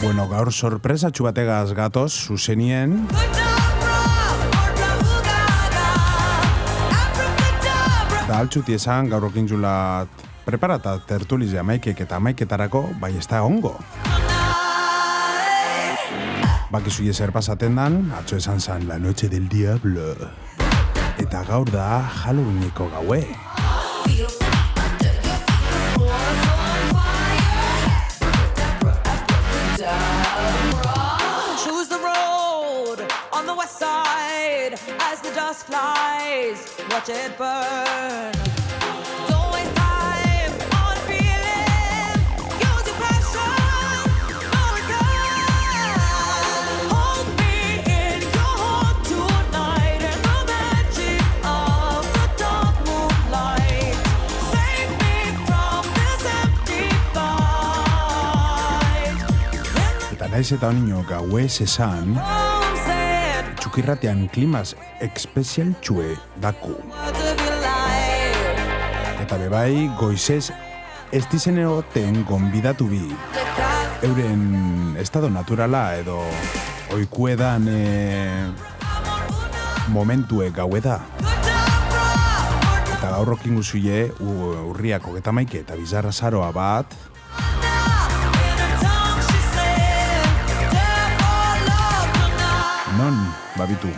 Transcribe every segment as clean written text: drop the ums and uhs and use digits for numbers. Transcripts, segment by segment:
Bueno, gaur sorpresatxu bategaz gatoz, zuzenien. Da altxuti esan gaur okintzula preparata tertuliz amaikek eta amaiketarako, bai ez da ongo. Bakizu zer pasaten dan, atzo esan zan la noche del diablo. Eta gaur da Halloweeneko gaue. As the dust flies, watch it burn. Don't waste time on feeling. Use your passion, no return. Hold me in your heart tonight in the magic of the dark moonlight. Save me from this empty fight. Eta naiz eta honino gaue esan, Txukirratean klimaz espezial txue daku. Eta bebai, goizez ez dizen egoten gonbidatu bi. Euren estado naturala edo oikuedan momentue gaue da. Eta gaurrokin guzuie urriak 31 eta bizarra zaroa bat, non babitu.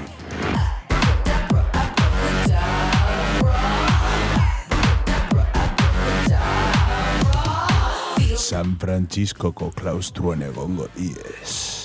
San Franciscoko klaustruan egongo diez.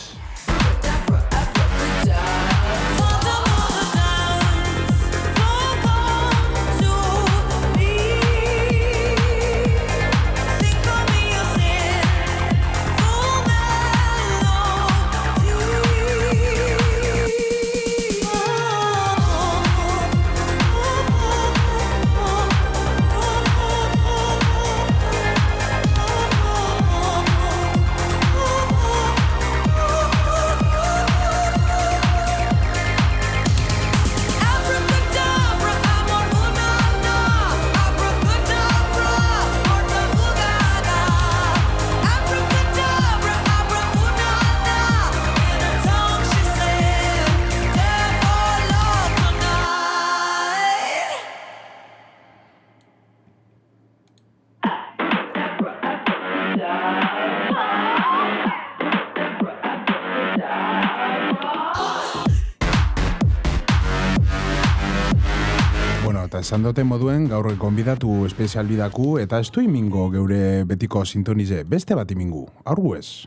Esan duten moduen gaur gonbidatu espezial bidaku eta estu imingo geure betiko sintonize beste bat imingu, aurgu ez.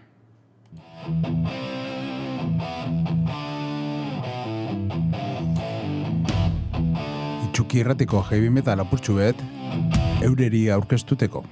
Itxuki erratiko heavy metal apurtxu bet, eureri aurkeztuteko.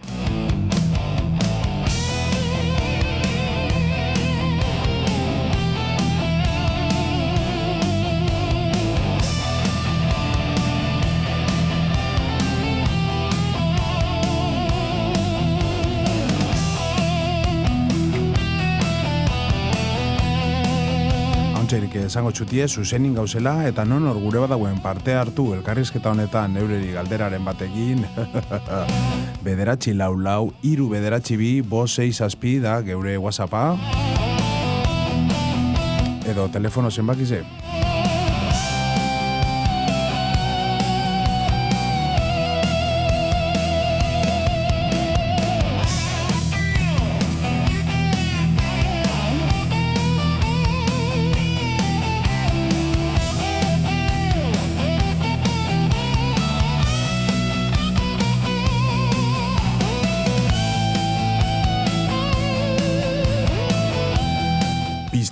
Esango txutie, zuzenin gauzela eta non hor gure badauen parte hartu elkarrizketa honetan eureri galderaren batekin. Bederatzi lau, 3 bederatzi 2, 5 6 zazpi da geure WhatsAppa. Edo telefono zenbakize.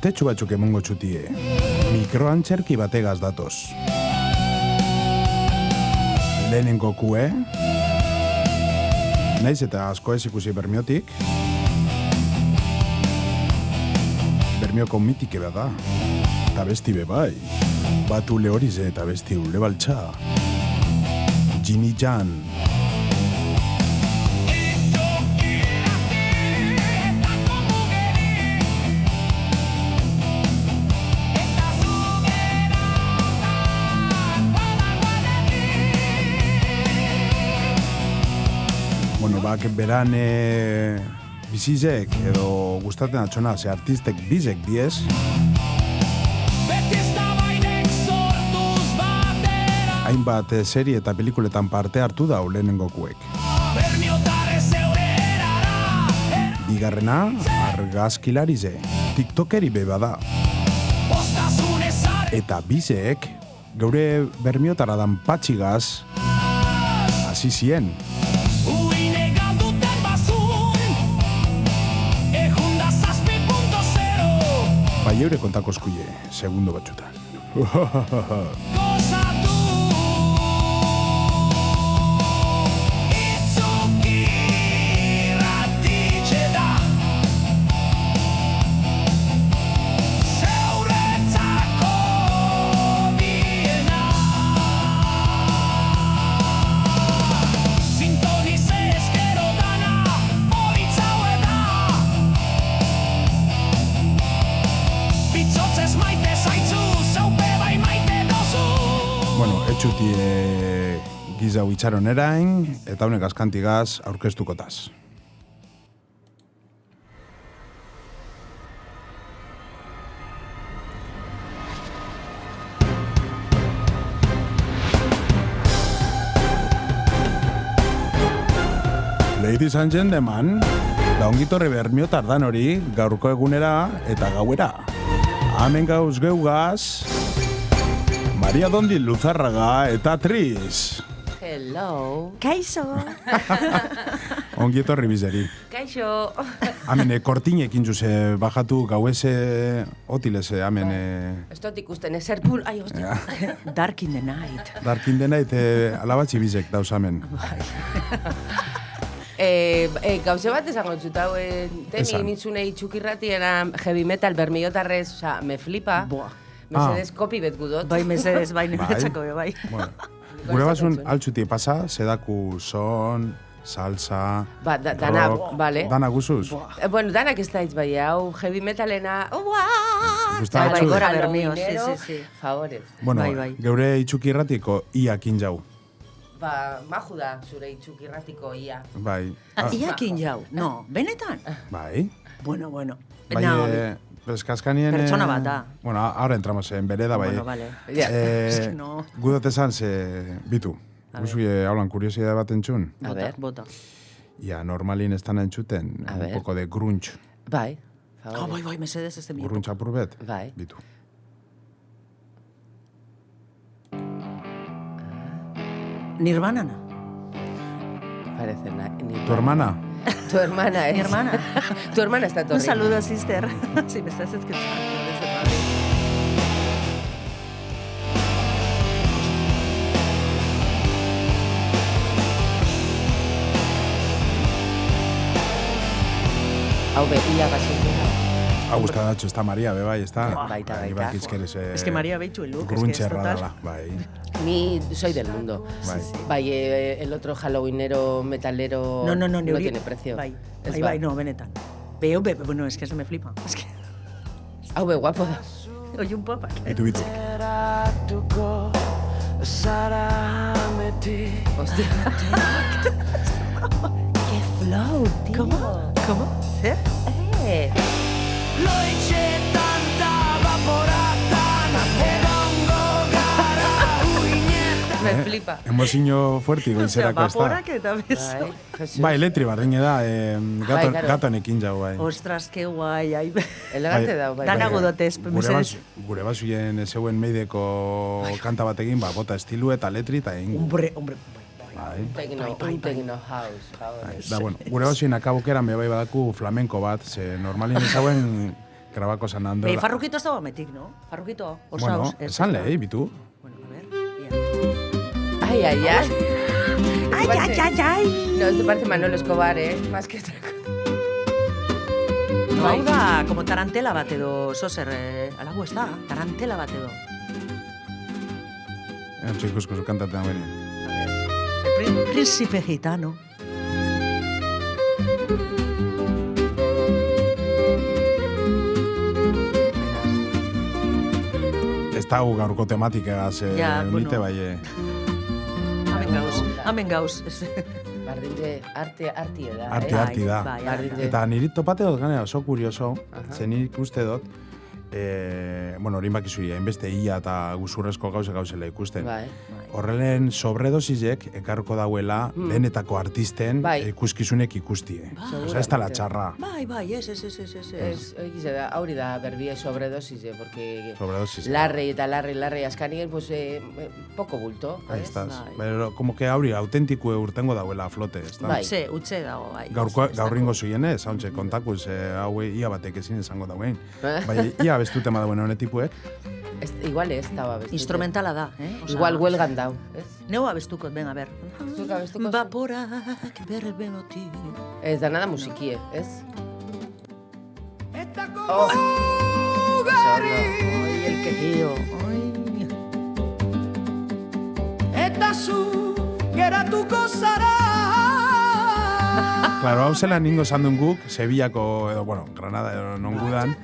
Pistetxu batzuk emongo txutie. Mikroantzerki bategaz datoz. Lehenengo kue. Naiz eta asko ez ikusi Bermiotik. Bermioko mitike bada. Eta besti bebai. Batu lehorize eta besti ule baltza. Ginny Jan. Bak, beran bizizek edo gustaten atxona, ze artistek bizek diez. Hainbat serie eta pelikuletan parte hartu da lehenengokuek. Bigarrena, argazkilarize, tiktokeri beba da. Eta bizek, geure bermiotara dan patxigaz, hasi zien. Bai eure kontako eskuie, segundo batxutan. Etxuti gizau itxaron erain, eta honek askantigaz aurkeztukotaz. Ladies and gentlemen, da ongitorri bermiotar dan hori, gaurko egunera eta gauera. Hemen gauz geugaz, Maria Dondi Luzarraga eta Tris. Hello. Kaixo. Ongi etorri bizeri. Kaixo. Hemen kortinekin juze bajatu gaueze otileze, hemen... Ez dut ikusten, ezer pul... Ai, hostia. Dark in the night. Dark in the night alabatzi bizek dauz hemen. Gauze bat esango txut, hau, teni nintzunei txukirratiena heavy metal bermiotarrez, oza, me flipa. Boa. Mesedez kopi bet gudot. Bai, mesedez, bai, niretzako, bai. Bueno, gure basun altxuti pasa, sedaku son, salsa, dana, rock, vale. Dana guzuz. Bueno, danak ez daiz bai, hau, heavy metalena, Gusta bai, batzu. gora bermio, sí. Favorez. Bueno, Bai. geure itxukirratiko iakin jau. Maju da, zure itxukirratiko ia. Bai. Iakin jau, no, benetan? Bai. Bueno. Bai, Kaskanian... Pertsona bat da. Bueno, ahora entramos en vereda, bai. Bueno, vale. Es que no. Gudot esan, bitu. Guzuie, haulan, kuriosidade bat entzun. A ver. Bota. Ia, normalin estan entzuten, un poco de grunge. Bai, favorez. Bai, mesedez ez demio. Grunge apurbet. Bai. Bitu. Nirvanana. Parece Tu hermana? Tu hermana es. Mi hermana. Tu hermana está torre. Un saludo, sister. Si me estás escuchando desde Madrid. Hau betia basinera. Gusta datxo, está Maria, bai, está. Baita. Es que Maria beitxu el look, grunge es que es total. errala, bai. Ni soy del mundo. Bai. Bai, el otro halloweenero, metalero, No tiene precio. Bai, Ez bai, no, benetan. Bueno, es que eso me flipa. Es que... Hau be, guapo da. Oye, un popa. Bitu. Hostia. ¡Qué flow, tío! ¿Cómo? ¿Eh? Me flipa. Emozio fuerte goizerako ez da. Vapora que también Bai, Jesus. Bai, letri bardine da, claro. gatonekin jau, bai. Ostras, qué guay. Ay. Elegante da, bai. Dana gudotez, mesedez. Gure basuien zeuen meideko kanta batekin, bota estilu eta letri eta egin. Hombre. Bai. Techno house. Da, bueno, gure basuien akabokeran bai badaku flamenko bat, ze normalin ezauen grabako zan handola. Farrukito ez dago metik, no? Farrukito, Bueno, osaos. esan lehi, bitu. Bueno, a ver, Ay. Ay. No, este parece Manolo Escobar, más que otra cosa. No, hau da, como tarantela bat edo, zozer, alago ez da, tarantela bat edo. Entzu ikusko zu kantatzen beni. Príncipe gitano. Ez da gu gaurko tematikagaz Ja, bueno. nite bai. Hemen gauz. Bai, arti da. Arti da. Bai, Bardintxe. Eta niri topate dut ganera oso kurioso, zen nik uste dut, horin bakizu hainbeste ia eta guzurrezko gauzela ikusten. Bai. Horrelen sobredosizek ekarko dauela benetako artisten Bai. ikuskizunek ikustie. Osa, ez tala txarra. Bai, ez. Egize da, hori da berbie sobredosis, porque Sobredosis. larrei askanien, pues, poco bulto. Ahí ¿sabes? estás. Bai. Pero, como que hauri autentikue urtengo dauela flote, ez da? Bai. Utze dago, bai. Gaurringo zuienez, hauntxe kontakuz, hau ia batek ezin izango dauen. Bai, ia bestutema dauen honetipuek. Igual ez da abestu. Instrumentala da, Osea, Igual huelgan dau, ez? Neu abestukot, venga, ber. Zuk abestuko zu? Vaporak berbenotik. Ez da nada musikie, ez? Oh. Ay, el quejío. Ay. Eta zu geratuko zara. Claro, hau zela ningo sandun guk, Sevillako, edo, bueno, Granada edo nongudan,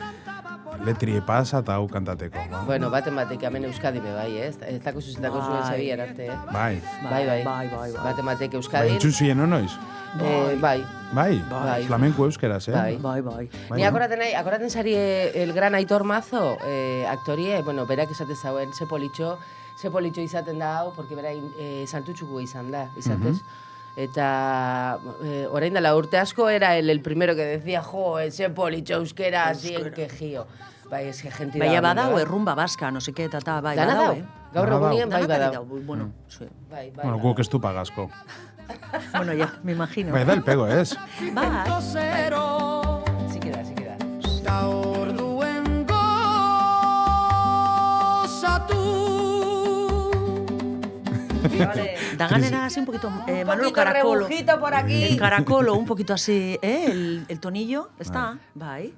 letri pasa eta hau kantateko. Ba? Bueno, batek hemen Euskadi be bai, ez? Ez dako zuzendako zuen Bai. Sevillan arte, eh? Bai. Bai. Batek Bai, Euskadi. entzun zuien honoiz? Bai. Bai. Bai. Flamenko euskeraz, Bai. Bai. Ni akoraten sari el gran Aitor Mazo, aktorie, bueno, berak esate zauen, ze politxo izaten da hau, porque bera santutxuko izan da, izatez. Eta orain dela urte asko era el primero que decía, jo, ese politxo euskera, así en quejío. Bai, es que gente Baina badau, errumba baska, no seke, eta bai, Dana badau, dau, gaur egunien bai badau. Bueno, sí. Bai. Bueno, guk ez du pagazko. Bueno, ya, me imagino. Bai, da el pego, ez? Bai. Zero. Sí queda. Ta orduen gozatu. Vale. Da ganera así un poquito, Un Manolo poquito Caracolo. rebujito por aquí. El caracolo, un poquito así, el tonillo, está, bai.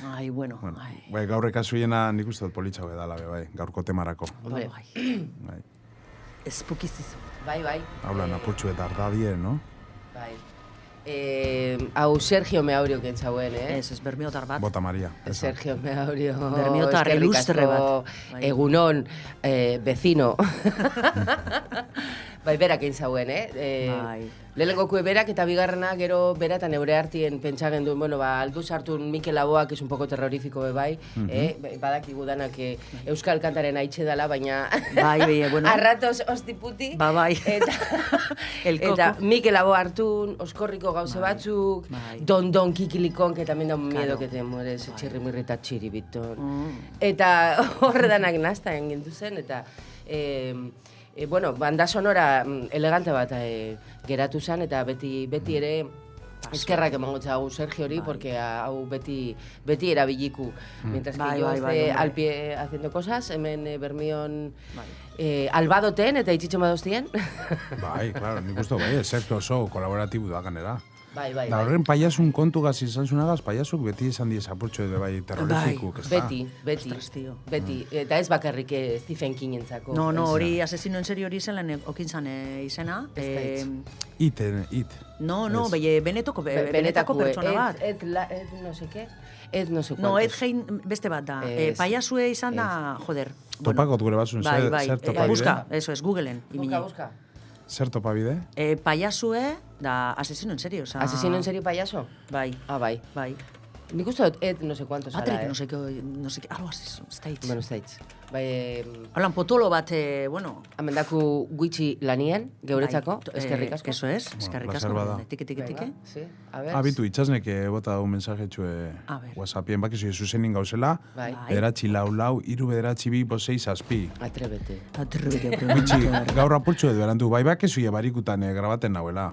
Ai, bueno, ai. Bai, gaur ekasuiena nik uste dut politxau edala, bai, gaurko temarako. Bai. Bai. Espukizizu. Bai. Haulan apurtxu eta ardadie, no? Bai. Hau Sergio Meaurio kentzauen, Ez bermiotar bat. Bota Maria. esa. Sergio Meaurio. Bermiotar eskerrik ilustre asko, bat. Bai. Egunon, vecino. Bai, berak kentzauen, Bai. Lehenengokue berak eta bigarrena gero bera eta neure hartien pentsagen duen, bueno, aldu sartu Mikel Laboa, que es un poco terrorífico bai, badakigu danak Euskal kantaren aitxe dela, baina Bai, bueno. arratos ostiputi. Bai. El coco. Eta Mikel Laboa hartun, oskorriko gauze batzuk, Bai. Don Kikilikon, que también da un miedo Claro. que te mueres, txirrimirri eta txiribiton. Eta horre danak nazta engintu zen, eta bueno, banda sonora elegante bat geratu zen, eta beti ere eskerrak emango hau Sergiori, porque hau beti erabiliku. Mientras que Bai, yo bai, esté hombre. al pie haciendo cosas, hemen Bermion albadoten eta itxitxe madoztien. Bai, claro, nik uste bai, ezertu oso kolaboratibu da ganera. Bai. Da horren paiasun kontugaz izan zunagaz, paiasuk beti izan diez apurtxo edo bai terrorifikuk, ez da? Beti. Ostras, tío. Beti. Eta ez bakarrik Stephen Kingentzako. No, hori asesino en serio hori zelan okintzan izena. It. No, Ez. benetako pertsona bat. Ez no sé qué. Ez no sé cuántos. No, Ed Hein beste bat da. Ez. Paiasue izan da, joder. Topakot gure batzun, Bai, zer topabide? Busca, eso es, Googleen. Busca. Zer topabide? Paiasue da asesino en serio. Osa... ¿Asesino en serio payaso? Bai, Ah, bai. bai. Nik uste dut Ed no sé cuántos Patrick, ala, no sé qué, algo así, States. Bueno, States. Bai, Hablan potolo bat, bueno... amendaku guitxi lanien, geuretzako, bai, eskerrik asko. Eso es, eskerrik asko. placer bada. Tiki. Venga, sí, a ver. Abitu, itxasnek bota du mensajetxue A ver. WhatsAppien, bakizu zuzenin gauzela, Bai. bederatzi lau, iru bederatzi bi, bosei zazpi. Atrebete. Bitxi, gaur apurtxu edo erantu, bai bakizu barikutan grabaten nahuela.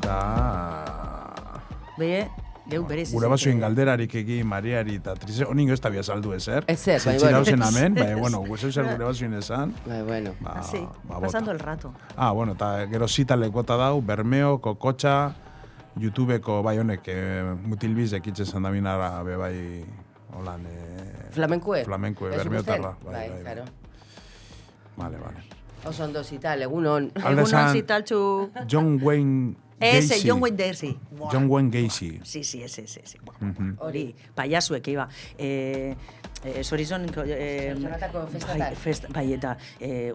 Da... Be, geu berez. Gure basoin galderarik egin, Mariari eta Trize, honin ez tabia saldu ezer. Ezer, bai, Zentxi bueno. dauzen amen, bai, bueno, guezen zer gure basoin esan. Bai, bueno. Así, bota. pasando el rato. Bueno, eta gero zita lekota dau, Bermeo, Kokotxa, YouTubeko bai honek, mutilbizek itxesan da minara, be bai, holan, Flamenkue? Flamenkue, Ez Bermeotarra. ikusten? Bai, claro. Vale. Oso ondo zital, egunon. Alde Egunon esan, zitaltzu. John Wayne Gacy. Ese, John Wayne Gacy. Buah. John Wayne Gacy. Sí, ese. Hori, payasuek, iba. Zorizon... Pertsonatako festetan. Bai, eta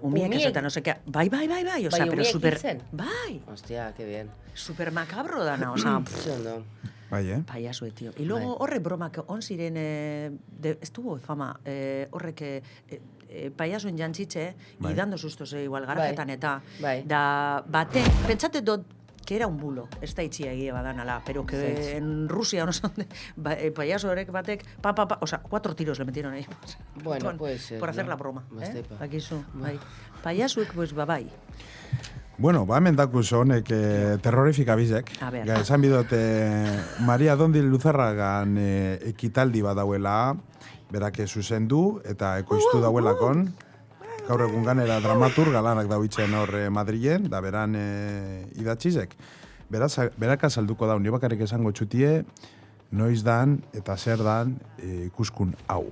umiek ez eta no seke... Bai, osea, pero umiek super... hiltzen? Bai, Hostia, que bien. super macabro dana, osea... Oso ondo. Bai, Payasue, tío. Y luego horre bromak on ziren, estuvo fama, horrek payasuen jantzitxe, Bai. y dando sustos igual garajetan eta, Bai. da bate, pentsate dut, que era un bulo, ez da itxia egia badanala, pero que Sí. en Rusia, no son, payaso horrek batek, o sea, 4 tiros le metieron ahí. Bueno, puede ser, Por hacer ¿no? la broma, Bastepa. Akizu, bai. Payasuek, pues, bai. Bueno, hemen dakuzu honek terrorifika bizek. A ber. Esan bidot, Maria Dondi Luzarragan ekitaldi badauela, berak zuzendu eta ekoiztu dauelakon. Gaur egun ganera dramaturga lanak dauitzen hor Madrilen, da beran idatzizek. Berak azalduko daun, nire bakarrik esango txutie, noiz dan eta zer dan ikuskun hau.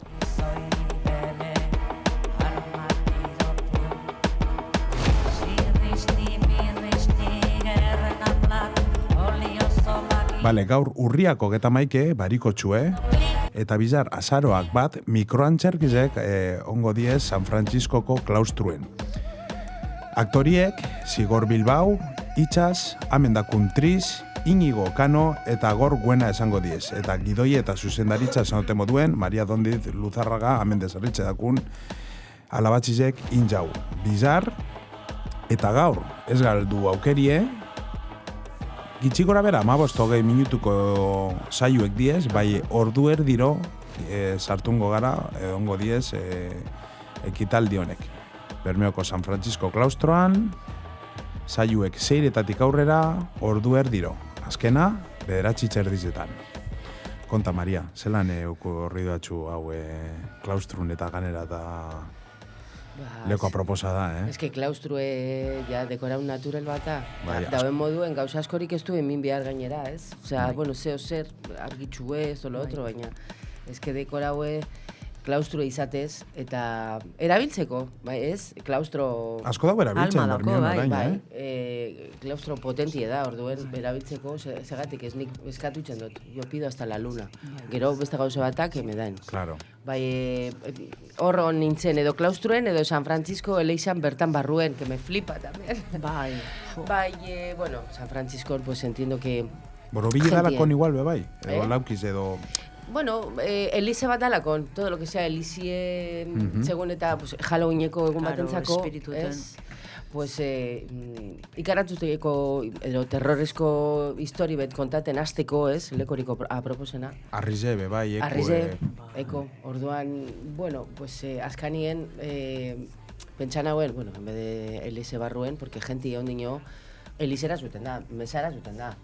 Bale, gaur urriako getamaike bariko txue, eta bizar azaroak bat mikroantzerkizek ongo diez San Franciscoko klaustruen. Aktoriek, Zigor Bilbao, Itxas, Amendakun Tris, Inigo Kano eta Gor Guena esango diez. Eta gidoi eta zuzendaritza sanote moduen, Maria Dondiz Luzarraga amendezarritxe dakun, alabatzizek injau. Bizar, eta gaur, ez galdu aukerie, gitxikora bera, 15-20 minutuko saioek diez, bai ordu erdiro sartungo gara, ongo diez ekitaldi honek. Bermeoko San Francisco klaustroan, saioek 6 aurrera, ordu erdiro. Azkena, 9 erdizetan. Konta, Maria, zelan horri doatxu hau klaustrun eta ganera eta leko aproposa da, Ez que klaustrue ja dekoraun natural bata. Bai, Dauen moduen gauza askorik ez duen min behar gainera, ez? Osea, bueno, zeo zer, argitxue, ez lo otro, baina ez que dekoraue klaustro izatez eta erabiltzeko, bai, ez? Klaustro... Asko dago erabiltzen, Alma dako, Bermeon bai, orain, klaustro potentie da, orduen erabiltzeko, segatik ez nik eskatutzen dut, jo pido hasta la luna. Gero beste gauza batak me dain. Claro. Bai, hor nintzen edo klaustruen edo San Francisco eleixan bertan barruen, que me flipa también. Bai. Bai, bueno, San Francisco, pues entiendo que... Borobile dalakon igual, bai, edo Eh? laukiz edo... Bueno, elize bat dalakon, todo lo que sea elizie, segun eta pues, Halloweeneko egun Claro, batentzako, espirituten. ez? Pues ikaratuzeko edo terrorezko histori bet kontaten hasteko, ez? Lekoriko aproposena. Arrize, bai, eku... Arrize, eko, orduan, bueno, pues azkanien, pentsan hauen, bueno, en vez de elize barruen, porque gente ondino, elizera zuten da, mesara zuten da.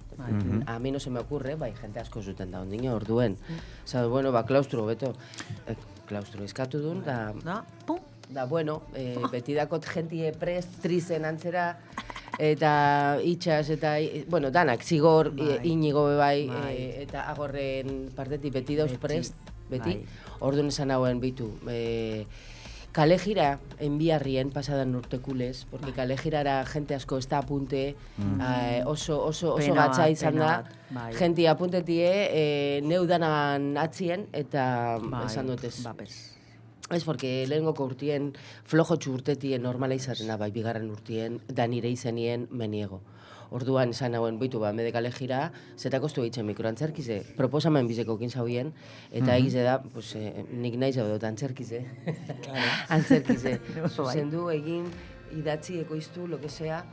A mí no se me ocurre, bai, gente asko zuten da ondino, orduen. Osa, bueno, ba, klaustro, beto, klaustro eskatu duen, Da, pum. da, bueno, beti dakot jentie prest, trizen antzera, eta itxas, eta, bueno, danak, Zigor, Bai. Inigo bai, Bai. eta agorren partetik beti dauz Beti, prest, beti, bai. orduan esan hauen bitu. Kale gira enbiarrien pasadan urtekulez, porque kale girara gente asko ez da apunte, oso Pena gatza bat, izan pena da. bat, bai. Gente apuntetie neudanan atzien, eta Bai, esan dutez. bapes. Ez, porque lehengoko urtien, flojotxu urtetien normala izaten da, bai, bigarren urtien, da nire izenien meniego. Orduan esan hauen bitu, ba, medekale gira, zetakostu egiten mikroantzerkize, proposamen bizeko kintzauien, eta egize da, pues, nik nahi zau dut antzerkize. Antzerkize. Zuzendu egin, idatzi, ekoiztu, lo que sea,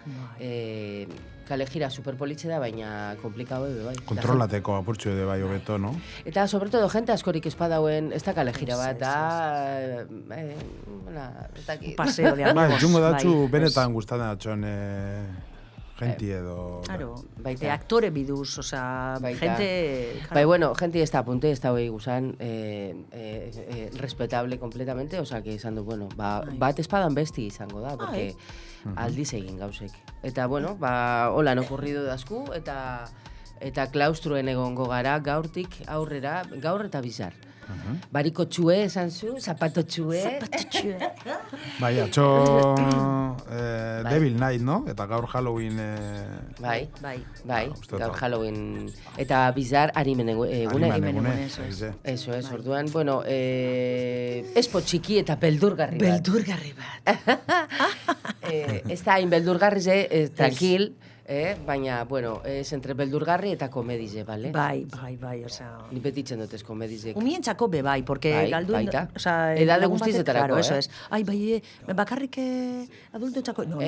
kale gira superpolitxe da, baina komplikau ebe, bai. Kontrolateko apurtxo edo bai hobeto, no? Eta, sobre todo, gente askorik espadauen, ez da kale gira bat, Ez, da... ez dakit. Paseo de Bai, amigos. jungo datxu bai. benetan gustatzen atxon genti edo... Claro, Baita. aktore biduz, osea, Baita. gente... Claro. Bai, bueno, gente ez da apunte, ez da hoi guzan, respetable completamente, osa, que esan du, bueno, bat espadan besti izango da, porque aldiz egin gauzek. Eta, bueno, holan okurridu dazku, eta Eta klaustruen egongo gara, gaurtik aurrera, gaur eta bizar. Bariko txue, esan zu, zapato txue. Bai, atxo Devil Night, no? Eta gaur Halloween... Bai, uste gaur dut. Halloween. Eta bizar harimen egune. Eso es, orduan, bueno, espo txiki eta beldurgarri bat. Beldurgarri bat. Ez da hain beldurgarri ze, tranquil, baina, bueno, ez entre beldurgarri eta komedize, bale? Bai, osea... Ni betitzen dut ez komedizek. Umientzako be bai, porque Bai, galdun... baita. Osea, Edade lagun batek, guztietarako, claro, eso eh? es. Ai, bai, bakarrik adultoentzako... No,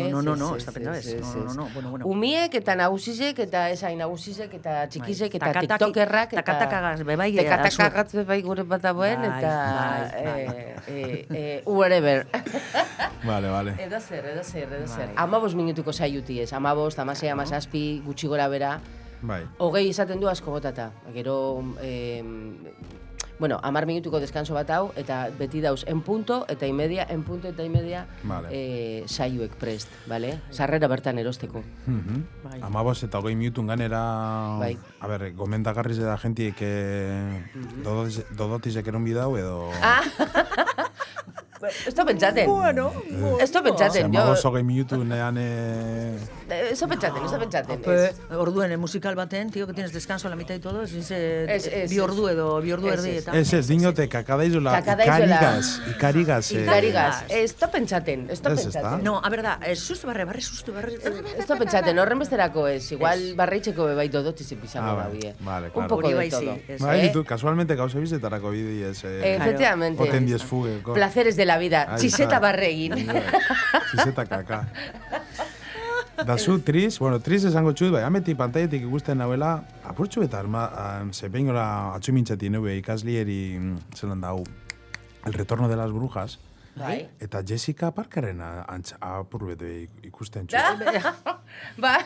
ez da pena ez. No, bueno. Umiek eta nagusizek eta esain nagusizek eta txikizek eta Takataki- tiktokerrak eta... takatakagaz be bai, Takatakagaz be bai gure bat dagoen Bai, eta... Whatever. Vale. Edo zer. 15 minutuko saiuti ez, 15, 16, 17, gutxi gora bera. Bai. 20 izaten du asko botata. Gero, bueno, 10 minutuko deskanso bat hau, eta beti dauz en punto eta imedia, Vale. saioek prest, bale? Sarrera bertan erosteko. Bai. 15 eta 20 minutun ganera... Bai. A ber, gomendagarriz da jentiek dodotizek eron bidau edo... Esto pentsaten. Bueno. Esto pentsaten, jo. 15 minutu nean... Esto pentsaten. Orduen musikal baten, tío, que tienes descanso a la mitad y todo, Es, bi ordu edo, bi ordu Ez, erdi ez. eta... Ez, dinote, kakadaizola, ikarigaz. Ikarigas, esto pentsaten. Ez, ezta? No, a verdad, susto barre. Esto pentsaten, horren besterako ez, igual barreitzeko bebai dodotizik bizango Ah, da bie. vale, Un claro. poco Hori de bai, todo. sí, ez. Bai, ditu, kasualmente gauza bizetarako bidi ez... Efectivamente. Oten diez fuge. Placeres de la vida, Ahí txiseta está. barregin. Zizeta kaka. Da zu, Tris esango txut, bai, ameti pantailetik ikusten nauela, apurtxu eta zepengola atxumintxati nube ikaslieri zelan dau, El retorno de las brujas, Bai. eta Jessica Parkerren apur bete ikusten txut. Ba.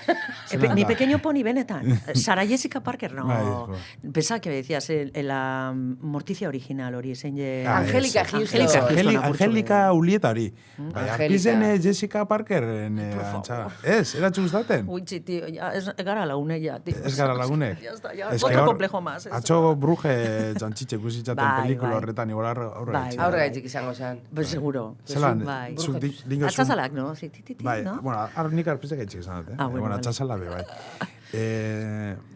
Mi pequeño pony benetan. Sara Jessica Parker, no. Bai, jo. Pensaba que me decías la Morticia original hori, zein je... Ah, Angélica ez. Houston. Angelika Ulieta hori. Bai, Angélica. arpizen Jessica Parkerren antza. Ez, eratxu gustaten? Uitzi, tío, ya, ez gara lagune ya, tío. Ez gara lagunek. Ya está, ya. Es que Otro hor- complejo más. Atxo bruje txantxitxe kusitzaten Bai, pelikula bai. horretan, igual aurre Bai. Aurra gaitzik izango zen. Pues seguro. Zelan, Bai. zuk dingo zun... Atxazalak, no? Sí, Bai, no? bueno, nik arpizek gaitxik esan dut, Ah, bueno, bueno, vale. atxasala be, bai.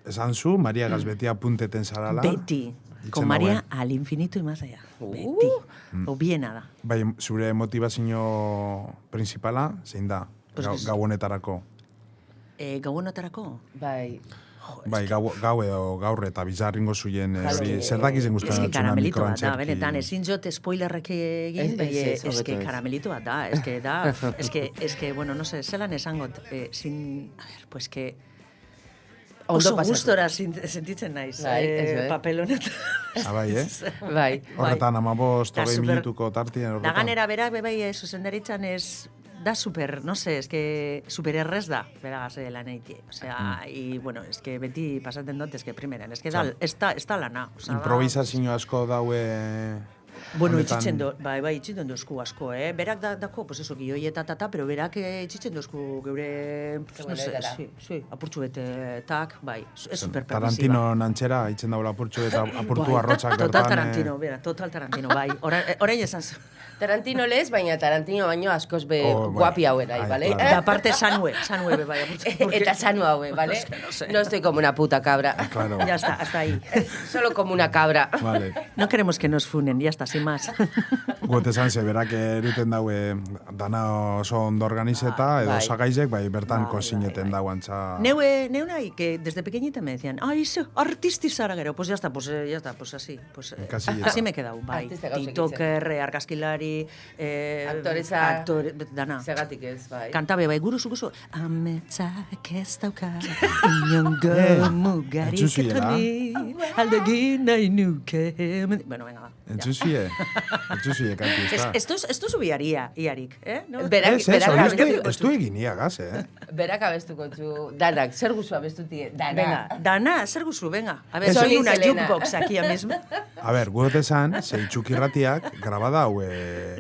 Esan zu, Maria Gazbeti apunteten zarala. Betty. Con Itzen María dagoen. al infinito y más allá. Betty. O bien nada. Bai, zure motivazio principala, zein da, Pues que- gau honetarako. Gauonotarako? Bai. Bai, gau edo gaur eta bizarringo zuien, hori, zer dakizen Ez guztan que dutxuna karamelito bat da, mikroantzerki. benetan, ezin jot spoilerrek egin, Ez, ez que hobeto ez. karamelito bat da, ez que da, es que, bueno, no sé, zelan esangot, sin, a ver, pues que Ondo oso pasatu. gustora sentitzen naiz, Bai, eso, papel honetan. Ah, bai, Bai. Horretan, 15, Da 20 super- minutuko tartien Da horretan. ganera berak bebai zuzendaritzan ez da super, no sé, es que super errez da, beragaz lan eitie. O sea, y bueno, es que beti pasaten dut, es que primeran, es que da, ez da lana. O sea, da- Improvisazio asko daue... Bueno, honetan- itxitzen do, bai, itxitzen dozku asko, Berak dako, pues eso, gioi eta tata, pero berak itxitzen dozku geure, pues, no sé, Zegoela sí, apurtxu bete tak, bai, es super Tarantino nantxera, itzen daula apurtxu eta apurtu arrotzak bertan. Total Tarantino, bera, total Tarantino, bai. Orain esan zu. Tarantino lez, baina Tarantino baino askoz be Oh, bai. guapi hauerai, Ai, bale? claro. Da aparte sanue be bai, apurtxu. Eta sanu haue, bale? Es que no sé. No estoy como una puta cabra. Claro, Ya está, hasta ahí. Solo como una cabra. vale. No queremos que nos funen, ya está, sin más. Gote esan ze, berak eruten daue dana oso ondo organizeta, edo bai. sagaizek, bai, bertan kozineten dau antza... Neu nahi, que desde pequeñita me decían, ay, ese artisti zara gero, pues ya está, pues así. Pues, Ikasi eta. así me he quedado, bai. Artista gauzak TikToker, argazkilari, Aktoreza. dana. Segatik ez, bai. Kantabe bai, guru zuko zu, ametzak ez dauka, inongo mugarik Entzun zuela. etoni, aldegin nahi nuke. Bueno, venga, va. Entzuzie kanti, ez da. Esto subiaria, iarik, No? Berak, Ez, berak, hori abestuko ez du egin iagaz, berak abestuko zu, danak, zer guzu abestutie, dana. Venga, Dana, zer guzu, venga. A ver, Soy soy una Selena. jukebox aquí a mismo. A ber, guot esan, zeitxuk irratiak grabada hau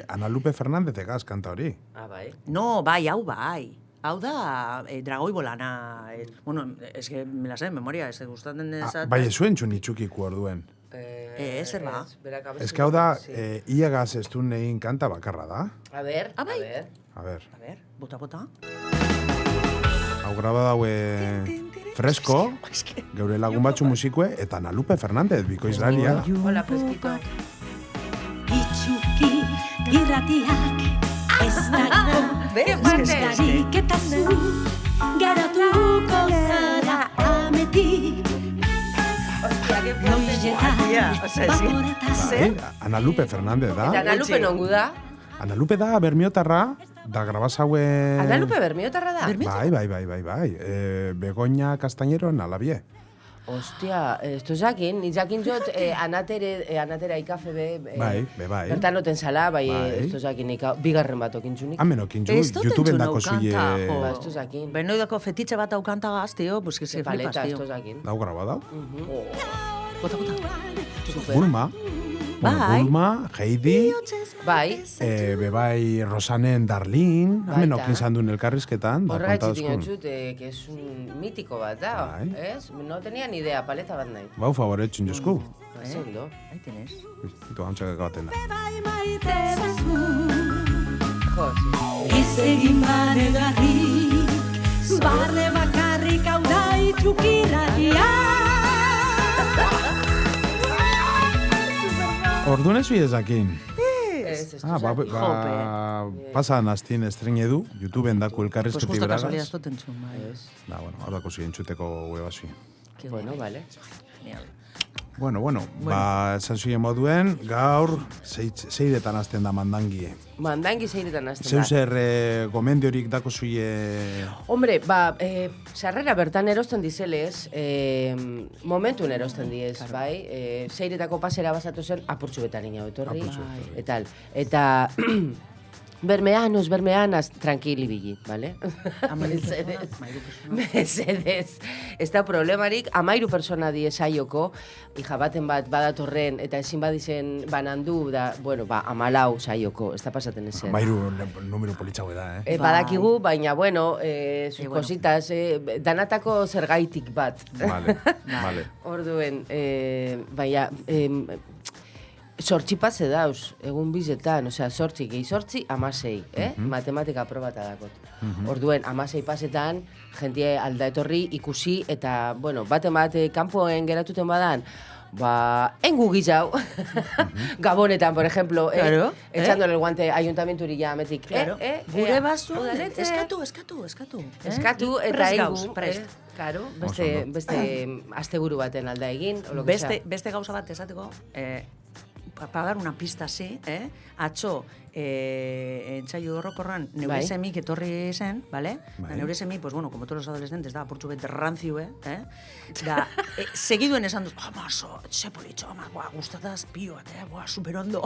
Ana Lupe Fernández egaz kanta hori. Ah, bai. No, bai, hau bai. Hau da, dragoi bolana. Bueno, es que me la sé de memoria, ez gustatzen dezat. Bai, ez zuen txun itxukiko orduen. Zer ba? Ez que hau da, iagaz ez duen egin kanta bakarra da. A ver, a bai. ver. A ver, A ver, bota. hau graba daue fresko, geure lagun batzu musikue, eta Ana Lupe Fernández, bikoizlaria. Hola, fresquito. Itxuki irratiak ez dago besterik eta zu garatuko zara ametik noizetan bakoretaz Bai, Ana Lupe Fernández da. Eta Ana Lupe nongu da? Ana Lupe da bermiotarra, da grabazaue... Ana Lupe bermiotarra da? Bai. Begoña Castañeron alabie. Ostia, esto jakin, ni jakin jot anatera ikafe be... Bai. Bertan noten zala, bai, Bai. esto jakin bigarren bat okintzunik. Hemen okintzu, Ez dut YouTubeen entzun dako zuie... Ba, esto jakin. Benoidako fetitxe bat aukantagaz, tío, pues que se flipas, Paleta, tío. esto jakin. Dau graba dau. Bota. Super. Bulma. Bueno, Bai. Bulma, Heidi, Bai, bebai Rosanen Darlene, hemen Baita. okin zandun elkarrizketan, da horregaitzik kontaduzkun. dinotxut, que es un mítico bat da, Bai. ez? No tenía ni idea, paleta bat nahi. Bau favoretxun josku. Ba, ondo. Ahí tienes. Itu gantzak baten da. bai maite bazu Jo, sí. ez egin banegarrik barne bakarrik hau da itxuki Orduan ez bidezakin. Ez, esto Ba, jakin. pasan astien estrene du, YouTubeen dako Pues elkarrizketi justo casualidad beragaz. esto tentzun, bai. Ez. Da, bueno, hor dako zuen txuteko webazui. Bueno, vale. Genial. Bueno, ba, esan zuen moduen, gaur zeiretan azten da mandangie. Mandangi zeiretan azten Zeu da. zer gomendiorik dako zuie... Hombre, ba, sarrera bertan erosten dizelez, momentun erosten diez, bai? Zeiretako pasera basatu zen, apurtxu betarin hau etorri, etal. Eta... Bermeanos, tranquili bili, ¿vale? Mesedez. Ez da problemarik, 13 persona die saioko, hija baten bat badatorren, eta ezin badizen banandu, da, bueno, 14 saioko, ez da pasaten ezen. Mairu numero politxaue da, Badakigu, baina, bueno, sus cositas, danatako zergaitik bat. Vale. Orduen, baina, sortzi pase dauz, egun bizetan, osea, sortzi gehi sortzi, 16, matematika aprobata dakot. Orduen, 16 pasetan, jentie alda etorri, ikusi, eta, bueno, bat kanpoen geratuten badan, ba, engu gizau. Gabonetan, por ejemplo, Claro, echándole el guante ayuntamienturi ja ametik. Claro. Gure bazu, udaletxe. eskatu. Eskatu eta Prest engu. gauz, prest. Claro, Oso ondo. beste asteburu baten alda egin, o lo que sea. Beste gauza bat esateko, para dar una pista así, atzo, entsaio horrokorran, neure Bai. semik etorri zen, ¿vale? Bai. Da neure semik, pues bueno, como todos los adolescentes, da apurtxu bet ranziue, da, segiduen esan duz, amaso, ze politxo, ama, gustataz, pio bat, superondo,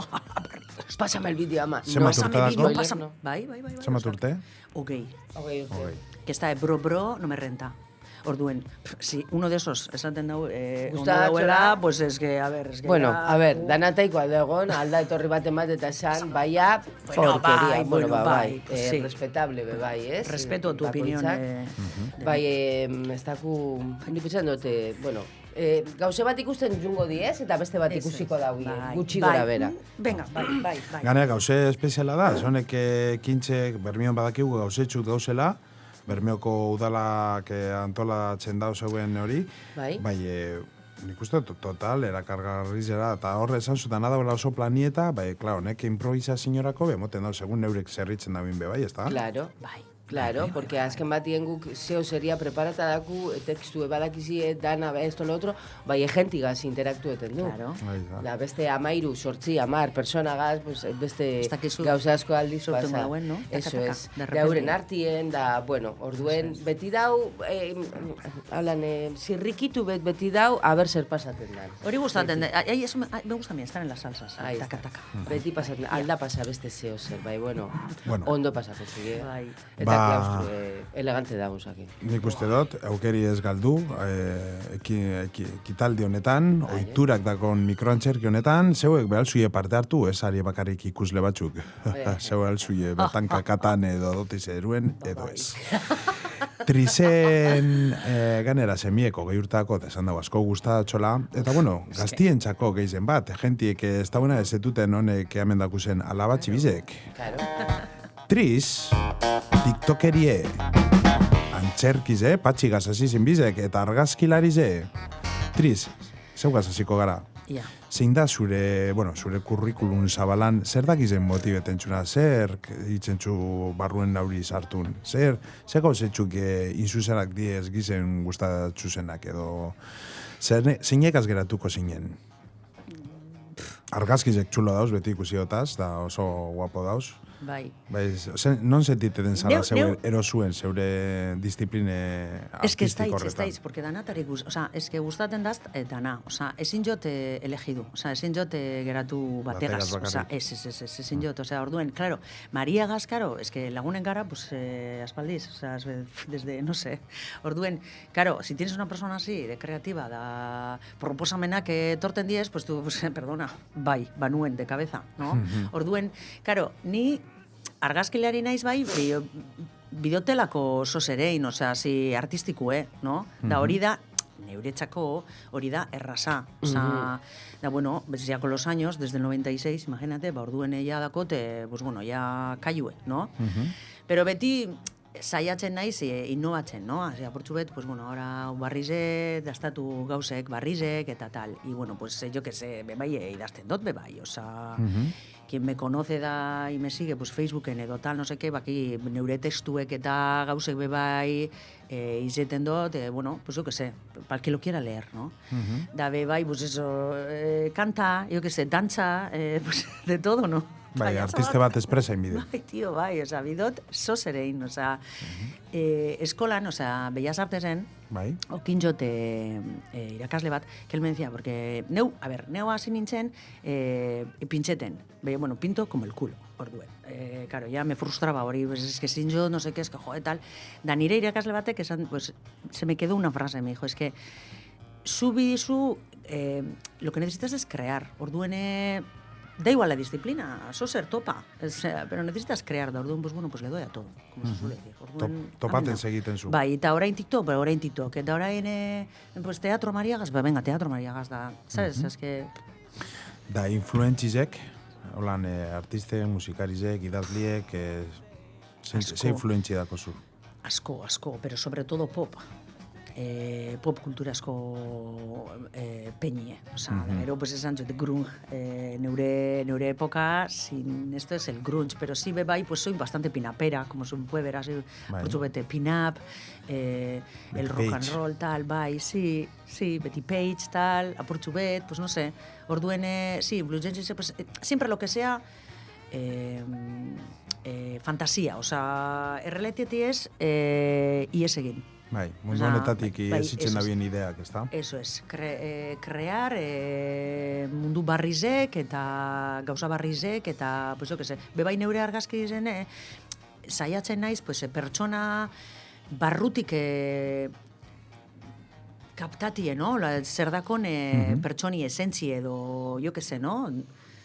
Pásame el vídeo, ama. Zenbat Pásame urte el dago? vídeo, Pásame, no. bai. Zenbat urte? Ogei. Hogei urte. Que está bro, no me renta. Orduen, si uno de esos esaten dau, ondo Gustatzen dauela, da. pues es que, a ver, es que... Bueno, ya- a ver, danataiko aldegon, alda etorri baten bat eta esan, baia, porqueria, bueno, bai, pues sí. respetable, be bai, ez? Respeto a tu opinión. Bakoitzak. Bai, ez daku, nik pentsan dute, bueno, gauze bat ikusten jungo diez, eta beste bat ikusiko daue, gutxi gora bera. Venga, bai. Ganea, gauze espeziala da, zonek kintxek bermion badakigu gauzetxut gauzela, Bermeoko udalak antolatzen dau zeuen hori, Bai. nik uste total, erakargarri zera, eta horre esan zutan adaula oso planieta, claro, nek improvisazioarako bemoten dau, segun neurek zerritzen da bin be, bai, ez da? Claro, porque azken batien guk zeo seria preparata daku, tekstu badakizie, dana, esto lo otro, bai egentigaz interaktueten du. Claro. Da, beste 13, 8, 10 personagaz, pues, beste Ez dakizu gauza asko aldiz sortzen pasa. dauen, no? Eso Taka, es. de Da repente. euren artien, da, bueno, orduen, beti dau, zirrikitu beti dau, a ber zer pasaten dan. Hori gustatzen, eso me gusta a mí, estar en las salsas. Ahí Taka. Beti pasaten, alda pasa beste zeo zer, bai, bueno, Bueno. ondo pasatu zuge. Bai. Eta claustro, elegante da, osaki. Nik uste dut, aukeri ez galdu, ekitaldi honetan, oiturak dakon mikroantzerki honetan, zeuek behal zuie parte hartu, ez ari bakarrik ikusle batzuk. Zeu behal zuie bertan kakatan edo dotiz eruen, edo ez. Trizen ganera semieko gehiurtako, esan dago asko gustatxola, eta bueno, gaztientzako gehizen bat, gentiek ez dauena ez etuten honek amendakuzen alabatzi bizek. Claro. Triz, tiktokerie, antzerkize, patxigaz hasi bizek, eta argazkilarize. Triz, zeugaz hasiko gara. Ja. Zein da zure kurrikulum zabalan, zer dakizen motibeten txuna, zer itzentzu barruen lauri sartun, zer gauzetxuk inzuzenak diez gizen gustatzuzenak edo, zeinekaz geratuko zinen? Argazkizek txulo dauz, beti ikusi dotaz, da oso guapo dauz. Bai. Non sentiteten zala Neu- erosuen zeure disipline artistiko horretan? Ez daiz, porque danatari gustaten daz, dana. Ezin jot elegidu. Ezin jot geratu bategaz. bakarrik. Ezin jot. Orduen, claro, Maria Gazkaro, lagunen gara, pues, aspaldiz, desde, no sé. Orduen, claro, si tienes una persona así, de creativa, da proposamenak torten diez, pues tú, pues, perdona, bai, banuen de cabeza, no? Orduen, claro, ni argazkilari naiz bai, bideotelako soserein, si artistikue, no? Da hori da, neuretzako hori da erraza. Da, bueno, ya con los años, desde el 96, imagínate, orduen ya dakote, pues bueno, ya kaiue, no? Pero beti saiatzen naiz innovatzen, no? Apurtxu bet, pues bueno, ahora barrize, dastatu gauzek, barrizek, eta tal. Y bueno, pues yo que sé, bebai, idazten dot bebai, quien me conoce da y me sigue, pues Facebooken edo tal, no sé qué, baki neure testuek eta gauzek bebai izeten dot, bueno, pues yo que sé, para el que lo quiera leer, ¿no? Da bebai, pues eso, canta, yo que sé, danza, pues de todo, ¿no? Bai, artiste bat espresa inbide. Bai, tío, bai, bidot soserein, eskolan, Bellas Artesen, Bai. okin jote irakasle bat, que él me decía, porque neu hasi nintzen pintxeten, bueno, pinto como el culo, orduen. Claro, ya me frustraba hori, pues es que sin yo, no sé qué, es que joder, tal. Da nire irakasle batek, pues se me quedó una frase, me dijo, es que lo que necesitas es crear, orduen. Da igual la disciplina, soser topa, pero necesitas crear, da orduan, pues bueno, pues le doy a todo, como se suele decir. Topaten segiten zu. Bai, eta orain TikTok, eta orain, pues Teatro Mariagas, venga, Teatro Mariagas da, ¿sabes? Es que... Da influentzizek, holan artiste, musikarizek, idazliek, ze influentzi dako zu? Asko, pero sobre todo pop. Pop kultura asko peñie. Gero, pues esan dut, grunge. Neure época, sin esto es el grunge, pero sí, bai, pues soy bastante pinapera, como se puede ver así, por su bete, pin-up, el rock and roll, tal, bai, sí, Betty Page, tal, apurtxu bet, pues no sé, orduen, sí, blues jazz, pues siempre lo que sea, fantasía, erreletieti ez, ies egin. Bai, mundu honetatik iesitzen da bien ideak, ez da? Eso es, crear mundu barrizek eta gauza barrizek eta, pues yo que sé, bebai neure argazki zen, saiatzen naiz, pues pertsona barrutik kaptatie, no? Zer dakon pertsoni esentzi edo, yo que sé, no?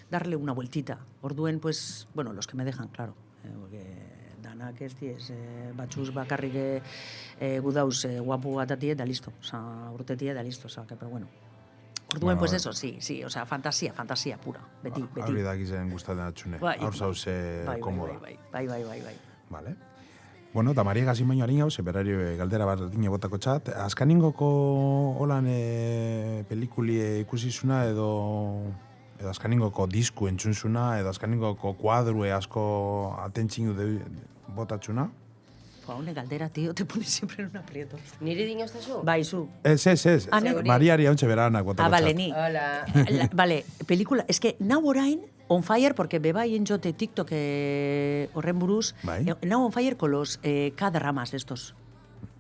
Darle una vueltita. Orduen, pues, bueno, los que me dejan, claro, porque... danak ez diez, batxuz bakarrik gudauz guapu gatatie da listo, urtetie da listo, pero bueno. Orduen, pues eso, sí, fantasia pura, beti. Hori da gizen gustatzen atxune, haur zauze komoda. Bai. Vale. Bueno, eta Maria Gazimaino harin hau, berari galdera bat dine botako txat, azkaningoko holan pelikulie ikusizuna edo azkaningoko disku entzunzuna, edo azkaningoko kuadrue asko atentzinu botatxuna? Une galdera, tío, te pones siempre en un aprieto. Niri dino zu? Bai, zu. Ez. Mariari hauntxe beranak botako txat. Vale, ni. Hola. Vale, pelikula, es que nau orain, on fire, porque bebai enjote TikTok horren buruz, Bai. nau on fire con los K-dramas estos.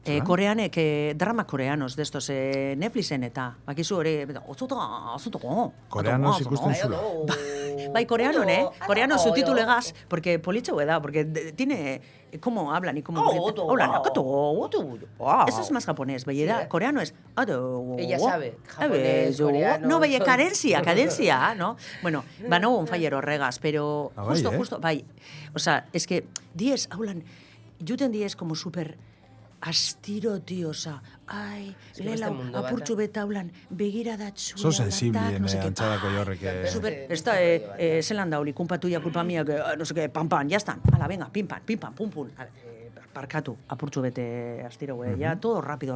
Koreanek, drama koreanos, destos, Netflixen eta, bakizu hori, Koreanos ikusten zula. Bai, koreano, koreano subtitulegaz, porque politxo da, porque tiene cómo hablan y cómo hablan. Eso es más japonés, veía, coreano es Ella sabe, japonés, coreano. No, veía cadencia, ¿no? Bueno, van un fallero regas, pero justo, bai. O sea, es que 10 hablan, juten 10 como súper astiro, tío, oza, ai, lelau, apurtxu betaulan, begiradatxua, So sensible, no sé qué, antxadako jorrek. Super, zelan da hori, kulpa tuya, culpa mía, que no sé qué, pam, ya están, ala, venga, pim, pam, pum, pum, parkatu, apurtxu bete astiro, ya todo rápido.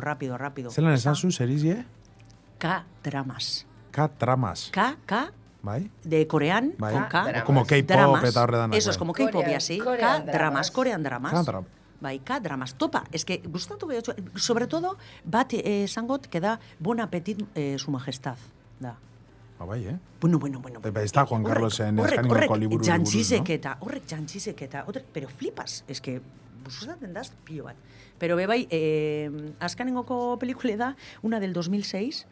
Zelan esan zu, serizie? K-dramas. K-dramas. K, Bai? de corean, Bai. con K. Como K-pop dramas. eta horre danak. Eso es como K-pop y así. Korean K-dramas, dramas. Korean dramas. K-dramas. Bai, K-dramas. Topa, es que gustatu behar, sobre todo, bat esangot, que da bon apetit su majestad, da. Bai, Bueno. Ez da Juan Carlosen eskaningoko liburu. Horrek jantzizeketa, pero flipas, es que gustatzen daz pilo bat. Pero bebai, askaningoko pelikule da, una del 2006,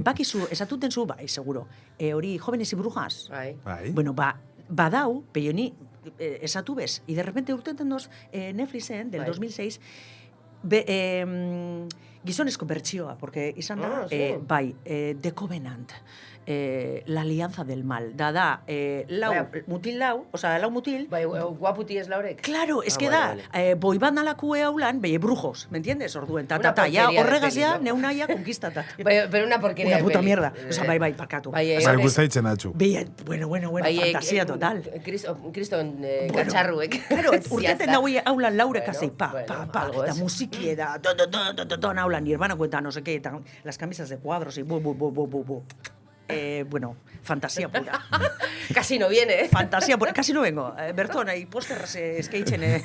bakizu, esatuten zu, bai, seguro, hori Jóvenes y Brujas. Bai. Bueno, badau, peioni, esatu bez, y de repente urtenten doz Netflixen, del 2006, gizonezko bertsioa, porque izan da, bai, The Covenant, la alianza del mal, da, mutil lau, oza, lau mutil. Bai, guaputi ez laurek. Claro, es que da, boiban alakue haulan, beie brujos, ¿me entiendes? Orduen, ya, horregaz ya, neunaia konkistatat. Pero una porquería. Una puta mierda. Oza, bai, parkatu. Bai, gustaitzen atxu. Bueno, fantasia total. Kriston katxarruek. Claro, urteten daue aulan laurek azei, pa, da musikie da, don aulan, Nirvana cuenta no sé qué, las camisas de cuadros y bu. Bueno, fantasía pura. Casi no viene, ¿eh? Fantasía pura, casi no vengo. Bertón, ahí pósterras skeitzen,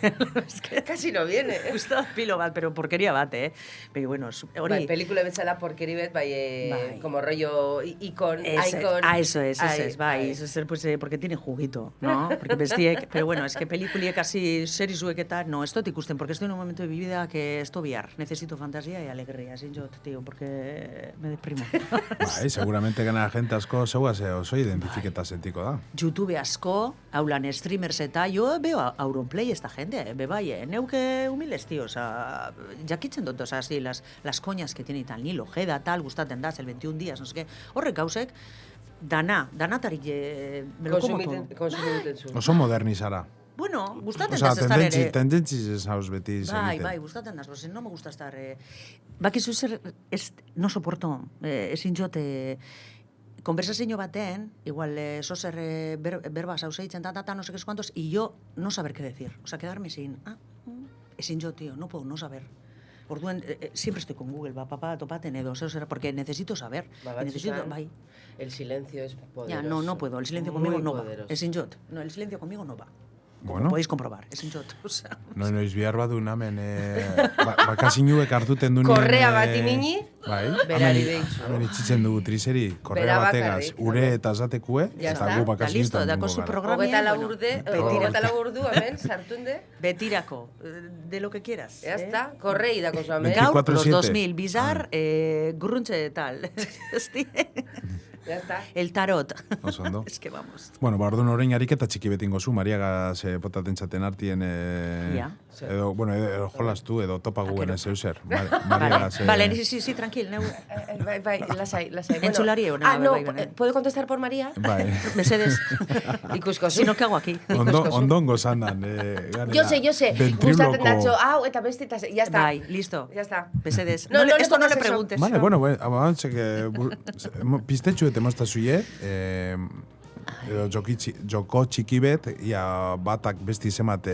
Casi no viene. Justo pilo bat, pero porquería bat, Pero bueno, hori... Bai, pelikula bezala porqueri bet, bai, como rollo icon. Eso es, bai. Eso es, pues, porque tiene juguito, ¿no? Porque bestiek, pero bueno, es que pelikuliek así, serizuek eta, no, esto te ikusten, porque estoy en un momento de mi vida que esto viar. Necesito fantasía y alegría, sin yo, tío, porque me deprimo. Bai, seguramente gana gente asko zeuaz oso identifiketa sentiko da. YouTube asko, haulan streamers eta, yo veo a Auronplay esta gente, bai, neuke humildes, tío, o sea, jakitzen dut, o sea, así, las coñas que tiene tal, Nilo Ojeda, tal, gustaten das, el 21 días, no sé qué, horrek gauzek, danatarik me lo como todo. Konsumiten zu. Oso modernizara. Bueno, gustaten Osa, das estar ere. tendentziz ez haus beti segiten. Bai, gustaten das, pues no me gusta estar... Bakizu zer, no soporto, ezin jote... Konversazio baten, igual sozer berba sauseitzen, no sé qué cuantos, y yo no saber qué decir. O sea, quedarme sin, sin yo, tío, no puedo no saber. Orduen, siempre estoy con Google, topaten edo, porque necesito saber. Bai. El silencio es poderoso. Ya, no puedo, el silencio conmigo no va. Es sin jot. No, el silencio conmigo no va. Bueno. Podéis comprobar, es sin jot. O sea. Noiz behar badu namen, bakasinuek hartuten duen... Korrea bat imini, bai, berari behitzu. Hemen itxitzen dugu trizeri, korrea Bera bategaz, bakarrik. ure eta zatekue, Ya eta está. gu bakasinuetan Dako zu programa. Hogeta laburdu, hemen, sartunde. Betirako, de lo que quieras. Ya está, korrei dako zu, hemen. Gaur, 24/7. los 2000, bizar, grunche tal. Ya está. El tarot. Oso ondo. Es que vamos. Bueno, orduan orain ariketa txiki betingo zu, Mariagaz potaten txaten artien, Ja. edo, bueno, edo jolastu, edo topa guen ez euser. Mariagaz... Vale, sí, tranquil. Bai, lasai. Bueno. Entzulari egon. No, ¿puedo contestar por María? Bai. Mesedes. Ikusko zu. Si no, ¿qué hago aquí? Ondongo zandan. Yo sé. Gustaten datxo, hau, eta beste, eta ya está. Bai, listo. Ya está. Mesedes. No, Esto no le eso. preguntes. Vale, bueno, abantxe que pistetxu eta mozta zuie, edo joko txiki bet, ia batak besti zemat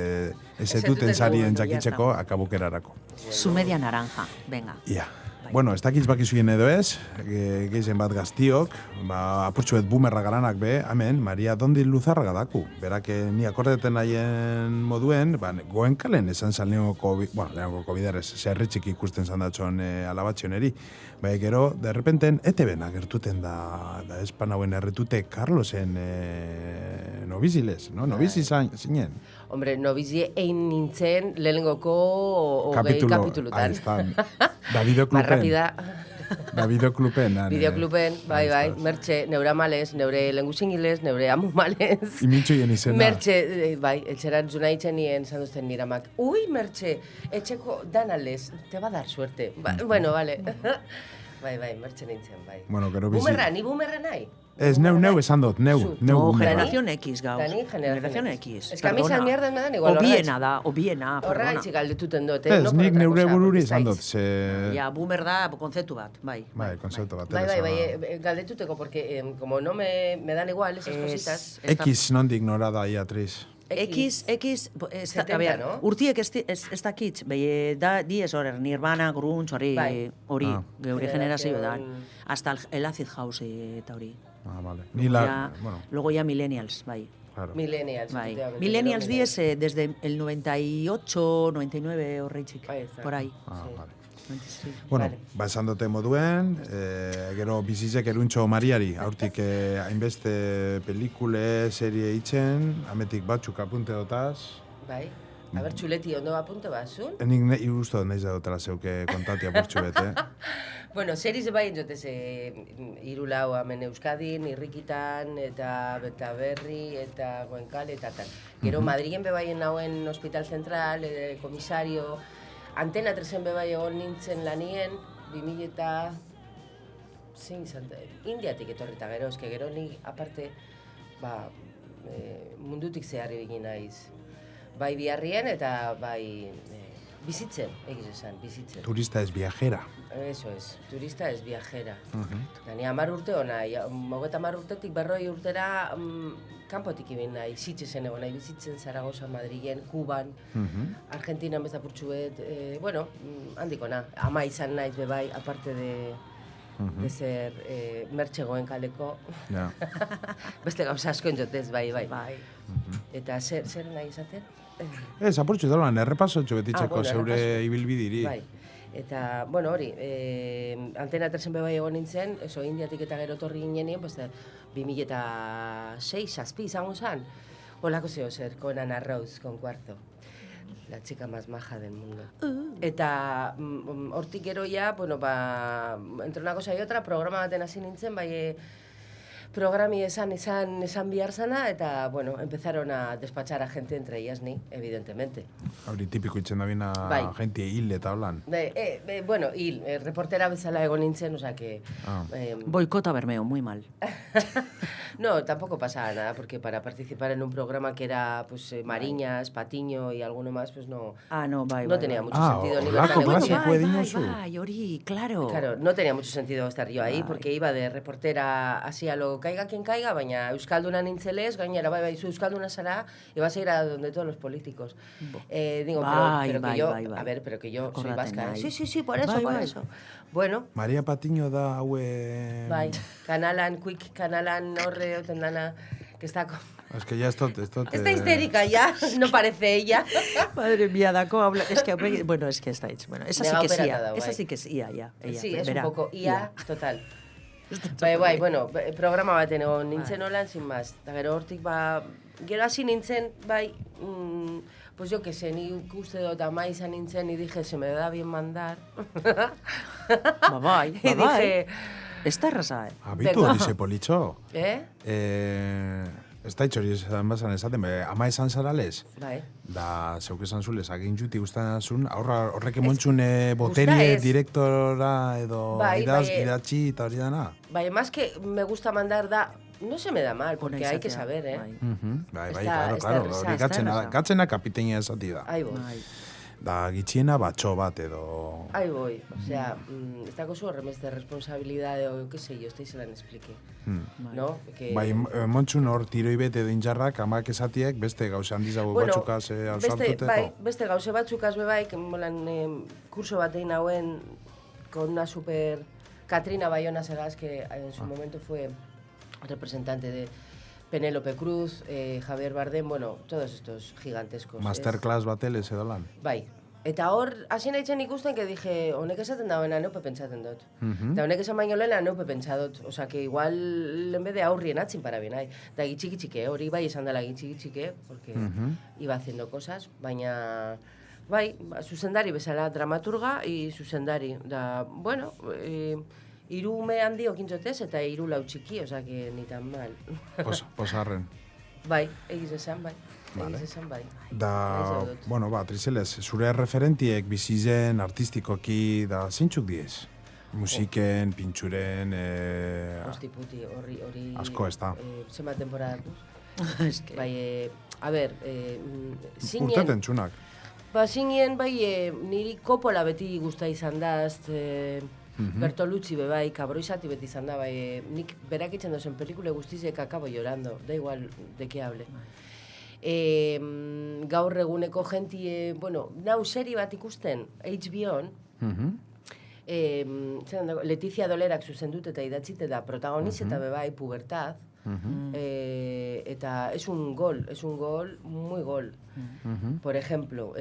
ezetuten zarien bueno, jakitzeko akabukerarako. Su media naranja, venga. Ia. Bueno, ez dakitz bakizuien edo ez, geizen bat gaztiok, apurtxuet bumerra garanak be, hemen, Maria Dondi Luzarraga daku. Berak ni akordeten nahien moduen, goen kalen esan zan lehenko COVID-arez, zerritxik ikusten zandatxon alabatxioneri. Bai, gero, de repenten, ETB-en agertuten da espanauen erretute Carlosen nobiziles, no? Nobizi zinen. Hombre, nobizie egin nintzen lehenengoko hogei Ahí kapitulutan. están. Da videoklupen. Más rápida. Da videoklupen. Videokluben, bai, mertxe, neure amales, neure lengusingilez, neure amumales. Imintxo hien izena. Mertxe, bai, etxeran zuna itzen nien zanduzten niramak. Ui, mertxe, etxeko danales, te va a dar suerte. Bueno, vale. Bai, mertxe nintzen, bai. Bueno, gero bizi. Bumerra, ni bumerra nahi? Ez, neu esan dut, neu Zu. No, bumerra. generación X, gaur. Dani, generación X. Es que a mí esas mierdas me dan igual. Obiena da, obiena, perdona. Horregaitzik galdetuten dut, Ez, no por nik otra neure cosa, bururi porque esan dut, zaiz. ze... Ja, boomer da kontzeptu bat, bai. Bai, konzeptu bat. Bai, galdetuteko, porque como no me dan igual esas cositas. X nondik nora da, Iatriz. X, a 70, ver, no? urtiek ez dakit, da diez hor, Nirvana, grunge, Bai. hori, Ah. geure generazio da. Generación- Hasta el acid house eta hori. Ah, vale. Ni la... Bueno, Luego ya millennials, bai. claro. Millennials. Bai. efectivamente, Millennials pero 10 desde el 98, 99 horreitzik, Ahí está. por ahí. Ah, Sí. vale. 96. Bueno, Vale. esan dute moduen, gero bizizek eruntxo Mariari, aurtik hainbeste pelikule, serie itzen, ametik batzuk apunte dotaz. Bai. A ber, txuleti ondo apunte bazun. Nik irusto naiz da dutela zeuke kontatia bortxu bete. Bueno, seriz bai entzotez irulau hemen Euskadin, Irrikitan, eta Beta Berri, eta Goenkale, eta tal. Gero Madrilen bebaien nauen Hospital Central, komisario, Antena 3en bebai egon nintzen lanien, 2000 eta... Zein izan da, Indiatik etorrita gero, eske gero ni aparte, mundutik zeharri egin naiz. Bai biharrien eta bai bizitzen, egiz esan, bizitzen. Turista ez viajera. Eso es, turista es viajera. Ni 10 urte hona, 30 urtetik 40 urtera kanpotik ibin nahi, Sitxesen egon nahi, bizitzen Zaragoza, Madrilen, Kuban, Argentinan besta purtsuet, bueno, handikona. Ama izan naiz bebai, aparte de ser mertxegoen kaleko. Ja. Beste gauza asko entzotez, bai. Bai. Eta zer nahi izaten? Ez, apurtxu dagoen, errepasotxo betitzeko bueno, zeure errepaso. ibilbidiri. Bai. Eta, bueno, hori, Antena 3en bebai egon nintzen, Indiatik eta gero torri ginenien, pues, 2006, zazpi izango zen. Olako zeo zer, con Ana Rose, con Cuarzo. La chica más maja del mundo. Eta hortik gero ja, bueno, entre una cosa y otra, programa baten hasi nintzen, bai, programi esan behar zana, eta, bueno, empezaron a despachar a gente, entre ellas ni, evidentemente. Hori tipiko itzen da bina Bai. gente hil eta holan. Bueno, reportera bezala egon nintzen, o sea que... Boicota Bermeo, muy mal. No, tampoco pasaba nada, porque para participar en un programa que era, pues, Mariñas, Patiño y alguno más, pues no... Ah, no, bai. No tenía mucho Ah, sentido ni horlako lo klasiko que edin oso. Bai, hori, claro. Claro, no tenía mucho sentido estar yo ahí, porque iba de reportera así a lo caiga quien caiga, baina euskalduna nintzelez, gainera, bai, zu euskalduna zara, y vas a ir a donde todos los políticos. Digo, Bai, pero bai, que yo, bai, bai. a ver, pero que yo soy Akordaten vasca. nahi. Sí, por eso, Bai, por bai. eso. Bueno, Maria Patiño da haue... bai, kanalan, quick kanalan horre oten dana, que está con... Es que ya esto... Está histérica ya, no parece ella. Madre mía, dako habla... Es que, bueno, es que está hecho. Bueno, esa sí Nega que es operatada, IA. bai. Esa sí que es IA, ya. Ella, Sí, es verá. un poco IA, total. Bai, bueno, programa baten egon nintzen holan, sin más. Eta gero hortik, gero hasi nintzen, bai, pues yo que sé, ni uste dut ama izan nintzen, y dije, se me da bien mandar. Bai, Y dije, Ez da erraza, Abitu hori ze politxo. Ez da itxori esan bazan esaten, ama esan zarales. bai. Da, zeuk esan zulez, agin juti guztanazun, horrek emontxune boterie Gusta ez. direktora edo Bai, idatzi eta hori dana. Bai, más que me gusta mandar da, no se me da mal, porque hay que saber, ¿eh? Bai, Está claro, erresa, hori está erresa. gatzena kapiteinia esati da. Ahí voy. Da, gitxiena batxo bat edo... Ahí voy. O sea, esta cosa de responsabilidad o qué sé yo, estoy se la explique. ¿No? Que... Bai, emontxun hor tiroi bete dinjarrak, amak esatiek, beste gauze handizago batxukaz ausartuteko. Beste gauze batzukaz bebai, molan kurso bat egin hauen con una super Katrina Bayona Sagaz, que en su momento fue representante de Penélope Cruz, Javier Bardem, bueno, todos estos gigantescos. Masterclass batelez edo lan. Bai, Eta hor, hasi nahitzen ikusten, que dije, honek esaten dauena neupe pentsaten dut. Eta honek esan baino lehena neupe pentsadot. Osa, que igual, en vez de aurrien atzin para bien, nahi. Eta gitxiki-txike, hori bai esan dela gitxiki-txike, porque iba haciendo cosas, baina... Bai, zuzendari bezala, dramaturga y zuzendari. Da, bueno, 3 ume handi okintzotez eta 3 lau txiki, osa, que ni tan mal. Posarren. Bai, egiz esan, bai. Vale. Egiz esan, bai. Da, bueno, Triseles, zure referentiek bizizen artistikoki da zeintzuk diez? Musiken, pintxuren, Hosti-puti, hori... asko ez da. Zema temporada duz? Es que... Bai, a ber, zinen... Urteten txunak. Ba, zinen, bai, niri Coppola beti guzta izan da, Bertolucci be bai, Cabroisati beti izan da, bai, nik berak itzen dozen pelikule guztizek akabo llorando, da igual de que hable. Gaur eguneko jentie, bueno, nau seri bat ikusten, HBO-n, Letizia Dolerak zuzendut eta idatzite da protagonista eta bebai pubertad, eta es un gol muy gol. Por ejemplo,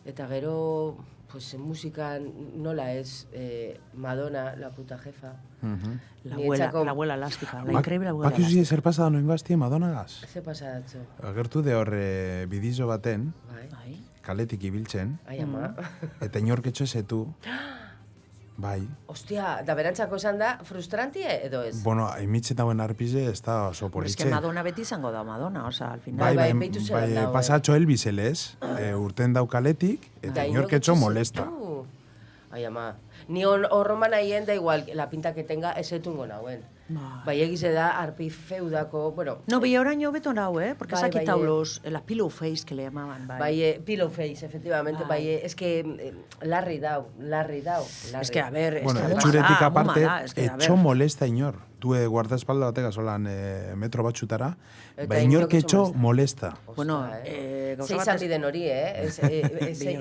eta gero, pues en música nola es Madonna, la puta jefa. La abuela elástica, la increíble abuela elástica. Bakizu zer pasada noin gaztie Madonagaz? Ze pasadatzo? Agertu de hor bidizo baten, Bai. kaletik ibiltzen, Ai, ama. eta inorketxo ezetu. Bai. Ostia, da berantzako esan da, frustrantie edo ez? Bueno, hainmitze dauen arpize, ez da oso Pero es politxe. que Madonna beti izango da Madonna, o sea, al final... Bai, beitu zelan dago, pasatxo Elbiselez, urten daukaletik, eta inorketxo molesta. Ai, ama. Ni horroman ahien da igual, la pinta que tenga, esetungo nauen. Bai, egize da, arpi feudako, bueno... No, bai, oraino beto nau, porque se ha bai, quitado la pillow face que le llamaban, bai. Bai, pillow face, efectivamente, bai, es que larri dau. Es que, a ver, Bueno, es que etxuretik aparte, es que, a ver, etxo molesta inor. Tu guardaespalda bateka solan metro batxutara, Eta ba inork etxo molesta. molesta. Bueno, Ze izan biden hori,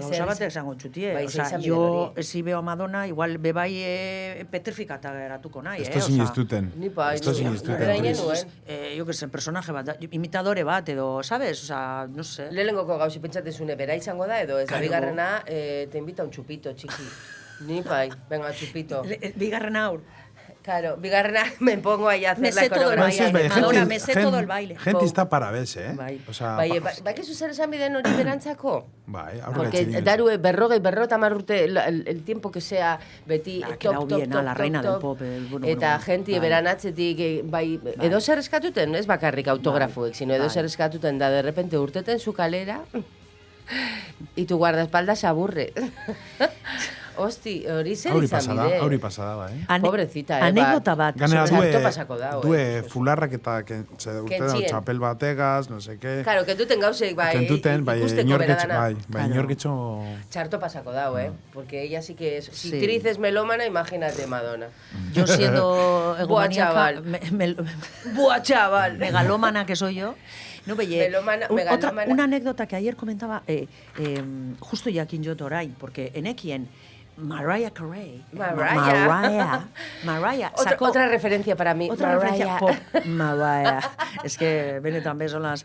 gauza batek esango txutie. Bai, O sea, ze izan yo, biden hori. si veo a Madonna, igual bebai petrifikata geratuko nahi, Esto o sea, sinistuten. Ni bai, Esto ni sinistuten. berainen Tris. nuen. yo que sé, personaje bat, imitadore bat, edo, sabes? O sea, no sé. Lehengoko gauzi pentsatezune bera izango da, edo ez da Claro. bigarrena, te invita un chupito, txiki. Ni bai, venga, chupito. Bigarren aur. Claro, bigarrena me pongo ahí a hacer Me la sé todo el coreografía. baile. Madonna, me sé todo el baile. Gente está para bese, Bai, O sea, bai, que zer esan biden hori berantzako? bai, aurrera Porque etxerik. darue berrogeta marrute el tiempo que sea beti Ha quedado bien, la reina del pop, bueno, eta bueno, gente bai. beranatzetik bai, edo zer eskatuten, ez bakarrik autografoek, sino edo bai. zer eskatuten da de repente urteten su kalera y tu guardaespaldas se aburre. Hosti, hori zer izan bide. Hori pasada, bai. Pobrecita, Anekdota bat. Ganera Txarto pasako dau, due fularrak eta urte Kentzien. txapel bategaz, no sé qué. Claro, kentuten gauzek, bai, Kentuten, bai, ikusteko bera inorketxo, dana. bai, Claro. inorketxo... Txarto pasako dau, porque ella sí que es... Si Sí. Tris es melómana, imagínate Madonna. Yo siendo Buah, chaval. egomaníaca, ¡Buah, chaval! megalómana que soy yo. No, beye, Megalómana. una anécdota que ayer comentaba, justo jakin jot orain, porque enekien Mariah Carey. Mariah sacó... Otra referencia para mí. Otra referencia pop. Mariah. Es que benetan bez olaz.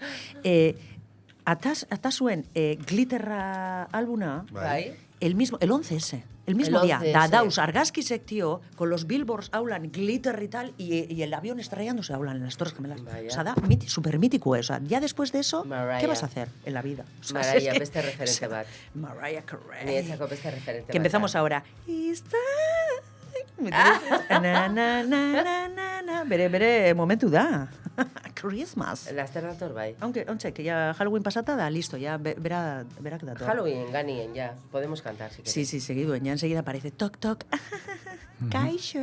Ata zuen Glitterra albuna, Bai. el 11S. El mismo El día, 11S. da daus argazkizek, tío, con los billboards hablan glitter y tal, y el avión estrellándose hablan en las Torres Gemelas. Vaya. O sea, da súper mítico, o sea, ya después de eso, Mariah. ¿qué vas a hacer en la vida? O sea, Mariah, es que- beste referente bat. Mariah Carey. Niretzako beste referente Que empezamos ahora. Na, na, na, na, na, na. Bere momentu da. Christmas. Laster dator, bai. Aunque, que ya Halloween pasata da, listo, ya berak dator. Halloween, ganien, ya. Podemos cantar, si queréis. Sí, seguido, ya enseguida aparece toc, toc. Kaixo.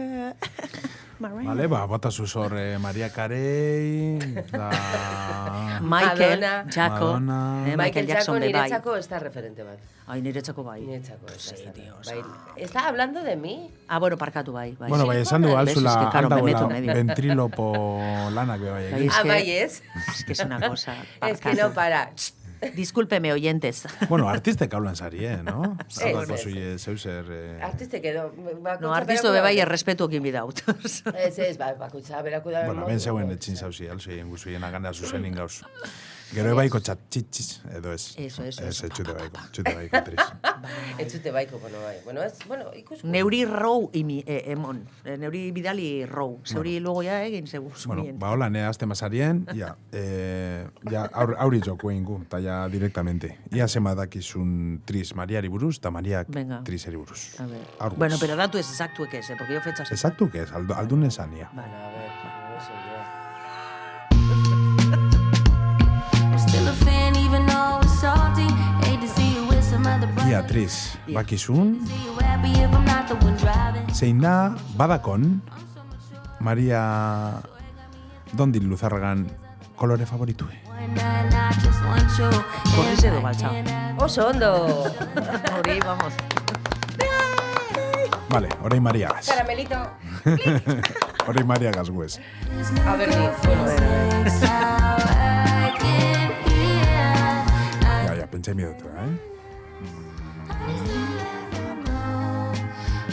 Mariah. Vale, ba, bota zuzor Maria Carey, da... Michael Madonna. Jackson. Madonna. Michael Jackson be bai. niretzako ez da referente bat. Ai, niretzako bai. Niretzako ez Sí, da. tío, Bai. ¿Está hablando de mí? Ah, bueno, parkatu bai. Bueno, bai, esan du Ves, alzula, es que, claro, me meto en aldauela medio. ventrilopo lanak be bai Bai, egin. es que- bai, ez? Es que es una cosa. Es que no para. Discúlpeme, oyentes. Bueno, artistek hablan zarie, no? Ez, Aldako ez. zuie zeuser... Artistek edo. No, artisto be bai errespetuekin bidaut. Ez, bakoitza berako da. Bueno, ben zeuen etxin zauzi, alzoien guzuien agana zuzenin gauz. Gero ebaiko txatxitxiz, edo ez. Eso. Ez, txute baiko, Tris. Etxute baiko, bueno, ikusko. Neuri row emon. Neuri bidali row. Zeuri luego ya egin zegu Bueno, zumien. ba, hola, azte mazarien, ja aurri joko ingu, eta ja directamente. Ia zema dakizun Tris Mariari buruz, eta Mariak Venga. Triseri buruz. A ver. Aurruz. Bueno, pero datu ez exactuek ez, porque yo fechas... Exacto, que es? Aldun esania. Bueno, a ver, no sé yo. I'm still a fan even though it's salty. Hate to see you with some other brother. Ia, Tris, bakizun, See you happy if I'm not the one driving. zein da, badakon, Maria Dondil Luzarragan kolore favoritue. One night, I just want you. Korriz edo baltza. Oso ondo! Hori, vamos. Vale, orain Maria gaz. Caramelito. Orain Maria gaz guez. A ver, bueno, It's how I get here. Ja, pentsai mi dut,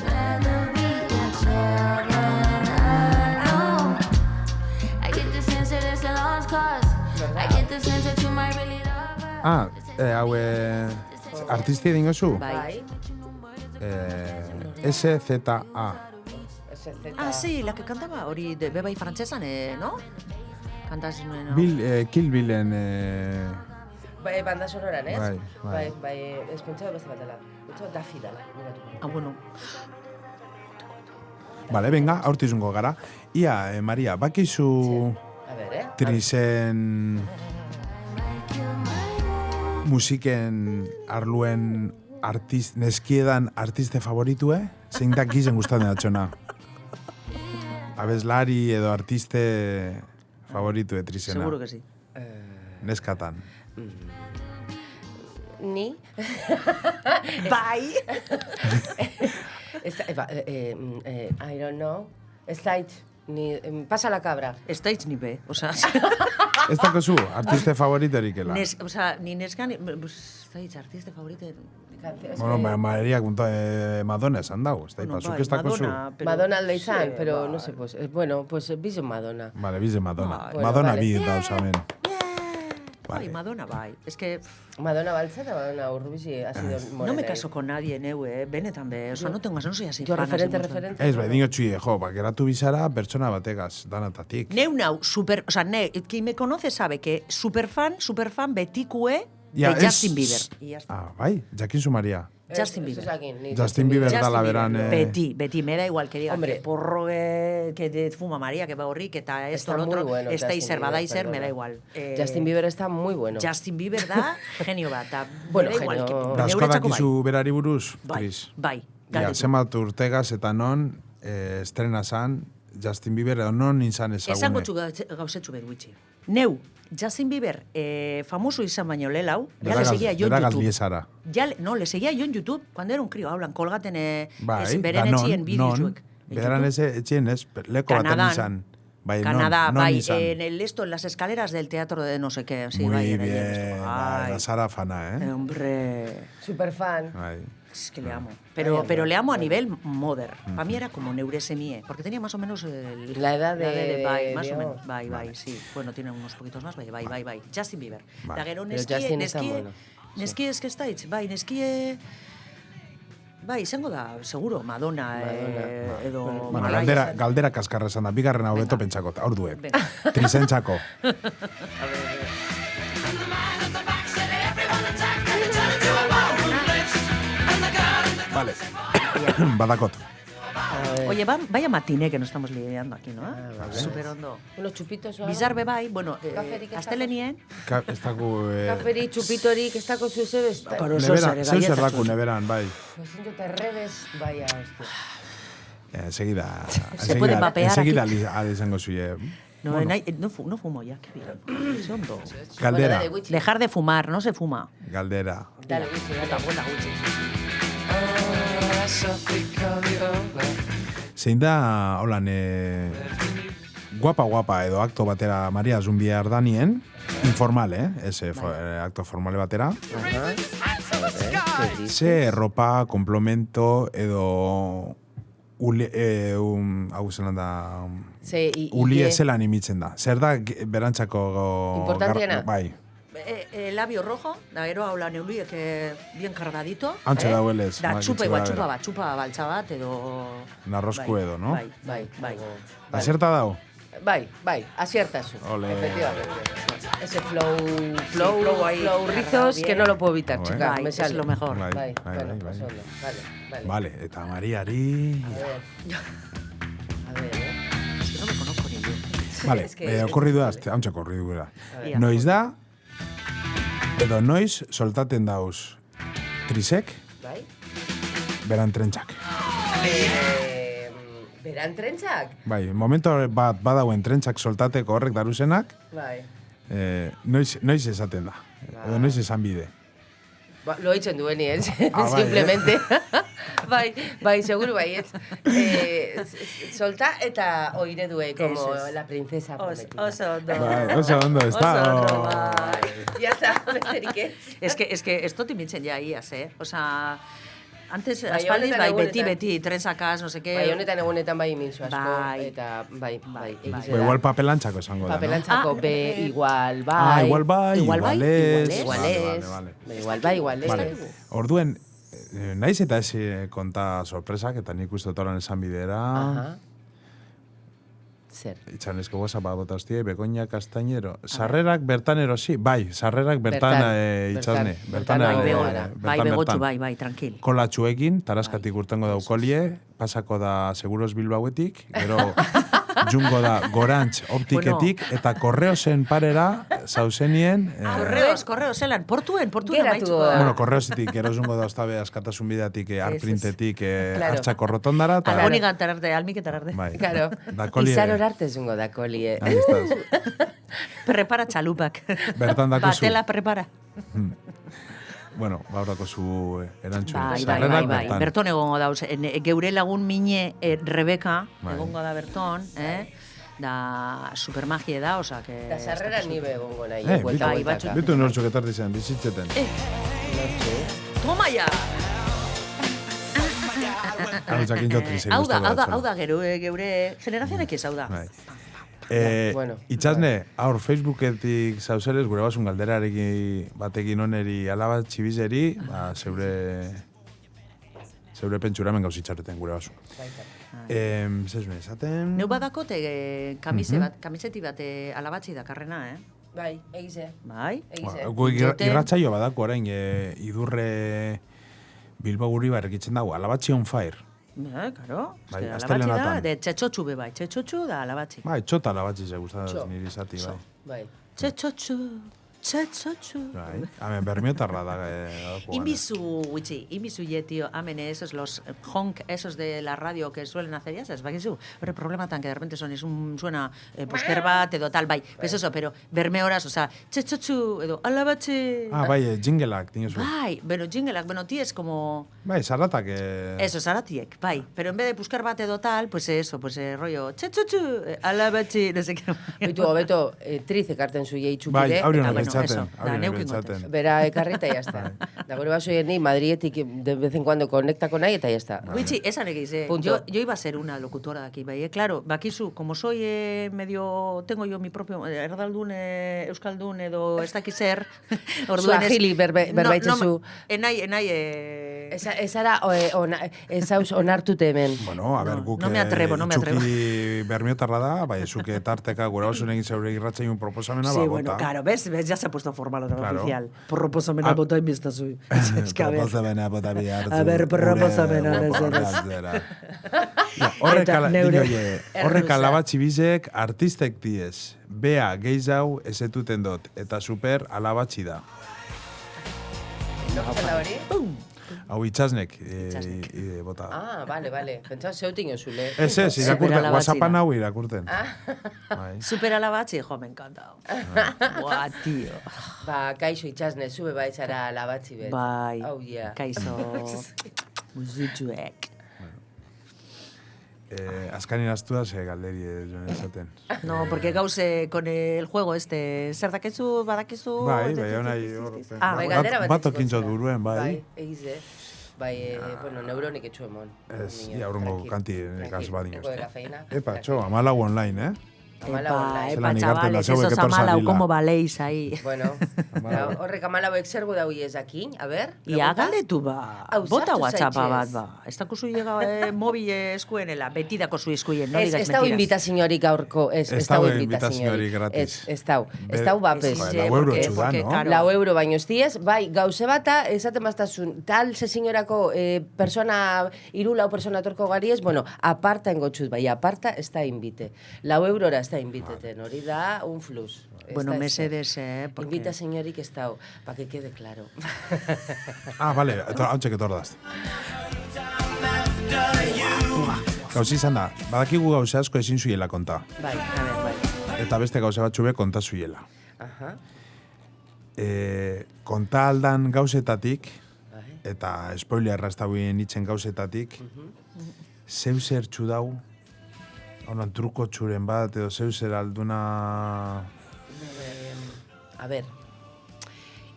Rather be yourself than I know. I get the sense that it's a lost cause. I get the sense that you might really love her. Hau, artisti dingo zu? bai. SZA. Ah, sí, la que cantaba hori de Beba y Frantzesan, ¿no? Kantas nuen, ¿no? Kill Billen, Bai, banda sonoran, ez? Bai. Bai, ez pentsatu beste batela. Pentsatu Daffy dela, miratu. Ah, bueno. Vale, venga, aurtizungo gara. Ia, Maria, bakizu A ver, Trisen musiken arluen neskiedan artiste favoritue? Zein da gizen gustatzen atxona? Abeslari edo artiste favoritue Trisena? Seguro que sí. Neskatan. Ni? Bai! I don't know. Ez dait, ni... Pasa la cabra. Ez da ni be, osea... Ez dakozu, artiste favoriterikela. Osea, ni neskan... Ez da artiste favorite... Bueno, Maria Madonna esan dago, ez da ipazuk ez dakozu. Madonna alde izan, Sí, pero bai. no sé, pues... Bueno, pues bizo Madonna. Vale, bize Madonna. Bai. Bueno, Madonna vale. bi dauzamen. Bai, Madonna bai. Es que Madonna baltza eta Madonna urrubizi ha sido morena. no me caso con nadie, benetan be. Osea, no soy así. Yo fan, así mucho. referente. Ez, bai, dingo txue, jo, geratu bizara pertsona bategaz, danatatik. Neu nau, quien me conoce sabe que super fan betikue Ja, de Justin Bieber. Y ya está. Ah, bai, jakinzu Maria. Justin Bieber. Justin Bieber Justin dala Bieber. beran... Beti, me da igual que diga Hombre. que porro que te fuma María, que va horrik, eta esto, Está lo otro, muy bueno, esta Justin izer, Bieber, badaizer, me perdona. da igual. Justin Bieber está muy bueno. Justin Bieber da genio bat, da Bueno, me da igual. genio. Que, Asko neuretzako dakizu berari buruz, bai. Tris? Bai, Ja, galdetu. zenbat urtegaz eta non estrena zan Justin Bieber edo non nintzen Esango ezagune. gauzetxu behar gutxi. Neu, Justin Bieber famoso izan baino lelau, ya Bera le seguía yo en bera YouTube. galdiezara. No, le seguía yo en YouTube cuando era un crío. Hablan, kolgaten Bai, beren etxien bideozuek. Bederan ez etxien ez, leko baten Kanadan. izan. Bai, Canadá, non bai, izan. en las escaleras del teatro de no sé qué. Sí, Muy bai, en el bien, esto. bai, Ay, da Sara fana, hombre, Super fan. Bai. es que le amo. Pero le amo a nivel modern. Para mí era como neuresemie, porque tenía más o menos La edad de bai, más o Diego. menos. Bai, sí. Bueno, tiene unos poquitos más, bai. Justin Bieber. Vale. Da gero Pero Justin está bueno. neskie eske estaitz, bai, neskie... Bai, izango da, seguro, Madonna. Edo Bueno, Mariah. galdera kaskarra esan da, bigarren hau beto pentsakot, hor due. Venga. Trizentzako. Vale. Badakot. Oye, vaya matiné que nos estamos lidiando aquí, ¿no? Súper hondo. Unos chupitos o algo. Bizarbe bai, bueno, Kaferik ez astelenien, Ez dago... Kaferi, chupitori, que está con su sebe. Pero eso Nebera, zer, zeu zer galletas, daku oso. neberan, bai. Pues yo te revés, vaya, hostia. Enseguida... Se puede vapear enseguida aquí. ali izango zuie. no, no fumo ya, qué bien. Es hondo. Galdera, Bueno, dale, Wichi. Dejar de fumar, no se fuma. galdera. Dale, Wichi, dale. Buena, Gucci. Zein da, holan, guapa edo akto batera Maria Zumbia Ardanien, informal, ez akto formale batera. Ze ropa, komplemento edo hau zelan da... Sí, Uli zelan imitzen da. Zer da berantzako... Importantiena? Bai. labio rojo, da gero hau la neuliek bien cargadito. Antxe dauelez, Da makitxe txupa baltza bat edo... Narrosku edo, no? Bai. Azerta dau? Bai, aciertazu. Ole. Efectivamente. Ese flow rizos que no lo puedo evitar, Ole. chica. Bai, Me es sale. lo mejor. Bai. Bueno, pues ondo. Vale. Vale, eta Mariari... A ver, Es que no me conozco ni yo. Vale, Es que- okorridu da, hauntxe okorridu da. ver. Noiz da, edo noiz soltaten dauz trisek, Bai? beran trentzak. Beran trentzak? Bai, momento bat badauen trentzak soltateko horrek daruzenak, Bai. noiz esaten da, edo noiz esan bide. Lo hitzen dueni, ez? bai, Simplemente. bai, seguro bai, ez. Solta eta oire due, como Eso es. la princesa prometida. Oso ondo. Bai, oso ondo, ez da? Oso ondo, Oh. bai. Ya está, besterik ez. Es que esto te mintzen ya iaz, O sea, antes, Bai, aspaldiz, honetan bai, egunetan. beti, trensakaz, no sé qué. Bai, honetan egunetan bai minzu asko, Bai. eta bai, egize Ba, da. igual papelantzako esango da, no? Papelantzako Ah, B igual bai. Ah, igual bai, Igual bai, ez. Igual Vale, ez. vale. Igual bai, igual ez. Vale. Orduen, naiz eta ez konta sorpresak, eta nik uste otoran esan bidera, Aha. Zer. itxanesko goza bat botaztia, Begoña Castañero. Sarrerak bertan erosi? Bai, sarrerak bertan itxasne. bertan Bai, Bai, bego, gara. bai, begotxu, bai, tranquil. Kolatxuekin, taraskatik urtengo daukolie, pasako da Seguros Bilbauetik, gero jungo da Gorantz optiketik, eta korreosen parera, zauzenien... Korreos, zelan, portuen Geratu amaitzuko da. da. Bueno, korreozitik, gero jungo da oztabe askatasun bideatik, artprintetik, Claro. hartxako rotondara, eta... Honi gantararte, almiketararte. Bai. Claro. Da kolie... Izan orarte zungo da kolie. Ahí estás. Prepara txalupak. Bertan dakozu. Batela prepara. Bueno, baurako zu erantzun. Bai. Sarrerak bertan. Berton egongo dauz. Geure lagun mine Rebeka, Bai. egongo da berton, da supermagie da, osa, que... Da sarrera nibe egongo nahi, Bai, buelta bai, bueltaka. Bitu nortzuk etorri zen, bizitzeten. Toma ya! Hau jakin jotri Hau da geure generazionek ez, hau da. Bai. Bueno, Itxasne, aur Facebooketik zauzeres, gure basun galderarekin batekin oneri alaba txibizeri, ba, zeure pentsuramen gauzitxareten gure basun. Zezuen, esaten... Neu badakot kamiseti bat alabatzi dakarrena, bai, egize. Bai? Egize. Gu Joten- irratzaio badako orain, idurre Bilbao guri barrekitzen dago, alabatzi on fire. Karo. Bai, Alabatzi da, astelenatan. de txetxotxu be bai. Txetxotxu da alabatzi. Bai, txota alabatzi ze gustatzen Txo. niri zati, bai. Bai. Txetxotxu. Bai, hemen bermiotarra da. Inbizu, Wichi, inbizu tío, amen esos los honk, esos de la radio que suelen hacer, ya sabes, bakizu, horre problema tan que de repente suena poster bat edo tal, bai, pues eso, pero berme horas, o sea, txetxotxu, edo alabatxe. Ah, bai, jingleak, dinosu. Bai, bueno, jingelak, bueno, tíes como... Bai, zarratak... Eso, zaratiek, bai. Pero en vez de puskar bat edo tal, pues eso, pues rollo, txetxotxu, alabatxe, no sé qué. Bitu, hobeto, trize karten zu jeitxukide. Bai, haurien eta, hori bueno, eso, txaten. da, neukin gontez. Bera ekarri eta jazta. Da gure baso ni Madrietik de vez en cuando konektako nahi eta jazta. Wichi, esan egiz, Punto. yo iba a ser una locutora de aquí, bai, claro, bakizu, como soy medio, tengo yo mi propio, erdaldun, euskaldun edo ez dakiz zer, Suajili berbaitzezu. Enai, Ez ara, ez hauz onartute hemen. Bueno, a ver, guk no me atrevo. itxuki bermiotarra da, bai, zuke tarteka gure basun egin zeure irratzaiun proposamena, Sí, ba, bueno, bota. claro, ¿ves? Ya se ha puesto formal otra Claro. oficial. Proposamena bota inbiztazu. Es que a ver. Proposamena bota bihar. A ver, proposamena, mesedez. Horrek Eta neure- horrek alabatzi bizek artistek diez. Bea, geizau, ezetuten dot. Eta super alabatzi da. Hau itxasnek, bota. Ah, vale. Pentsau zeutin zule. Ez, irakurten, Superalabatzi whatsappan da. hau irakurten. Bai. Super alabatzi, jo, me encanta. Buah, tío. Ba, kaixo itxasne, zube baitzara labatzi bet. Bai. Oh, yeah. Kaixo. Musitxuek. Azkanin astua ze galderi joan esaten. No, porque gauze con el juego este, zer dakizu, badakizu... Bai, honai hor. Bai, galdera bat Bat okintxot buruen, bai. Bai, egize. Bai, bueno, neuronik etxu emon. Ez, ia urrungo kanti nekaz badin Eko de kafeina. Epa, txo, amalau online, Amalau online. Zelan igarten da, chavales, zeuek esos etor amalau, zarila. como valéis ahí. Bueno, horrek amalauek zer gudau ezakin, a ver? Ia pregunta? galdetu ba, Hau, bota sartu WhatsAppa bat zaitez. ba. Ez dakuzu llega mobil eskuenela, beti dako zu eskuien, no Ez, digas ez dau mentiras. invitaziorik gaurko, ez Ez dau dau invitaziorik. invitaziorik gratis. Ez dau bapes. Joder, lau euro porque- txuda, porque, no? claro, 4 euro baino ez diez, bai, gauze bata, esaten bastazun, tal ze señorako persona, 3-4 persona torko gariez, bueno, aparta engotxut, bai, aparta ez da invite. 4 eurora ez da inviteten, hori da un flus. Ez Bueno, da ezer. mesedez, porque... Invita señorik ez dau, pa que quede claro. Ah, vale, hautsek etordaz. Gauzi izan da, badakigu gauze asko ezin zuiela konta. Bai, A ver, bai. Eta beste gauze batzu be konta zuiela. aha, Konta aldan gauzetatik, bai. eta spoilerra ez dauen itzen gauzetatik, zeu zer txudau, honan truko txuren bat, edo zeu zer alduna... A ver,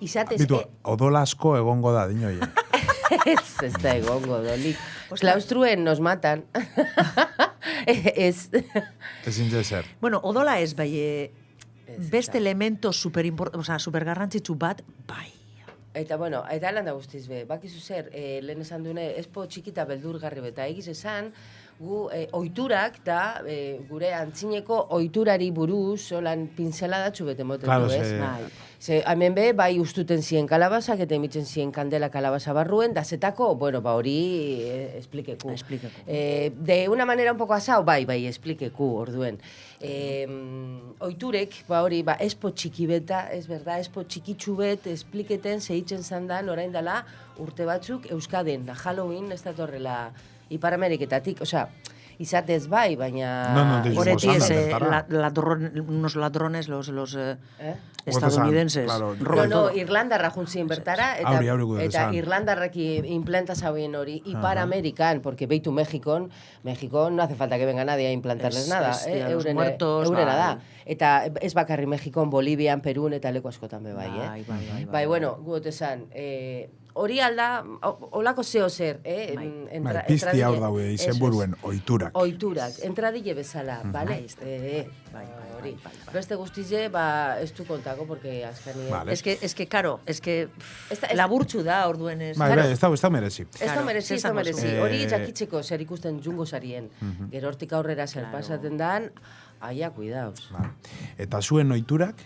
izatez... Bitu, odola asko egongo da, dinoie. Ez da egongo, dolik. Klaustruen nos matan. Ez. Ezin zer. Bueno, odola ez, bai, beste elemento supergarrantzitsu bat, bai. Eta, bueno, eta lan da guztiz be. Bakizu zer, lehen esan dune, espo txikita beldurgarri beta egiz esan, gu oiturak da, gure antzineko oiturari buruz, holan pinzeladatxu bete moten Claro, du, ez? ze- Bai. Ze, hemen be, bai ustuten ziren kalabazak, eta emitzen ziren kandela kalabaza barruen, da zetako, bueno, ba hori esplikeku. Esplikeku. De una manera un poco asao, bai, esplikeku, orduen. Oiturek, ba hori, ba, espo txiki beta, ez berda, espo txikitsu bet, espliketen, zehitzen zandan, orain dela, urte batzuk, Euskaden, da Halloween, ez datorrela Ipar Ameriketatik, osea, izatez bai, baina... No, no, Horeti Gonzalo, es bertara. unos ladrones, los Gutesan, estadounidenses. claro. roban todo. Irlandarra juntzien bertara, Auri gure eta esan. Irlandarrak implanta zauen hori, Ipar Amerikan, porque beitu México no hace falta que venga nadie a implantarles Es- nada, es Día de los Muertos, eurena bai. da. Eta ez bakarri Mexikon, Bolivian, Perun eta leku askotan be bai, Bai. bueno, gut esan, hori alda, olako zeo zer, Bai, pizti hor daue, izen buruen, oiturak. Oiturak, entradile bezala, bale? Bai, Hori. Beste guztize, ba, ez du kontako, porque azkani... Vale. Es que, claro, Ez da- laburtsu da, orduen ez. Bai, bai, ez da merezi. Ez da Claro, merezi, ez da esango merezi. zu. Hori jakitzeko zer ikusten jungo sarien. Gero hortik aurrera zer pasaten dan, aia, cuidaos. Ba. Eta zuen oiturak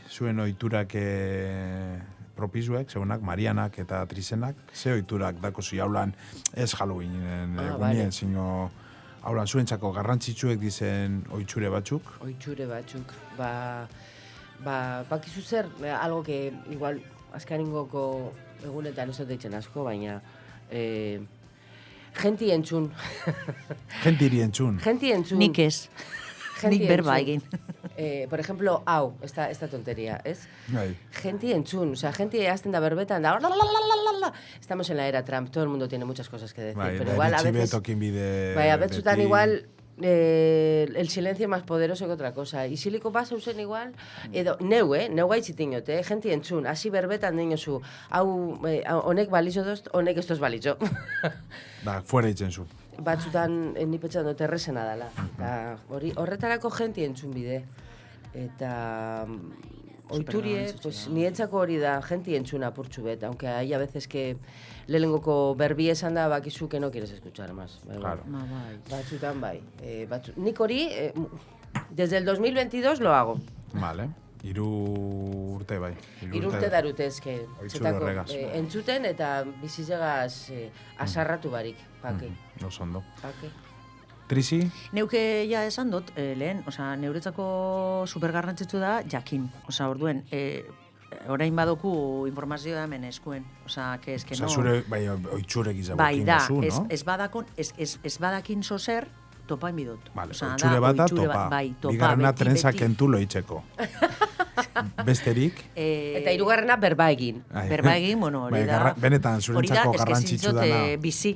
propizuek, zeunak, Marianak eta Trisenak, ze oiturak dako zu jaulan, ez Halloweenen Ah, egunien, vale. zino, haulan zuentzako garrantzitsuek dizen oitxure batzuk. Oitxure batzuk. Bakizu zer, algo que igual azkaningoko egunetan ez dut deitzen asko, baina genti entzun. Gentiri entzun. Genti entzun. Nik ez. Genti Nik berba entzun. egin. Por ejemplo, hau, esta tontería, ¿es? Bai. Genti entzun, o sea, gente hasten da berbetan, da... Estamos en la era Trump, todo el mundo tiene muchas cosas que decir, Bai, pero igual a iritsi veces... betokin bide... Bai, a batzutan beti. igual el silencio es más poderoso que otra cosa. Isiliko basa usen igual, edo, neu gaitzitin jote, genti entzun, hasi berbetan dinozu, hau, honek balizo dozt, honek ez doz balizo. Da, fuera itzen zu. Batzutan ni pentsan dut errezena dela. Eta horretarako genti entzun bide. Eta oiturie, pues niretzako hori da genti entzun apurtxu bet, aunque hay a veces que lehengoko berbi esan da bakizu que no quieres escuchar más. Bai, Claro. bueno. Batzutan bai. Nik hori, desde el 2022 lo hago. Vale. 3 urte, bai. 3 urte darutez, que Oitzure horregaz. entzuten eta bizizegaz asarratu barik. Pake, Oso ondo. pake. Trisi? Neuke ja esan dut, lehen, neuretzako supergarrantzitsu da jakin. Orduen, orain badoku informazioa hemen eskuen. Que es que no... Zure, bai, oitxurek izan Bai, da, zu, no? ez badakin zozer, topa inbidot. Vale, oitxure bat da topa. Bai, topa, Bigarrena beti, trenza beti. kentu loitzeko. Besterik? Eta hirugarrena berba egin. Ai. Berba egin, bueno, hori Bai, da... benetan zurentzako garrantzitsu Hori da, dana. bizi.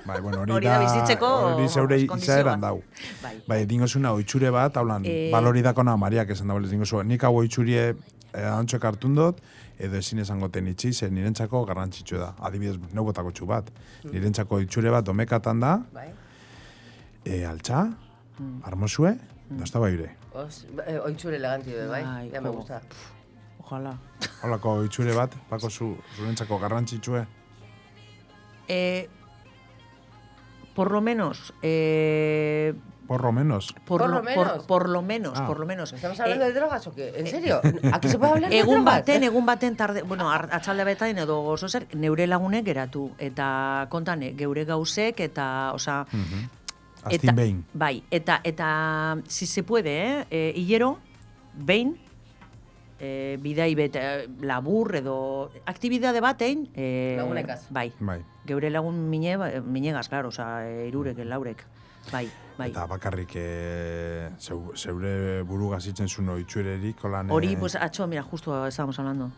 Bai, bueno, hori Hori da bizitzeko hori zeure kondizio izaeran bat. dau. Bai. Bai, dingozuna oitxure bat, haulan, balori dakona Mariak esan dagoelez dingozu. Nik hau oitxurie antxoek hartun dut, edo ezin esango tenitzi, zen nirentzako garrantzitsu da. Adibidez, neugotako txu bat. Nirentzako oitxure bat domekatan da, Bai. altxa, Armosue, da ez da baire. Oitxure eleganti be, bai? Bai, Ja me jo. gusta. Ojalá. Holako itxure bat, bako zurentzako garrantzitsue. Por lo menos, Por lo menos. Por lo menos. por lo menos, Ah. por lo menos. ¿Estamos hablando de drogas o qué? ¿En serio? ¿Aquí se puede hablar de Egun drogas? baten tarde, bueno, atxalde betain edo gozo zer, neure lagunek geratu, eta kontan, geure gauzek, eta, osea, Aztin behin. Bai, eta, si se puede, hilero, behin, bidai labur edo aktibidade batein, Lagunekaz. Bai, Bai. geure lagun minegaz, claro, osea, irurek, laurek, bai. Eta bakarrik zeure burugaz itzen zuen oitxurerik, holan... Hori, pues, atxo, mira, justo estábamos hablando.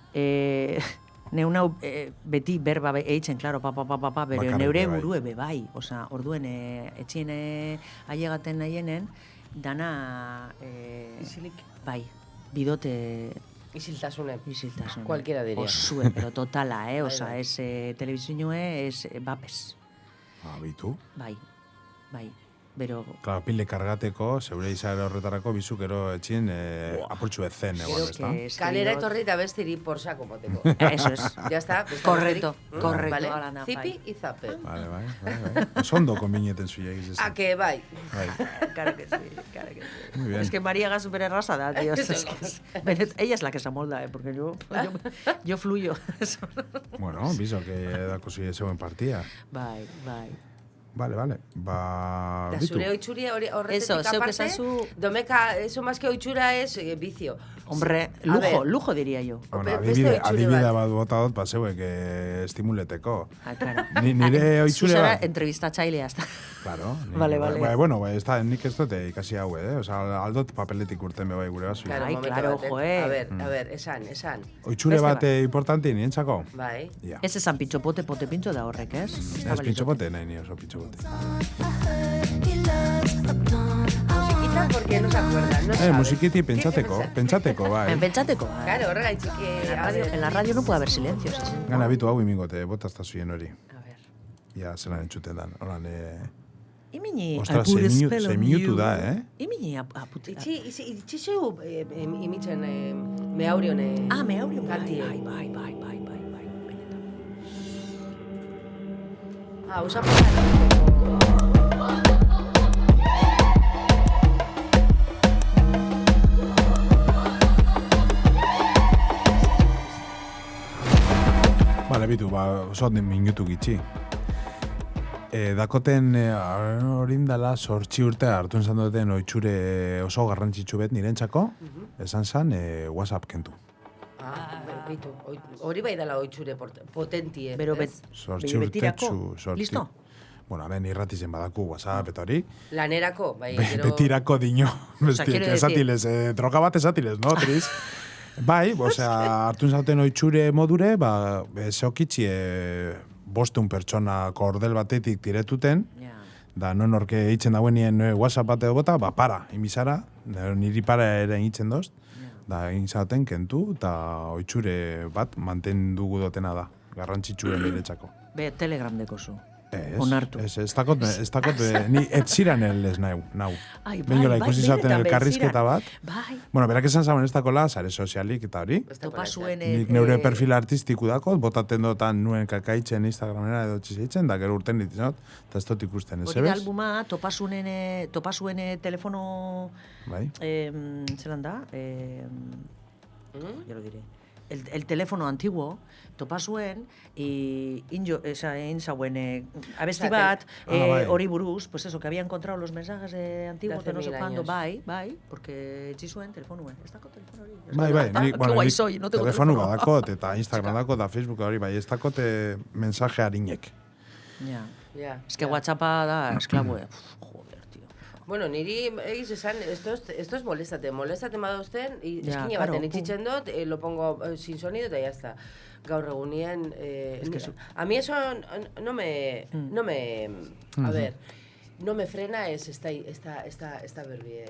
Neunau beti berba eitzen, claro, bere Bakarrik neure bai. burue be bai. Osea, orduen etxien ailegaten nahienen, dana... Isilik. Bai, bidote Isiltasune. isiltasun. Cualquiera diría. Osue, pero totala, osea, bai. ez telebizioe, ez bapes. Bitu. Bai, bai. Bero, Claro, pile kargateko, zeure izare horretarako bizukero etxien apurtxu ezen, egon, ez da? Kalera etorri eta bestiri por saco moteko. Eso es. Ya está. beste Correcto, besterik. correcto, Vale. hala da, Zipi bai. y zape. Bai. Osondo konbineten zuia egiz A que bai. Bai, Claro que sí, claro que sí. muy bien. Es que María Gas súper rasa da, tío. Ella es la que se amolda, porque yo fluyo. Bueno, bizo, que dako zuia zeuen partia. Bai. Vale. Da Bitu. zure oitxuria horretetik Eso, zeuk aparte, esazu- domeka, eso más que oitxura es vicio. Hombre, A ver. lujo diría yo. Bueno, beste oitxure adibide bat. bat bota dut, zeuek estimuleteko. Ah, claro. Nire oitxure Zuzera bat... entrevistatzailea, hasta. Claro. Vale. Bueno, ez da, nik ez dute ikasi hau, Osa, aldot papeletik urten bebai gure basu. Ai, momento claro, baten. joe. A ver, esan. Oitxure Beste bat importanti nientzako? Bai. Ja. Ez esan pintxopote, pote pintxo da horrek, ez? Ez pintxopote, nahi ni oso pintxopote. Musiquita porque no se acuerdan, no saben. Musikiti ¿Qué pentsateko, bai. Pentsateko, bai. Claro, horregaitzik. En la radio no puede haber silencios. ¿Sí? Gana bitu hau imingote, botazta zuien hori. A ver. Ja, zelan entzuten dan. Holan, Imini, Ostras, I put a 6 spell on minutu you. da, Imini, apute. Itxi zeu imitzen mehaurion Meaurio, kantie. bai, benetan. Usa Bale, bitu, oso minutu gitxi. Dakoten horin dela 8 urte hartu izan duten oitxure oso garrantzitsu bet nirentzako, esan zan WhatsApp kentu. Bitu, hori bai dela oitxure potentie. Bero ez? 8 betirako. urtetxu. Listo? Bueno, hemen irratizen badaku WhatsApp eta hori. Lanerako, bai, gero... Betirako dino. Bestiek, quiero decir- esatiles, droga bat esatiles, no, Tris? Bai, osea, hartu zauten oitxure modure, zeokitzi bostun pertsona kordel batetik tiretuten, Ja. da non orke eitzen dauenien WhatsApp bat edo bota, para, imizara, niri para ere eitzen dozt, da egin zaten kentu, eta oitxure bat mantendu dutena da, garrantzitsuen niretzako. Be, Telegram dekozu. Ez, Onartu. ez dakot, ni etziran ez nau. Ai, Bengola ikusi zaten benetan elkarrizketa bat. Bai. Bueno, berak esan zauen ez dakola, sare sozialik eta hori. Topa zuen... Nik neure perfil artistiku dakot, botaten dotan nuen kakaitzen Instagramera edo txizeitzen, da gero urten ditzen dut, eta ez dut ikusten, ez Hori da ebez? albuma, topa zuen telefono... Bai. Zelan da? Ya lo diré. El teléfono antiguo, topa zuen, egin zauen abesti Esaten. bat, Bai. hori buruz, pues eso, que había encontrado los mensajes antiguos De de no sé hace 1000 cuándo, años. bai, porque etzi zuen telefonuen. Ez dako telefono hori. Bai, Qué guay soy, no tengo telefonu teléfono. badakot, eta Instagram dakot, eta Facebook hori, bai, ez dakot mensaje harinek. Ja. Ja, Es que ja. WhatsAppa da esklabue. Joder, tío. Bueno, niri egiz esan, esto es molestate badozten, Ja, eskine claro, baten itxitzen dut, lo pongo sin sonido eta ya está. Gaur egunien, a mí eso no me, a ver, no me frena esta berbie,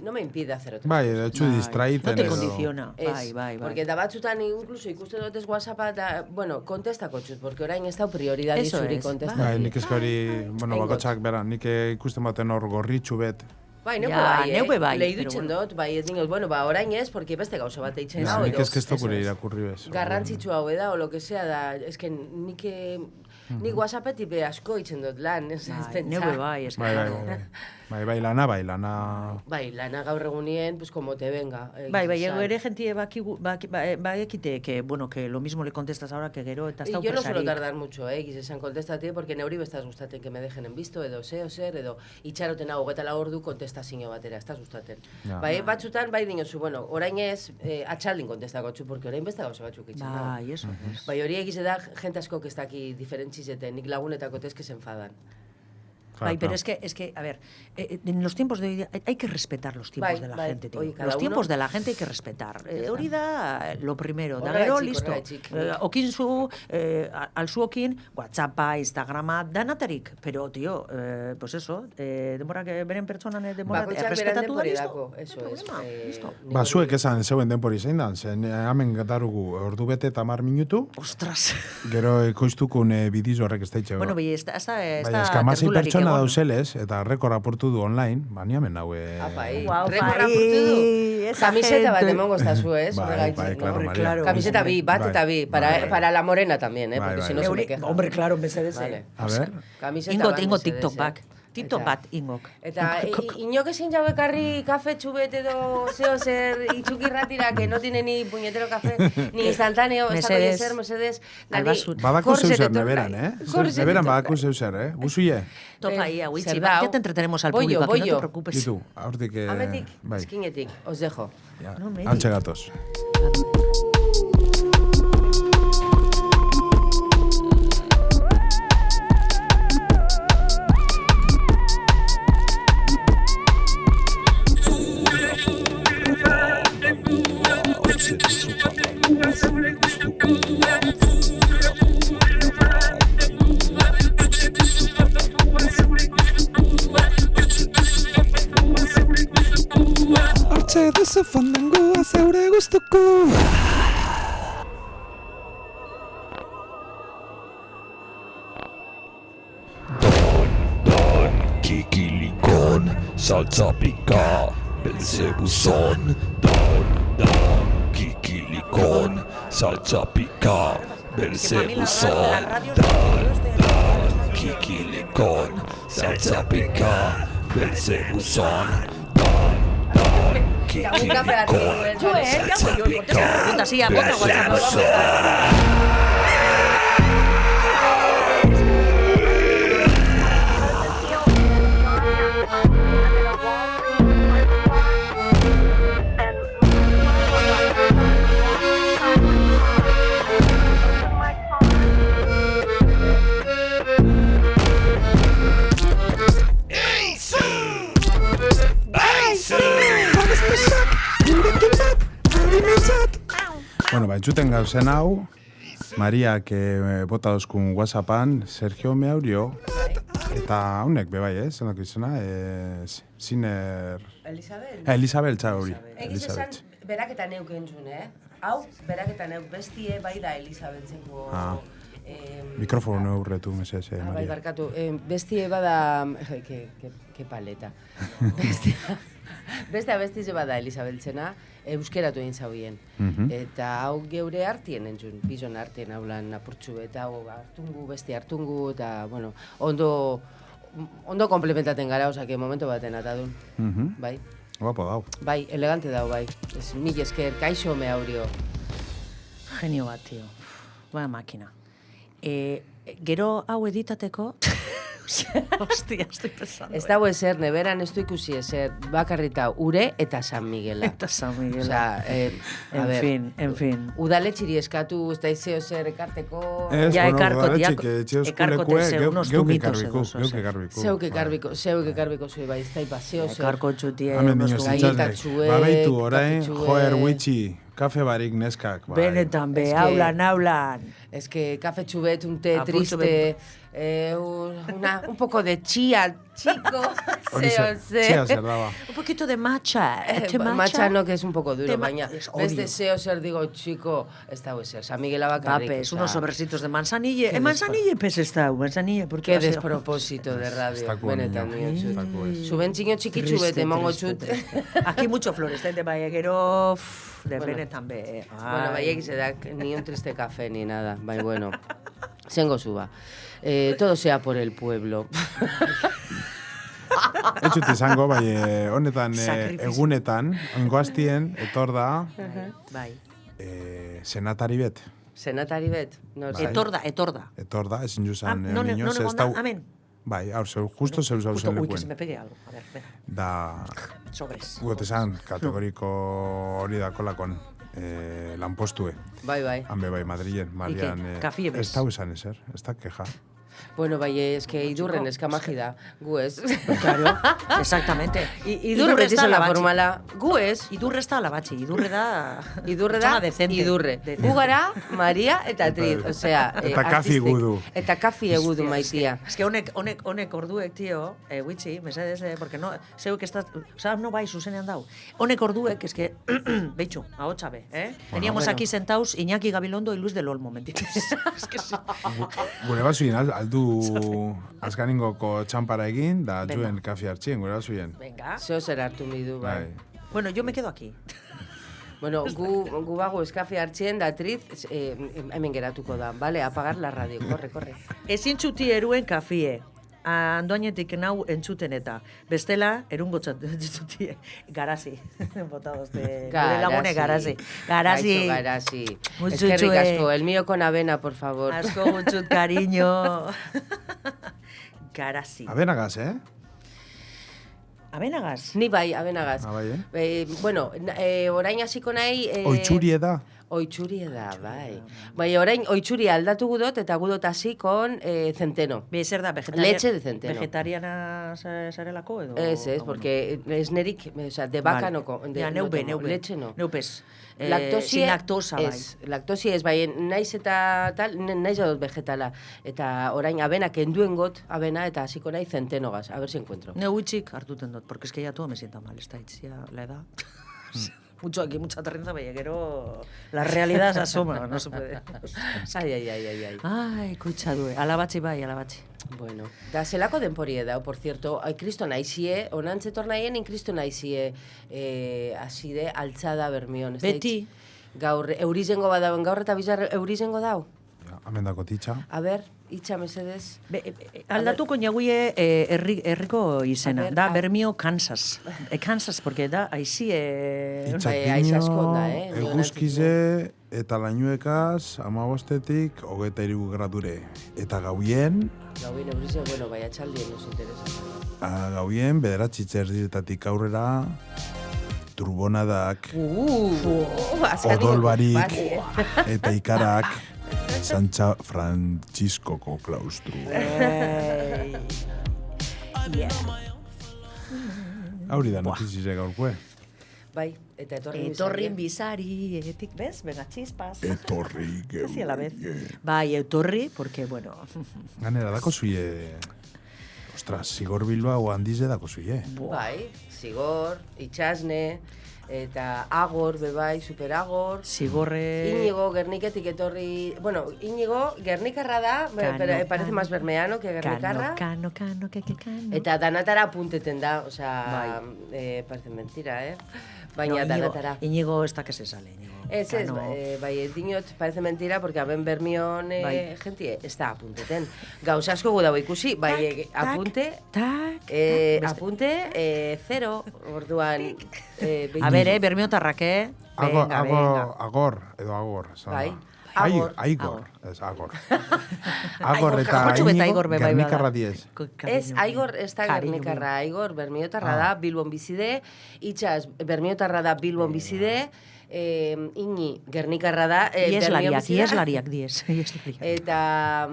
no me impide hacer otra Bai, cosa. edo etxu Bai. distraiten No te edo... condiciona. Ez, Bai. Porque da batzutan incluso ikusten dut ez WhatsAppa eta, bueno, kontestako txut, porque orain ez dau prioridadi Eso zuri es, kontestatu. Bai, nik esko hori, bueno, Eingot. bakotxak, bera, nik ikusten baten hor gorritxu bet, Bai, neupe Ja, bai, neupe bai, lehi pero dutzen bueno. dut, bai, ez dingot, bueno, orain ez, porque beste gauza bat eitzen Ja, hau, nik edo. ez gure eso es. irakurri bez. Garrantzitsua hau da, o lo que sea da, eske nik WhatsAppetik be asko itzen dut lan, ez pentsa. Neupe bai, eske. Bai, lana. Bai, lana gaur egunien, pues como te venga. Bai, ere gentie bakite que, bueno, que lo mismo le contestas ahora que gero, eta ez Y yo no suelo daupesarik. tardar mucho, esan kontestatik, porque neuri bestaz gustaten que me dejen en visto, edo zer, edo itxaroten hau 24 ordu kontestazio batera, ez da gustaten. Ja. Bai, batzutan, bai dinozu, bueno, orain ez, atxaldin kontestako txu, porque orain beste gauza batzuk itzen da. Bai, eso. Bai, hori egize da, jente asko ez daki diferentzizeten, nik lagunetako tezke se enfadan. Bai, pero es que, a ver, en los tiempos de hoy día hay que respetar los tiempos Bai, de la bai, gente, tío. oye, cada Los tiempos uno- de la gente hay que respetar. Hori da lo primero, da Horregatik, gero, listo. horregatik. Okin zu, alzuokin, WhatsAppa, Instagrama, danatarik. Pero, tío, pues eso, denborak beren pertsonan denborak Bakoitzak beran respetatu da, denbori listo. dako, eso es. Listo. Ba, zuek esan zeuen denpori zein dan, zen hemen darugu ordu bete eta 10 minutu, Ostras. gero ekoiztukun bidiz horrek ez daitxe. Bueno, bai, esta Baina, eskamasei tertularik pertsona egon. dauzelez, eta rekord apurtu du online, bani hemen hau... Apai, Guau, rekord bai, apurtu du. esa Kamiseta bat gente. emongo estazu, ez? Bai, Horregatik, bai, no? claro, Hombre, Maria. claro. Kamiseta bi, bat eta bi, para la morena también, Bai, porque bai, si no bai. se me queja. Hombre, claro, mesedez. Vale. A ver, Kamiseta Ingot, bat, ingot mesedez, TikTok bak. TikTok Eta- bat, ingok. Eta inok ezin jau ekarri kafe txubet edo zeo zer itxukirratira, que no tiene ni puñetero café, ni instantáneo, ez dago Mesedez. zer, mesedez. Albasut. badako zeu zer neberan, Neberan badako zeu zer, Guzuie? Topa ahí, Agüitzi, zer dau? ya te entretenemos al Bollo, público, aquí no te bollo. preocupes. Ditu, aurtik... Ametik, bai, eskinetik, os dejo. ja, No, medi. altxe gatoz. Hortxe duzu fandangoa zeure gustuko. Kikilikon, salsa pica, Belzebuzon. Don, Kikilikon, salsa pica, Belzebuzon. Don, Kikilikon, salsa pica, Belzebuzon. Don, Kikilikon, salsa pica, Bota, sí, bota WhatsApp. Belzebuzon. Bueno, ba, entzuten gauzen hau, Mariak bota dozkun WhatsAppan, Sergio Meaurio, eta haunek bebai, zenako izena, Ziner... Elisabel? Elisabel txauri. Egiz esan, berak eta neuk entzun, Hau, berak eta neuk bestie bai da Elisabetzeko... Mikrofono urretu, mesez, bai, Maria. barkatu. Bestie bada... Que paleta. Bestea bestize bada Elisabeltzena, euskeratu egin zauien. Eta hau geure artien entzun, bizon artien haulan apurtxu, eta hau hartungu, beste hartungu, eta, bueno, ondo komplementaten gara, osake, momento baten atadun. Bai, Guapo dau. bai, elegante dau, bai. Ez mil esker, kaixo Meaurio. Genio bat, tío. Ba, makina. Gero hau editateko... Hostia, estoy pensando. Ez dago ezer, neberan ez du ikusi ezer, bakarrita ure eta San Miguela. Eta San Miguela. Osea, En fin. Udaletxiri eskatu, ez da izeo zer ekarteko... Ja, ekarko, ekarkote unos tumitos edo, Zeuk ekarbiko zui, bai, ez da ipazio zer. Ekarko txutie, Hemen unos dinoz tumitos. Gaitatxuek, babeitu orain, kafetxuek. joer witxi, kafe barik neskak. Bai. Benetan, be, Es que- hablan. Es que café chubet, un té Apurtxo triste, un poco de chía chico, Hori zeo, zea zer daba. Un poquito de matcha. ¿Te Matcha no, que es un poco duro, Te baina odio. beste zeo zer digo, chico, ez dago ezer, San Miguel bakarrik. Papes, o sea, unos sobrecitos de manzanilla. Qué Manzanilla pez está, manzanilla. Porque Qué despropósito de radio, Estakuan benetan niño. dio, Estakuan. Subentzino txikitsu bete, emango txut. Aquí mucho fluorescente, bai, gero... De Bueno. benetan be. Bueno, bai egizedak, ni un triste café ni nada, bai, bueno. Zengo zuba. Todo sea por el pueblo. Ez dut izango, bai, honetan, Sakrifizio. egunetan, ongoaztien, etor da, Bai. senatari bet. Senatari bet. No, Bai. Etorda. Etor da, ezin juzan, no niñoz, ez negonda, dau... amen. Bai, hau, justo zeu zauzen Uy, que se lekuen. me pegue algo. A ver, venga. Da, Sobres. gut esan, kategoriko hori da kolakon, lanpostue. Bai, bai. Hanbe bai, Madrilen, Marian, Kafie bez? ez dau esan ezer, ez da keja. Bueno, bai, eske idurren eskamagi da, gu ez. Claro, exactamente. Idurre beti está zen la la formala, gu ez. Idurre está la batxi, idurre da... Idurre da, pertsona decente. idurre. Decente. Gu gara, Maria eta Trit, osea... Eta kafi artistik. gudu. Eta kafi egudu maitia. Es que honek orduek, tío, Witchi, mesedez, porque no, zeuk estás, o sea, no bai zuzenean dau. Honek orduek, es que, beitxu, ahotsa be, Teníamos bueno. aquí sentados Iñaki Gabilondo y Luis del Olmo, ¿me entiendes? Es que sí. Gure basuien, aldu azkaningoko txampara egin, da juen kafi hartxien, gure basuien. Venga. Zeo zer hartu midu, bai. Bai. Bueno, yo me quedo aquí. Bueno, gu bago eskafi hartzien da Trit, hemen geratuko da, vale? Apagar la radio, corre. Ezin txuti eruen kafie. Andoainetik nau entzuten eta. Bestela, erungo txuti garazi. Bota dozte. Gure lagune garazi. Garazi. Kaixo, garazi. Muchutxue. Eskerrik asko, el mío con avena, por favor. Asko gutxut, cariño. Garazi. Abenagaz, Abenagaz? Ni bai, abenagaz. Ah, bai, Bueno, orain hasiko nahi... Oitxurie da. Oitxurie da, bai. Bai, orain oitxuria aldatu gudot, eta gudot hasi kon centeno. Be, zer da, Leche de centeno. Vegetariana zarelako edo? Ez, porque esnerik, o sea, de vaca no... Ja, neube. Leche no. Neupez. Laktosia sin lactosa, bai. ez, laktosia ez, bai, naiz eta tal, naiz dut vegetala. Eta orain abena kenduen got, abena, eta hasiko nahi centenogaz, a ver si encuentro. Neu utxik hartuten dut, porque es que ya todo me sienta mal, esta itzia, la edad. Mucho aquí, mucha terrenza, baina gero la realidad se asoma, no se puede. Ai. Ai, kutsadue, alabatzi bai, alabatzi. Bueno, da zelako denporie da, por cierto, kristo naizie, onantzetor nahien kristo naizie aside altzada bermion. Ez Beti. Gaur, eurizengo badauen, gaur eta bizar eurizengo dau. Amendako titxa. A ber, itxa mesedez. Aldatuko naguie herriko izena, A ver, da Bermio, Kansas. Kansas, porque da aizie... aiz askon da, eguzkize eta lainuekaz 15tik 23 gradure. Eta gauien, Gaubien eurizen, bueno, bai, atxaldien nos interesa. gauien, 9 erditatik aurrera, turbonadak, odolbarik, eta ikarak, Santxa Frantziskoko klaustru. Hauri da notizire gaurkoe. Bai, eta Etorrin bizari, etik, bez? Venga, chispas. Etorri Casi a la vez. Bai, etorri, porque, bueno... Ganera, dako zuie... Ostras, Zigor Bilbao handize dako zuie. Bai, Zigor, Itxasne, eta Agor, bebai, Superagor. Zigorre... Iñigo, Gerniketik etorri... Bueno, Iñigo, Gernikarra da, pero parece más bermeano que Gernikarra. Cano. Eta danatara apunteten da, o sea, Bai. parece mentira, Baina danatara. Iñigo ez da que se sale, Iñigo. Ez, bai, dinot, parece mentira, porque aben bermion gentie, ez da apunteten. Gauza asko gu dago ikusi, bai, apunte, apunte, 0, orduan... A ver, bermiotarrak, Agor, edo Agor. Bai. Aigor, ez Agor. Agor eta Iñigo, Gernikarra diez. Ez, Aigor ez da Gernikarra, Aigor bermiotarra da, Bilbon bizide, Itxas bermiotarra da, Bilbon bizide, Iñi Gernikarra da, Ieslariak, diez. Eta...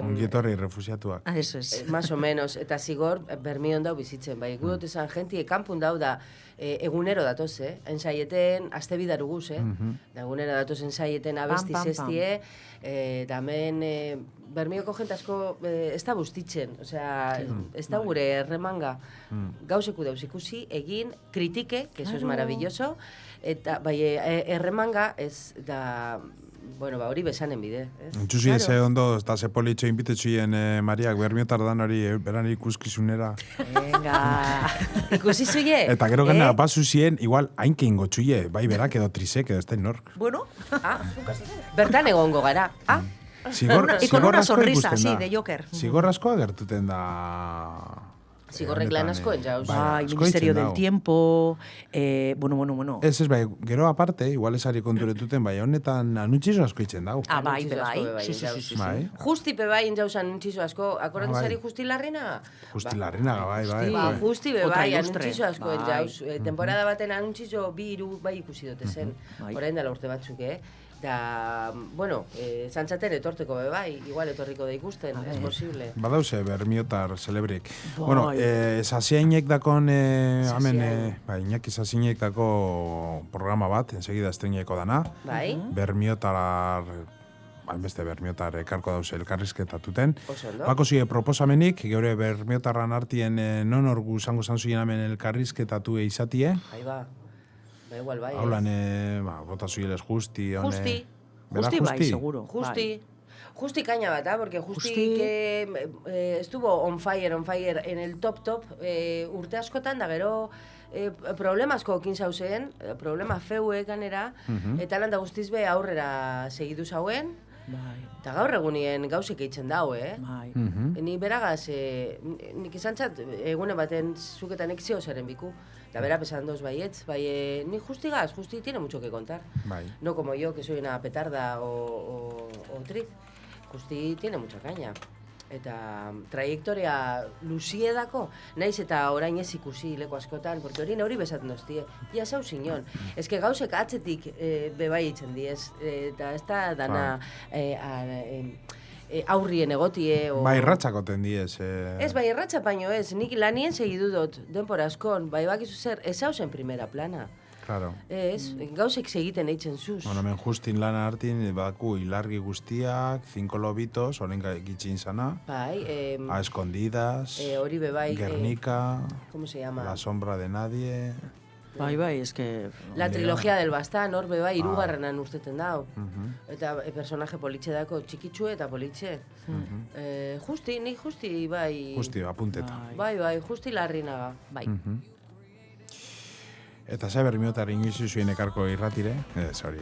Ongietorri refusiatuak. Eso es. Más o menos, eta Zigor bermion dau bizitzen, bai, gudot esan jentie, kanpun dau da, egunero datoz, ensaieten, aste bidaru guz, da egunero datoz ensaieten abesti zestie, da hemen, Bermioko jente asko ez da bustitzen, osea, ez da gure erremanga. Gauzeku dauz ikusi, egin, kritike, que eso es maravilloso, eta bai, erremanga ez da... Bueno, hori besanen bide, ez? Entzuzi eze ondo, eta ze politxo inbitetzuien Mariak Bermiotar dan hori beran ikuskizunera. Venga. Ikusi zuie? Eta gero gana basu zien, igual hainke ingotxuie, bai berak edo trisek edo ez da nork. Bueno. Bertan egongo gara. Y con una sonrisa, ikusten sí, da. de Joker. Zigorraskoa gertuten da... Zigorrek lan asko entzauz. Bai, Ministerio del Tiempo, bueno. Ez, bai, gero aparte, igual esari konturetuten, bai, honetan anuntzizo asko itzen dau. Bai. Sí. Bai. Justi pe bai intzauz anuntzizo asko, akorratu zari Justi Larrina? Justi Larrina, bai. Justi be Otra bai, ilustre. anuntzizo asko Bai. entzauz. Temporada baten anuntzizo 2-3 bai ikusi dute zen. Orain dela urte batzuk, Da, bueno, zantzaten etorteko be bai, igual etorriko da ikusten, es posible. Badauze, Bermiotar celebrik. Bueno, Sasiainek dakon, hemen, Iñaki Sasiainek dako programa bat, enseguida estreneko dana. Bai. Bermiotar, beste Bermiotar ekarko dauz elkarrizketatuten. Oso ondo. Bako zige proposamenik, geure Bermiotarran artien non orgu zango zanzuien hemen elkarrizketatu izatie. Ahí va. Ba, igual bai. Haulan, bota zuiles Justi. Justi. Justi bai, seguro. Justi caña bat, porque Justi que estuvo on fire en el top, urte askotan da gero problema asko kin zauzen, problema feuek ganera, eta landa guztiz be aurrera segidu zauen, eta gaur egunien gauzek eitzen dau, Bai. Ni beragaz, nik izantzat egune baten zuketan ekzio zeren biku. La vera pesan dos baietz, ni Justi tiene mucho que contar. Bai. No como yo, que soy una petarda o triz. Justi tiene mucha caña. Eta trayektoria luziedako, naiz eta orain ez ikusi leku askotan, porque hori besatzen doztie. Ia zau zinon. Ez que gauzek atzetik bebai itzen diez, eta ez da dana aurrien egotie. Bai, ratxakoten diez. Ez, bai, erratxa paino ez. Nik lanien segidu dut, denpora askon, bai bakizu zer, ez hausen primera plana. Claro. Ez, gauzek segiten eitzen zuz. Bueno, men Justin lana hartin, baku hilargi guztiak, 5 lobitos, oren gitxin zana. Bai, A escondidas, hori be bai. Guernica, ¿Cómo se llama? La sombra de nadie. Bai, es que... La trilogía del Bastan, hor be bai, hirugarrenan urteten dau. Eta personaje politxe dako, txikitxue eta politxe. Nik Justi, bai... Justi, apunteta. Bai, Justi Larrinaga, bai. Eta ze Bermiotar inoizu zuen ekarko irratire? Ez hori.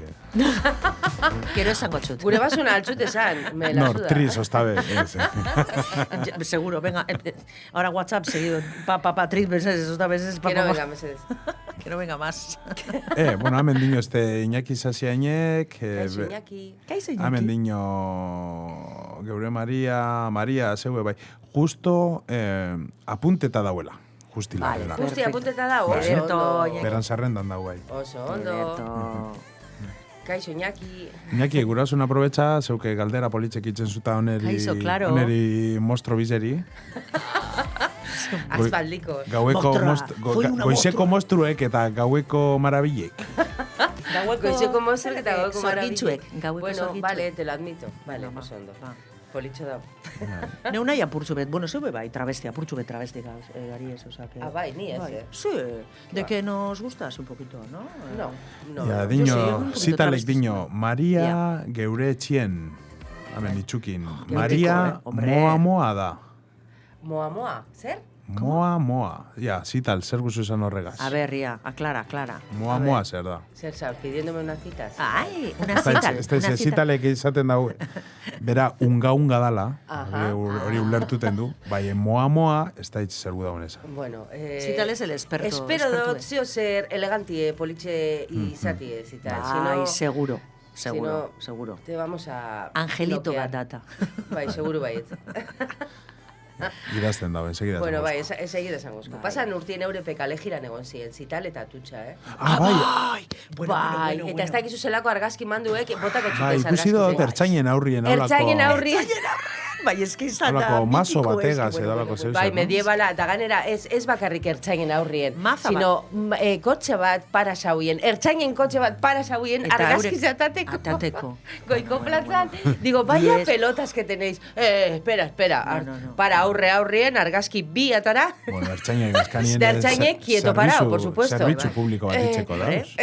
Gero esango txut. Gure basuna altxut esan, me la suda. Tris, ostabe. Seguro, venga. Ahora WhatsApp seguido. Tris veces, otra veces. Que no venga, mesedez. Que no venga más. Bueno, hemen dino Iñaki Sasiainek. Kaixo Iñaki. Hemen dino geure Maria, zeue bai. Justo apunteta dauela. Justi Larrena. Justi apunteta da, oso ondo. Beran zerrendan dau bai. Oso ondo. Kaixo Iñaki. Iñaki, gurasun aprobetxa, zeuke galdera politxek itzen zuta oneri mostro bizeri. Aspaldiko. Goizeko mostruek eta gaueko marabilek. Goizeko mostruek eta gaueko marabilek. Bueno, vale, te lo admito. Vale, oso ondo. Politxo da. Neu nahi apurtxu bet, bueno, zeu bai, apurtxu bet travesti gari ez, oza que... Bai, ni ez, Sí, de que nos gustas un poquito, ¿no? No. Ja, diño, zitalek diño, Maria geure etxien, hemen itxukin, Maria moa da. Moa, zer? Moa. Ja, zital, zer guzu esan horregaz. A ver, ya, aclara. Moa zer da. Zer, pidiéndome unas citas. Ai, una cital. Ez da, zitalek izaten dago. Bera, unga dala, hori ulertuten du, bai, moa, ez da zer gu dagoen esan. Bueno, zital es el experto. Espero dut zio zer elegantie, politxe izatie, zital. Ai, seguro. Te vamos a... Angelito bat data. Bai, seguro baiet. Idazten dago, ensegida bueno, bai, ensegida esangozko. Pasan urtien eurepek alejiran egon ziren, zital eta tutxa, Bai! Bueno. Eta ez dakizu zelako argazki manduek, botako txutez argazki. Bai, ikusi dut, ertzainen aurrien. Ertzainen aurrien. Bai, eski izan da. Holako mazo mitiko, bategaz eski, edo alako zeu Bai, zer, no? medievala, eta ganera, ez bakarrik ertzainen aurrien, Maza sino kotxe bat para sauien, ertzainen kotxe bat para sauien, Eta argazkiz eurek- atateko. atateko. Goiko plazan, digo, vaya Yes. pelotas que tenéis. Espera, No. para aurrien, argazki bi atara. Bueno, ertzainek eskanien... Ertzainek quieto parado, por supuesto. Zerbitzu publiko bat itxeko dauz.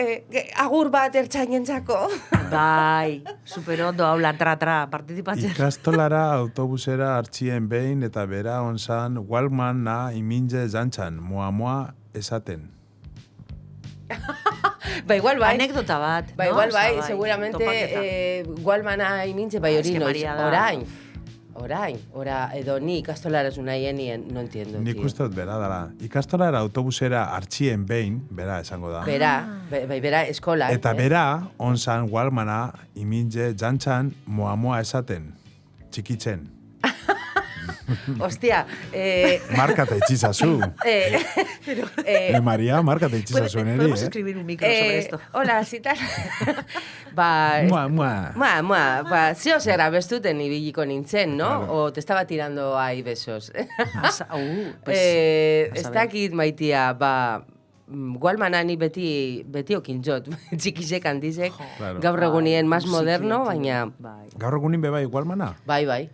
Agur bat ertzainentzako. Bai, super ondo hau lan tra participatzen. Ikastolara autobusera hartxien behin eta bera onzan Walkman na iminze jantzan, moa esaten. Ba, igual bai. Anekdota bat, Ba, no? igual Osa, bai, seguramente Gualmana imintze bai Ah, hori eske noiz. Maria da- Orain, edo ni ikastolara ez nahienien, no entiendo, Nik tío. uste dut bera dara. Ikastolara autobusera hartxien behin, bera esango da. Bera, eskola. Eta bera onzan Walkmana iminze jantzan, moa esaten. Txikitzen. Ostia, Markata itxizazu. Maria, markata itxizazu neri, Podemos escribir un micro sobre esto. Hola, zitar. Ba, Mua. ba, zeo zer abestuten ibiliko nintzen, no? Claro. O te estaba tirando ahí besos. Pues, Ez dakit maitia, ba, Gualmana ni beti okin jot, txikisek handizek, Claro. gaur egunien más moderno, musikiekin, baina, bai. Gaur egunin bebai Walkmana? bai.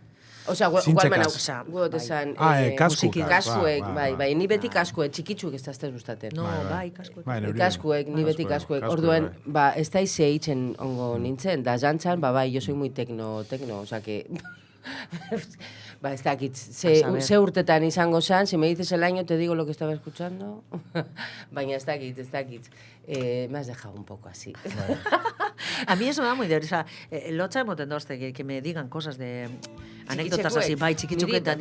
Osea, Zintxekaz. Gualmana, guot esan, kaskuak. kaskuek, Ba. bai, ni beti kaskuek, txikitsuek ez dazte gustaten. No, Bai. bai, kasko. Bai, neurien. Kaskuek, ni beti kaskuek. Kaskuek, Orduen, bai. ba, ez da ize hitzen ongo nintzen, da jantzan, ba, bai, yo soy muy tecno, osea que... ba, ez dakit, ze urtetan izango zan, si me dices el año, te digo lo que estaba escuchando, baina ez dakit. Me has dejado un poco así. A mí eso me da muy de... O sea, lotza emoten dozte, que me digan cosas de... Anécdotas así, bai, txikitzuketan.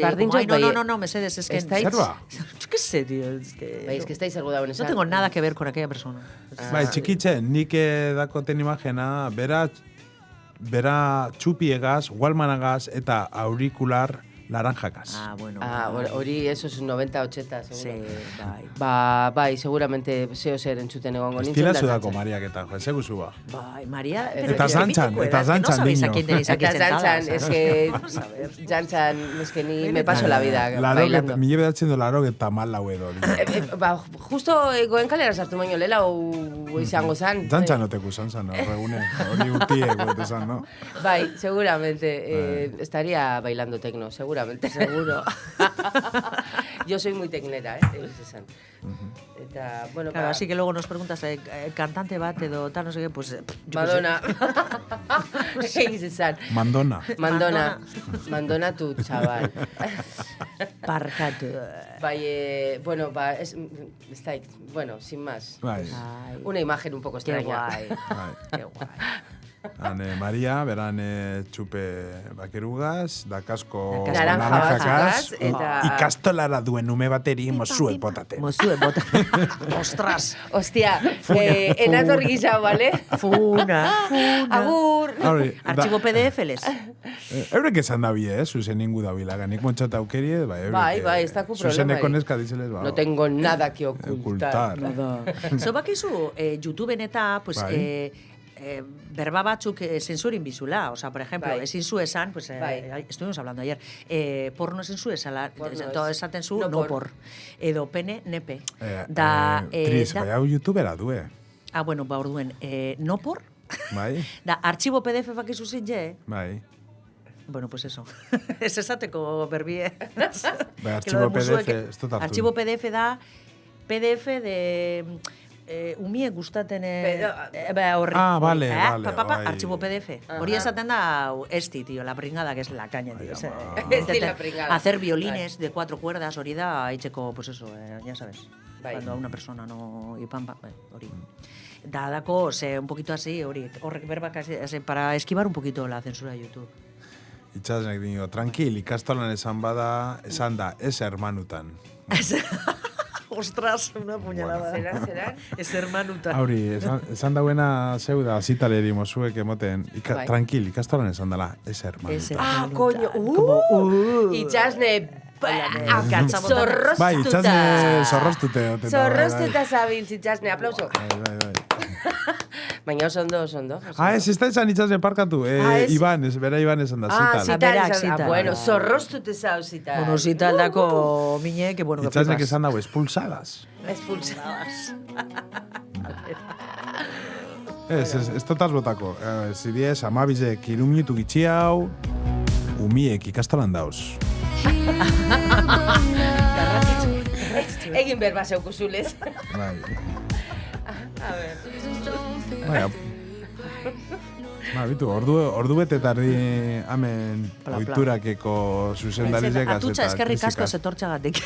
No, mesedes, es que... Zerba? Yo qué sé, tío, es que... Bai, es que estáis algo dauen No esan. tengo nada que ver con aquella persona. Bai, txikitzen, nik dakoten imagena, bera txupiegaz, Walmanagaz eta aurikular laranjakaz. Ah, bueno. Hori, eso es 90-80, Sí, seguro. bai. Ba, bai, seguramente zeo zer entzuten egongo nintzen. Estila da zudako jantzan. Mariak eta, ez eguzu ba. Bai, María... Eta zantzan, No sabéis a quién tenéis aquí Eta sentadas. jantzan, es que... jantzan, es que ni me paso la vida bailando. Mila bedatzen do laro eta mal lau edo. Ba, justo goen kalera sartu baino lela izango zan. Jantzan oteku zantzan, horregune. Hori urtiek, gote zan, no? Bai, seguramente. Estaría bailando tecno, seguramente. Seguro. Yo soy muy tecnera, egiz esan. Eta, bueno, Claro, así que luego nos preguntas, cantante bat edo tal, no sé qué, pues... yo qué sé. Madonna. Egiz esan. Mandona. Mandona tu, chaval. Barkatu. Bai, bueno, ba, está ahí, bueno, sin más. Bai. Ay, Una imagen un poco qué extraña. guay. Bai. Qué guay. Maria, beran txupe bakerugaz, da kasko Naranja naranjakaz, eta... ikastolara duen ume bateri mozuek botaten. Mozue, bota. Ostras. Hostia, enator gisa, ¿vale? Funa. Agur. Archivo PDF les. Eurek esan da bie, zuzen ingu da bilaga. Nik montxat aukerie, eurek... Bai, ez daku problema. Zuzeneko neska dizeles, ba. No tengo nada que ocultar. Zo bakizu, YouTubeen eta, pues, berba batzuk zensurin bizula. O sea, por ejemplo, Bai. ezin zu esan, pues, Bai. estuvimos hablando ayer, porno ezin zu esala, Porno esaten zu, no no por. por. Edo pene, nepe. Tris, bai hau youtubera due. Ah, bueno, ba, orduen, no por, Bai, da, archivo PDF bakizu zin je, bai. bueno, pues eso. Ez esateko berbie. Bai, archivo PDF, ez dut hartu. Archivo PDF da, PDF de... umie gustaten horri. Ah, vale, vale, bai. Archivo PDF. Hori esaten da esti, tío, la pringada, que es la caña, tío. Esti la pringada. Hacer violines de 4 cuerdas, hori da, haitzeko, pues eso, ya sabes. Bai. Cuando a una persona no... hori. Dadako, un poquito así, horrek berbak, para esquivar un poquito la censura de YouTube. Itxasnek dio, tranquil, ikastolan esan bada, esan da, ez hermanutan. Ostras, una puñalada. Zeran? Ez hermanuta. Hauri, esan dauena zeuda zitaleri mozuek emoten, Bai. tranquil, ikastolan esan dela, ez hermanutan. Ah, coño. Itxasne, Bai, itxasne zorrostute. zorrostuta zabil, itxasne, aplauso. Bai. Baina oso ondo, oso ondo. Ez da esan itxasen parkatu. Ez. Iban, bera Iban esan da, zital. Zital. Berak, esan- zital. Bueno, zorrostut ezau zital. Bueno, zitaldako mine, que bueno, que Itxasnek flipas. esan dago, expulsadas. Expulsadas. Ez totaz botako. Zidiez, amabizek iluminutu gitxi hau, umiek ikastolan dauz. Egin berba zeukuzulez. Bai. A ver. Baina, bitu, ordu bete tardi hemen Pla, pla. oiturakeko zuzendarizekaz Atutxa eskerrik asko krisikaz. zetortxagatik.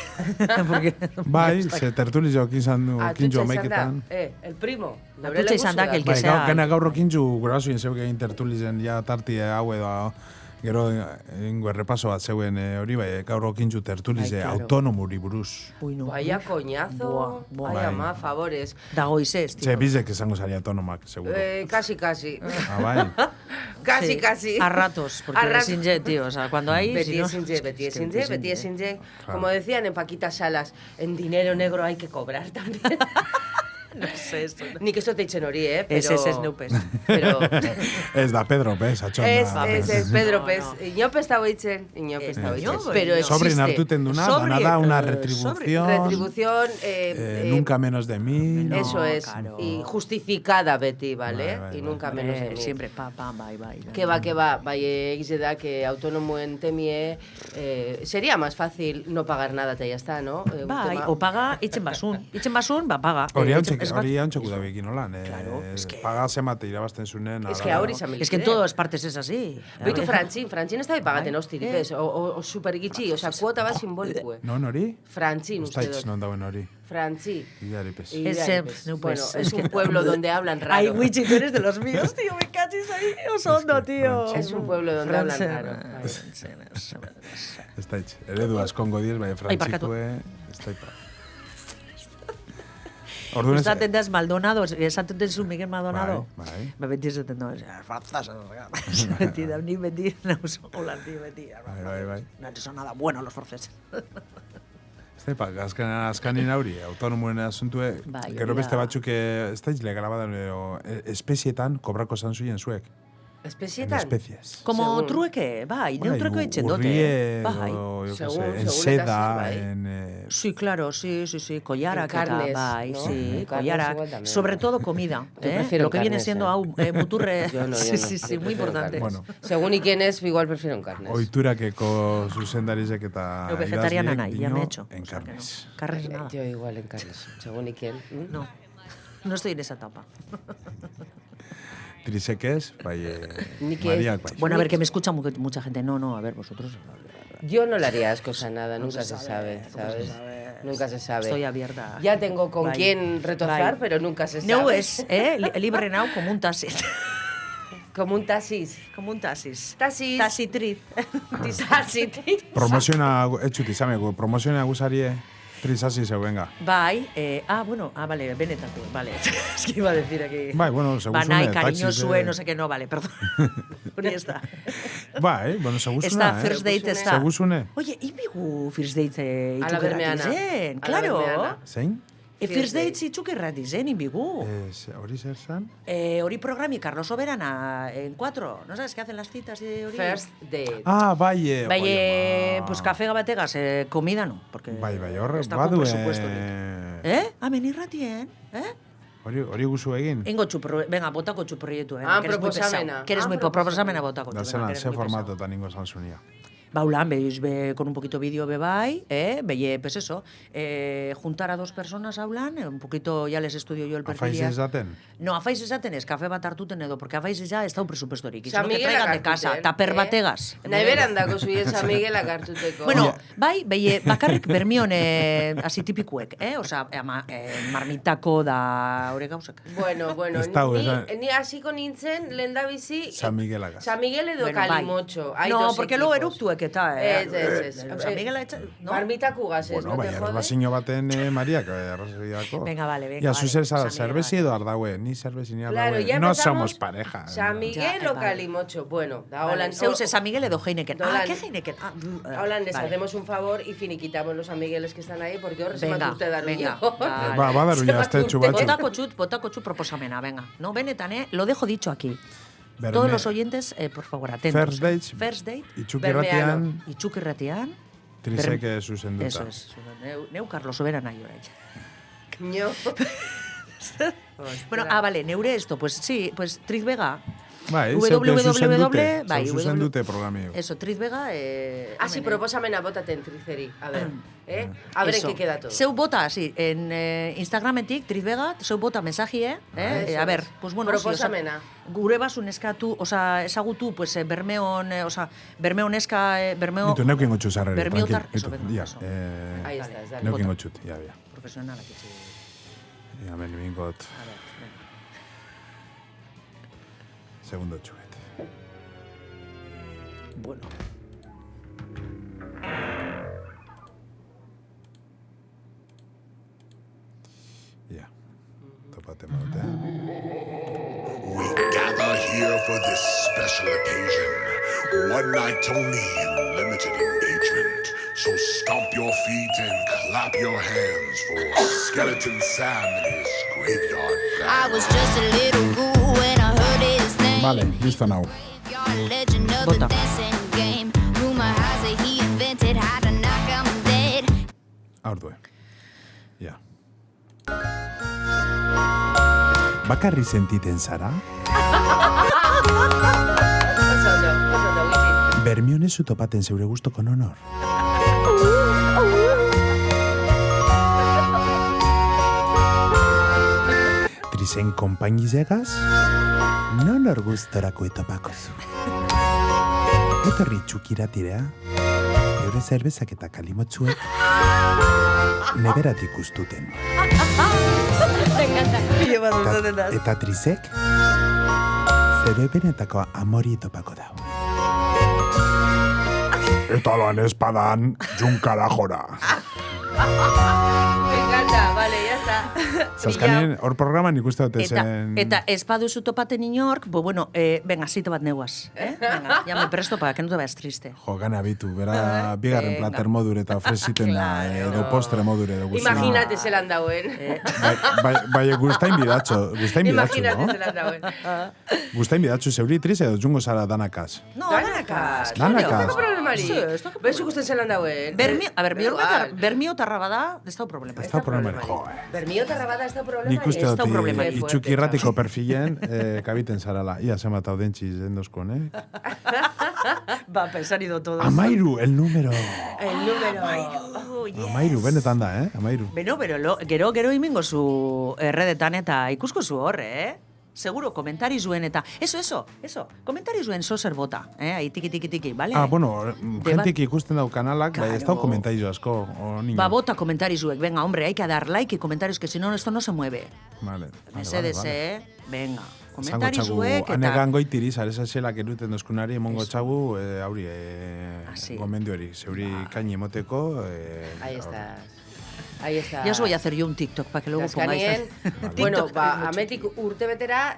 Porque... Bai, ze tertulizok izan du, kintxu Atutxa izan da. amaiketan. El primo. Atutxa izan da, el que Bai, sea... gana gaurro kintxu gurasoin zeuk egin tertulizen ja tarti hau edo gero ingo errepaso bat zeuen hori bai, gaurro kintxu tertulize Bai, claro. autonomuri buruz. Uy, no. Vaya coñazo. Buah, Ai, bai. ama, favores. Da goizez, Ze tío. bizek esango zari autonomak, seguro. Casi. Bai. Casi. A ratos, porque A ratos. desinje, tío. O sea, cuando hay... Beti si no- esinje, beti es que esinje, beti esinje. Como decían en Paquita Salas, en dinero negro hay que cobrar también. No sé, esto... Nik ez dut eitzen hori, pero... Es Snoopes. Pero... Ez da Pedro Pez, atxonda. Es Pedro No, Pez. no. Inopez dago eitzen, inopez dago eitzen. Inopez, Pero inopez. Sobrin existe. hartuten duna, Sobre, dana da una sobre. retribución. Retribución... Nunca menos de 1000. No, Eso es. claro. Y justificada beti, ¿vale? Bai, Y nunca menos de 1000. Siempre, bai. Que va, bai, egize da, que autonomoen temie, sería más fácil no pagar nada, eta ya está, ¿no? Bai, o paga itzen basun. Itzen basun, paga. Hori Ez bat- hauntxeku da bekin holan. Claro, es que- Paga zemate irabazten zunen. Es que ahora izan Es que en todas partes es así. Beitu Frantzin ez da pagaten hostiri, Eh. pez, o super gitxi, oza, kuota bat simbolikue. Non hori? Frantzin, uste Ustaitz dut. non dauen hori. Frantzi. Idari pez. Y Es ya, Sem, pues, no, bueno, pues, es es un que- pueblo donde hablan raro. Ay, Wichi, tú eres de los míos, tío. Me cachis ahí. Osondo, tío. Es un pueblo donde hablan raro. Ez da itx. Eredu askongo diez, bai Ai, barkatu. frantzikue. Ez da itx. Orduan ez... Esaten das Maldonado, esaten zu Miguel Maldonado. Bai. Ba, beti esaten da, francesa. Beti da, ni beti nauso holanti, beti. Bai. No han hecho nada bueno los franceses. Ez da ipa, azkanin hauri, autonomoen asuntue, Bai, gero hori beste da. batzuk, ez da izlegala badan, espezietan kobrako zan zuien zuek. Espezietan? Espezies. Como Segun. trueke, bai, neutrueko eitzen dote. Urrie, Bai. o, yo Segun- que sé, en segun seda, eta zi, bai. en... Sí, claro, sí, kollarak En carnes, eta, bai, ¿no? sí, En carnes kollarak. igual también. Sobre todo comida, Yo prefiero lo que viene carnes, siendo muturre. Yo no. Sí, Yo muy prefiero importante. carnes. Bueno. Según y quién es, igual prefiero en carnes. Oiturakeko zuzendarizek eta Yo vegetariana idazleek nahi, ya me he dio hecho. en O sea que no. carnes. Carnes nada. Yo igual en carnes. Según y quién. No, no estoy en esa etapa. Trisekez, bai, Nik ez. Mariak, bai. Bueno, a ver, que me escucha mucha gente. No, a ver, vosotros. Yo no le haría ascos a nada, nunca se sabe, ¿sabes? Nunca se sabe. Estoy abierta. Ya tengo con Bai. quién retozar, Bai. pero nunca se sabe. No es, libre now como un taxis. Como un taxis. Como un taxis. Taxis. Taxitriz. Taxis. Promoziona, etxut izameko, promoziona guzarie, trizasi zeu, venga. Bai, vale, benetako, vale. Es que iba a decir aquí. Bai, bueno, seguzune, Banai, taxis, cariñosue, no sé qué, no, vale, perdón. Hori ez da. Bai, bueno, seguzuna, Esta first date ez da. Seguzune. Oye, inbigu first date A la bermeana. zen, A la claro. bermeana. Zein? First First date date. zitzuk errati zen, inbigu. Hori zer zan? Hori programi Carlos Soberana en 4, ¿no sabes qué hacen las citas de hori? First date. Ah, bai, Bai, oi, pues café gabategas, comida no, porque Bai, horre, está con baduen. presupuesto nik. Hemen irratien, Hori guzu egin? Ingo venga, botako txuproietu, Ah, que eres muy proposamena. pesado. Que eres Ah, muy proposamena botako. Da venga, zelan, que eres ze muy pesado. formatotan ingo zan zunia. Baulan, con un poquito vídeo bai, pues eso, juntar a 2 personas hablan, un poquito ya les estudio yo el perfil. Afaiz ya. esaten? No, afaiz esaten ez, kafe bat hartuten edo, porque afaiz ya ez da un presupuestorik. San no que Miguelak traigan de casa, hartuten, taper bategaz. Nahi beran dako zuien San Miguelak hartuteko. Bueno, bai, bakarrik bermion hasi tipikuek, Osea, marmitako da hori gauzak. Bueno, Ez dago, ni hasiko nintzen lehendabizi San Miguelagaz. San Miguel edo Bueno, bai. Kalimotxo. No, porque luego eruktuek eta, Ez. San Miguel no? Marmitaku gazes, Bueno, no bai, te jode? erbazino baten Mariak errazioako. Venga, vale. Ya, zuzer San Miguel, zerbezi vale. edo ardaue, ni zerbezi ni Claro, ardaue. ya No empezamos. somos pareja. San Miguel Ya, o vale. Calimocho. Bueno, da Vale, holan... Zeus, San Miguel edo Heineken. Dolan- ¿Qué Heineken? Ahora les vale. hacemos un favor y finiquitamos los San Migueles que están ahí porque ahora se me Venga, aturte dar venga. un Vale. Badaru ja, estetxu batzuk. Botako txut proposamena, venga. No, benetan, lo dejo dicho aquí. Berme- Todos los oyentes, por favor, atentos. First date, Itxuk irratian. Triseke zuzenduta. Eso es. Neu Carlos Sobera nahi orain. Ño. Bueno, vale, neure esto, pues sí, pues Triz Vega. Bai, Bai, zuzen dute programio. Eso, Triz Vega... Así, proposamena botaten trizeri. A ver, A ver en qué queda todo. Zeu bota, sí, en Instagrametik, Triz Vega, zeu bota mensajie, Eso a ver, es. pues bueno, Proposamena. Gure basun eskatu, ezagutu, pues, Bermeon eska, Bermeo... Bitu, neukin gotxu zarrere, Bermeotar, tranquil. eso, Bitu, venga, ja, eso. Ahí está, dale. neukin Bota. gotxut, ja. Profesionalak etxe. Ja, ben, bingot, A ver, venga. segundo txuet. Bueno. Ja, topate maute. We gather here for this special occasion. One night only in limited engagement. So stomp your feet and clap your hands for Skeleton Sam and his graveyard I band. was just a little ghoul when I heard his name. Vale, listo nau. Graveyard legend of Bota. the dancing game. Rumor has it he invented how to knock 'em dead. Aurdue. Ja. Bakarri sentiten zara? Oso, Wiki. Bermionezu topaten zeure gustoko honor. Trisen konpainizegaz, nonor gustorako etopakozu. Etorri txukiratira, eure zerbezak eta kalimotzuek neberatik ustuten. Eta trizek, zero benetako amori topako dau. Eta lan espadan, junkara jora. Me encanta, vale, ya está. Zaskanien, hor programan ikuste dute zen... Eta ez baduzu topaten inork, bueno, venga, zito bat neuaz. Venga, ya me presto para que no te vayas triste. Jo, gana bitu, bera bigarren Venga. plater modure eta ofreziten da, edo postre modure edo guzti. Imagínate zelan dauen. Bai, guztain bidatxo, Imagínate no? zelan dauen. Guztain bidatxo zeuri triz edo jungo zara danakaz. No, Danakaz. Danakaz. Ez dago problemari. Sí, ez dago Bezu gusten zelan dauen. Bermiotarra bada, ez dago problema. Ez da problemari, jo. Bermiotarra bada ez da problema. Nik uste ez da dut problema. itxuki irratiko perfilen kabiten zarala. Ia zemat audentziz endozko, ne? Ba, pensar ido todos. Amairu, el número. El número. Amairu, benetan da, Amairu. Beno, gero imingo zu erredetan eta ikusko zu horre, Seguro, komentari zuen eta... Eso, komentari zuen zer bota, Ahí tiki, vale? Bueno, jentik ikusten dau kanalak, bai, ez dau komentaizo asko, o niño. Ba, bota komentari zuek, venga, hombre, hay que dar like y comentarios, que si no, esto no se mueve. Vale. Mesedes, venga, komentari zuek eta... Anegan goitiri, zareza zelak eruten dozkunari, emongo txagu, hauri, sí. gomendu hori, zeuri kaini emoteko. Ahí está. Ya os voy a hacer yo un TikTok para que luego Zaskanien, pongáis. bueno, ametik urte betera,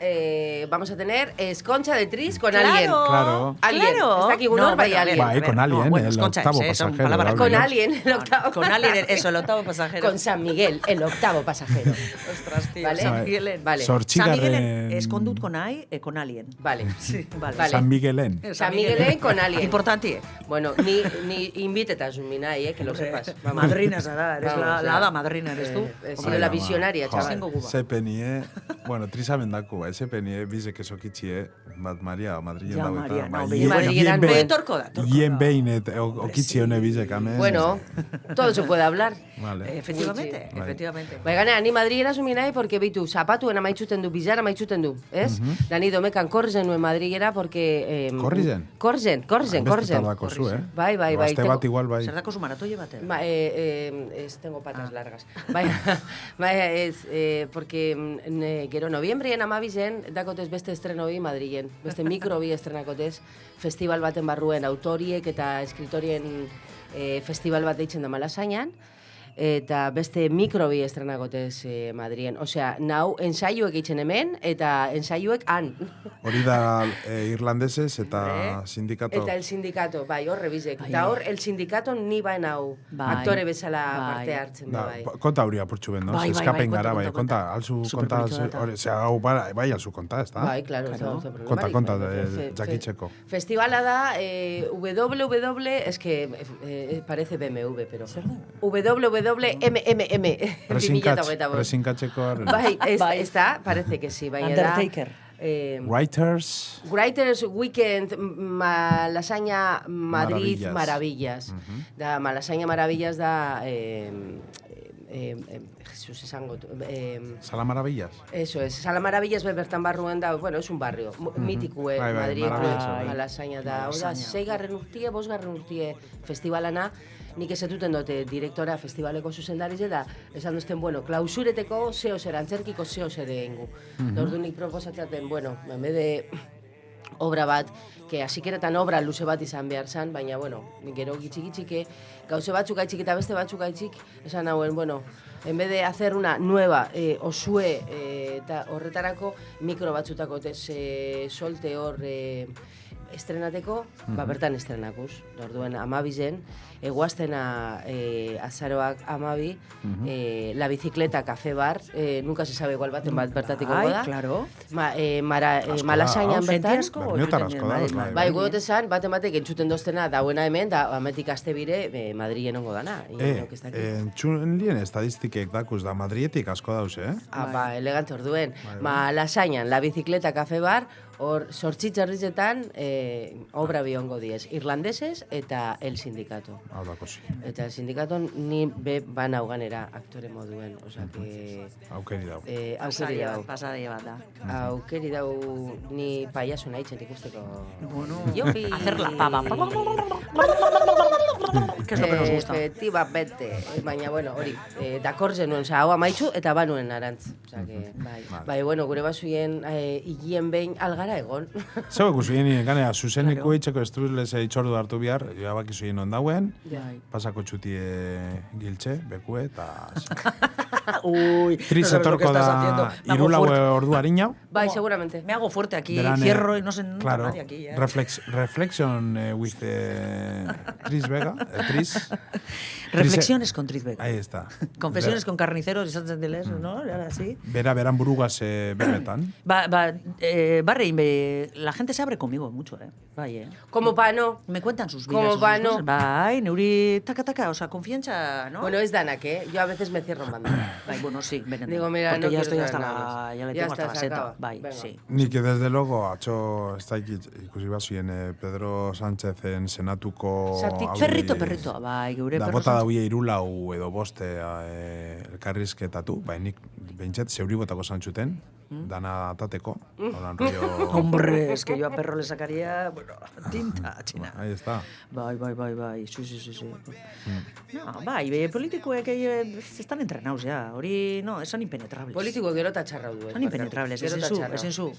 vamos a tener Esconcha de Tris con Claro. Alien. Claro. Alien. Claro. Está aquí Gunor, bai bueno, Alien. Bai, con Alien, bueno, el esconcha, octavo son pasajero. palabras Con Gabriel. Alien, el octavo. Con Alien, eso, el octavo pasajero. Con San Miguel, el octavo pasajero. Ostras, tío. Vale. San Miguelen. Vale. San Miguelen Zortzigarren... eskondut con con Alien. Vale. Sí, vale. Vale. San Miguelen. San Miguelen con Alien. Importante. Bueno, ni invitetas un minai, que lo sepas. Vamos. Madrina, Sara, eres Vamos, la hada madrina, eres tú. He sido la visionaria, chaval. Zingo guba. Zepenie, bueno, trizamen daku, zepenie, bizek esokitxie, bat Maria, Madrilen Ja, dago Maria, no, Madrilen Madrilen behin etorko da. Hien behin, okitxie hone bizek, amen. Bueno, todo se puede hablar. Vale. Efectivamente, Bai. efectivamente. Bai, gana, ni Madrilera suminai, porque bitu, zapatuen amaitzuten du, bizar amaitzuten du, ez? Dani domekan korzen nuen Madrilera, porque... Korrizen? Korzen. Beste tardako zu, Bai. Aste bat igual, bai. Zer dako zu maratoie baten? Tengo patas largas. Bai, ez, porque gero noviembrien 12 dakotez beste estreno bi Madrilen, beste mikro bi estrenakotez, festival baten barruen autoriek eta escritorien festival bat deitzen da Malasainan, eta beste mikrobi estrenagotez Madrien. Osea, nau ensaioek eitzen hemen, eta ensaioek han. Hori da irlandesez eta sindikato. Eta el sindikato, bai, horre bizek. Eta hor, el sindikato ni baen hau aktore bezala parte hartzen da, bai. Konta hori apurtxu ben, no? Eskapen gara, bai, konta, alzu konta, hau bai, alzu konta, ez da? Bai, claro. Konta, jakitzeko. Festivala da, es que parece BMW, pero... WMMM. Presinkatzeko. Bai, ez da, parece que sí. Undertaker. Writers Weekend Malasaña Madrid Maravillas. Da Malasaña Maravillas da Jesús esango Sala Maravillas. Eso es, Sala Maravillas bertan barruan da, bueno, es un barrio mítico Madrid Malasaña da. Oda 6. urtie, 5. urtie festivalana. Nik ezetuten dute direktora festivaleko zuzendarize da, esan duzten, bueno, klausureteko zeo zer, antzerkiko zeo zer egingu. Ordu nik proposatzaten, bueno, de obra bat, que hasikeretan obra luze bat izan behar zan, baina, bueno, gero gitxik, gauze batzuk aitzik eta beste batzuk aitzik, esan hauen, bueno, en vez de hacer una nueva osue eta horretarako mikro batzutako solte hor estrenateko, bertan estrenakuz. Orduen 12 eguaztena azaroak 12, la bicicleta café bar, nunca se sabe igual baten bat bertatiko goda. Ai, claro. Malasainan bertan. Bai, Bai, esan, batek entzuten doztena dauena hemen, da ametik aste bire Madrilen ongo dana. Entzun lien estadistikek dakuz da, Madrietik asko dauz, Ba, elegante orduen. Malasainan, la bicicleta café bar, hor, sortzitzerritzetan obra biongo diez, irlandeses eta el sindikato. Eta el sindikato ni ban auganera aktore moduen, oza que... Aukeri dau. Pasadi bat da. Aukeri dau ni payaso nahitzen ikusteko. Bueno, Yopi! hacer la pava. Que es lo que nos gusta. Efectivamente. Baina, bueno, hori, dakorzen nuen, hau amaitzu eta banuen arantz. Oza que... Bai, bueno, gure basuien higien behin algara egon. Zeu ikusi nien, ganea, zuzeneko eitzeko estudilez itxordu hartu bihar, joa bakizu hien ondauen, pasako txutie giltxe, bekue, eta... Uy, Tris etorko da irulau ordu harinau. Bai, seguramente. Me hago fuerte aquí, cierro y no sé claro, nadie aquí. Reflexion with Tris Vega, Tris. Reflexiones con Tris Vega. Ahí está. Confesiones con carniceros y Sánchez de Les, ¿no? Ahora sí. Beran burugaz benetan. La gente se abre conmigo mucho, Bai, Como pano. Me cuentan sus vidas. Como pano. Bai, neuri, taca, o sea, confianza, ¿no? Bueno, es danak, Yo a veces me cierro en banda. Bai, bueno, sí, ven. Digo, mira, porque no ya quiero estoy saber hasta nada más. ya le Ya tengo hasta la está, seta. acaba. Bai, Venga. sí. Ni que desde luego, atxo, ez da ikusi bazuen Pedro Sánchezen senatuko... Perrito, bai, geure da perro bota dauie irulau edo boste elkarrizketatu, bai nik behintzat zeuri botako zantzuten, dana atateko. Hombre, es que yo a perro le sacaría, bueno, tinta, china. Ahí está. Bai, sí. No, bai, politikoek están entrenados ya, hori, no, son impenetrables. Politiko gero eta txarrau du. Son impenetrables, ezen zu.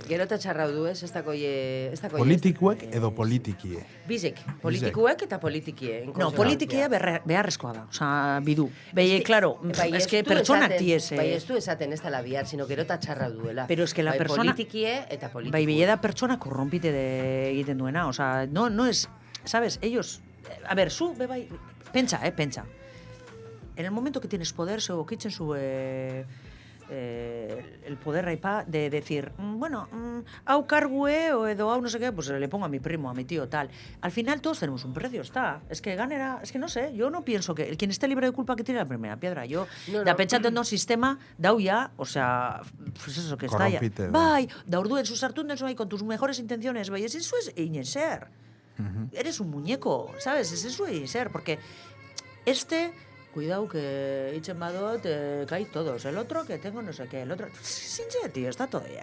Gero eta txarrau du, ez dako Politikuek edo politikie. Bizek, politikuek eta politikie. No, politikia beharrezkoa da, oza, bidu. Bai, claro, es que pertsonak tiese... Bai, ez du esaten ez dela bihar, sino gero eta txarrau duela. Pero es que la persona... Politikie eta politikuek. Bai, bile da pertsona korrompite egiten duena, o sea, no es... ¿Sabes? Ellos... A ver, zu, bai, pentsa. En el momento que tienes poder, se oquitzen su... el poder raipa de decir, bueno, hau kargue o edo hau no sé qué, pues le pongo a mi primo, a mi tío, tal. Al final todos tenemos un precio, está. Es que ganera, es que no sé, yo no pienso que el quien esté libre de culpa que tire la primera piedra. Yo, da pentsatu en un sistema, dau ya, o sea, pues eso que está ya. Bai, da orduen, sus hartunden bai, con tus mejores intenciones, bai, eso es ser. Eres un muñeco, ¿sabes? Es eso y ser, porque cuidado que itzen badot, caís todos. El otro que tengo no sé qué, el otro... Sinche, tío, está todo ya.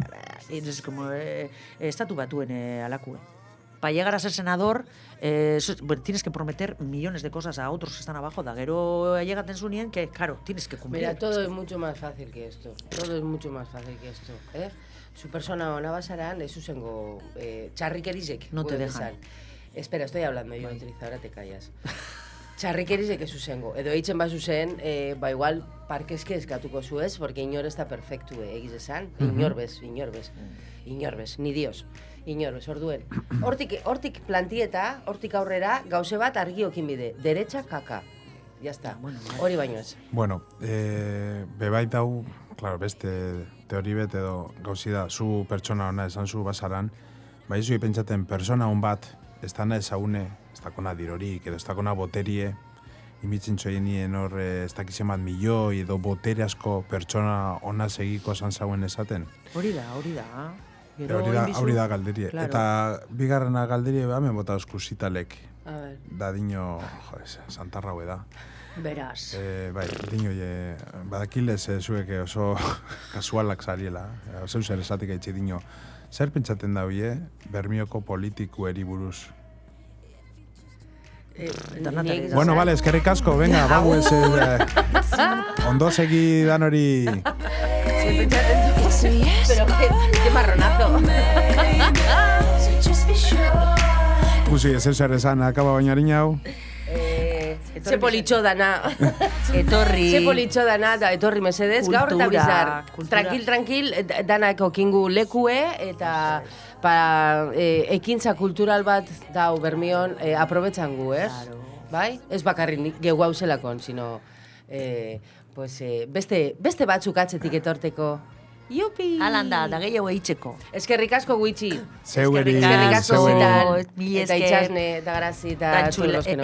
Y es como estatu batuen alakue. para llegar a ser senador, bueno, tienes que prometer millones de cosas a otros que están abajo, da gero llegaten zunien que, claro, tienes que cumplir. Mira, todo es mucho más fácil que esto. Todo es mucho más fácil que esto. Su persona ona basaran, ez zuzengo txarrikerizek. No te dejan. Espera, estoy hablando yo, Beatriz, ahora te callas. Txarrikerizek ez zuzengo. Edo eitzen ba zuzen, ba igual parkezke eskatuko zuez, porque inor ez da perfectu egiz esan. Inorbez, ni Dios. Inorbez, orduen. Hortik plantieta, hortik aurrera, gauze bat argiokin bide. Derecha, kaka. Ya está. Hori baino ez. Bueno, bebait hau, claro, beste teori bet edo gauzi da, zu pertsona ona esan zu basaran, bai zu pentsaten pertsona hon bat, ez dana ezagune, ez dakona dirorik, edo ez dakona boterie, imitzen txoienien hor, ez dakizien bat milioi, edo botere asko pertsona ona segiko esan zauen esaten. Hori da. Hori da galderie. Claro. Eta bigarrena galderie, hemen bota eskusitalek. A ver. Da dino, santarra hue da. Beraz. Bai, dino, badakilez zuek oso kasualak zariela. Zeu zer esatik eitzi dino. Zer pentsaten da hoie, Bermioko politikueri buruz? Bueno, vale, eskerrik asko, venga, vamos. Ondo segi dan hori. Pero qué marronazo. Gusi, ez zer esan, akaba bainarin hau. Se politxo dana. Etorri. Se politxo dana, da, etorri mesedez. Gaur eta bizar. Kultura. Tranquil, danako kingu lekue, eta ekintza kultural bat dau Bermion aprobetxan gu, ez? Claro. Bai? Ez bakarrik geu hau zelakon, sino beste batzuk atzetik etorteko. Yupi! Alanda, da gehiago eitzeko. Eskerrik asko guitxi. Zeugeri. Eskerrik asko zeugeri. zital. Eta itxasne, eta garazi, eta todos los que no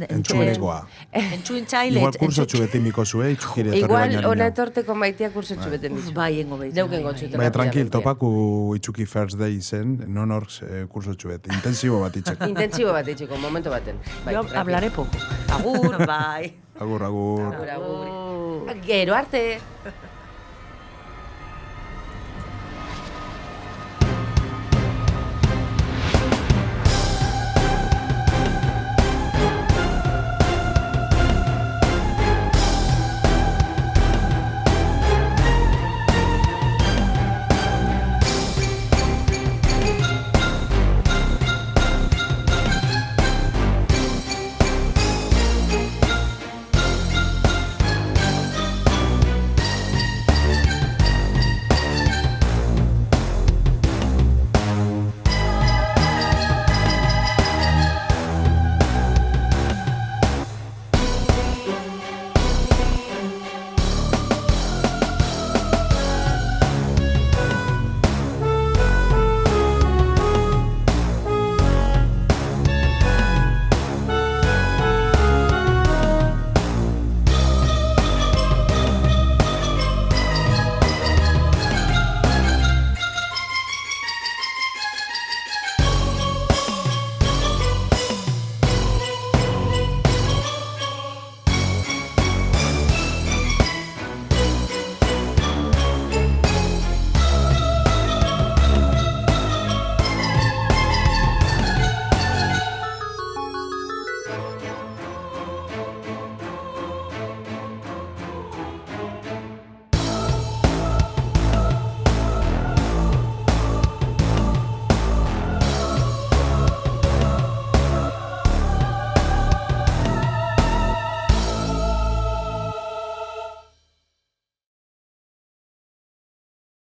Entzumenezkoa. Entzuintzaile. Igual kurso txubetimiko zue, itxukire etorri Igual, bainarin ona hau. etorteko maitea kurso txubeten dizu. Bai, engo behitzen. Deuken gotxuten. Baina, tranquil, topaku itxuki first day zen, non hor kurso txubet. Intensibo bat itxeko. Intentsibo bat itxiko, momento baten. Bai, Yo tranquil. hablaré poco. Agur. Bai. Agur, agur. Agur, agur. Gero arte.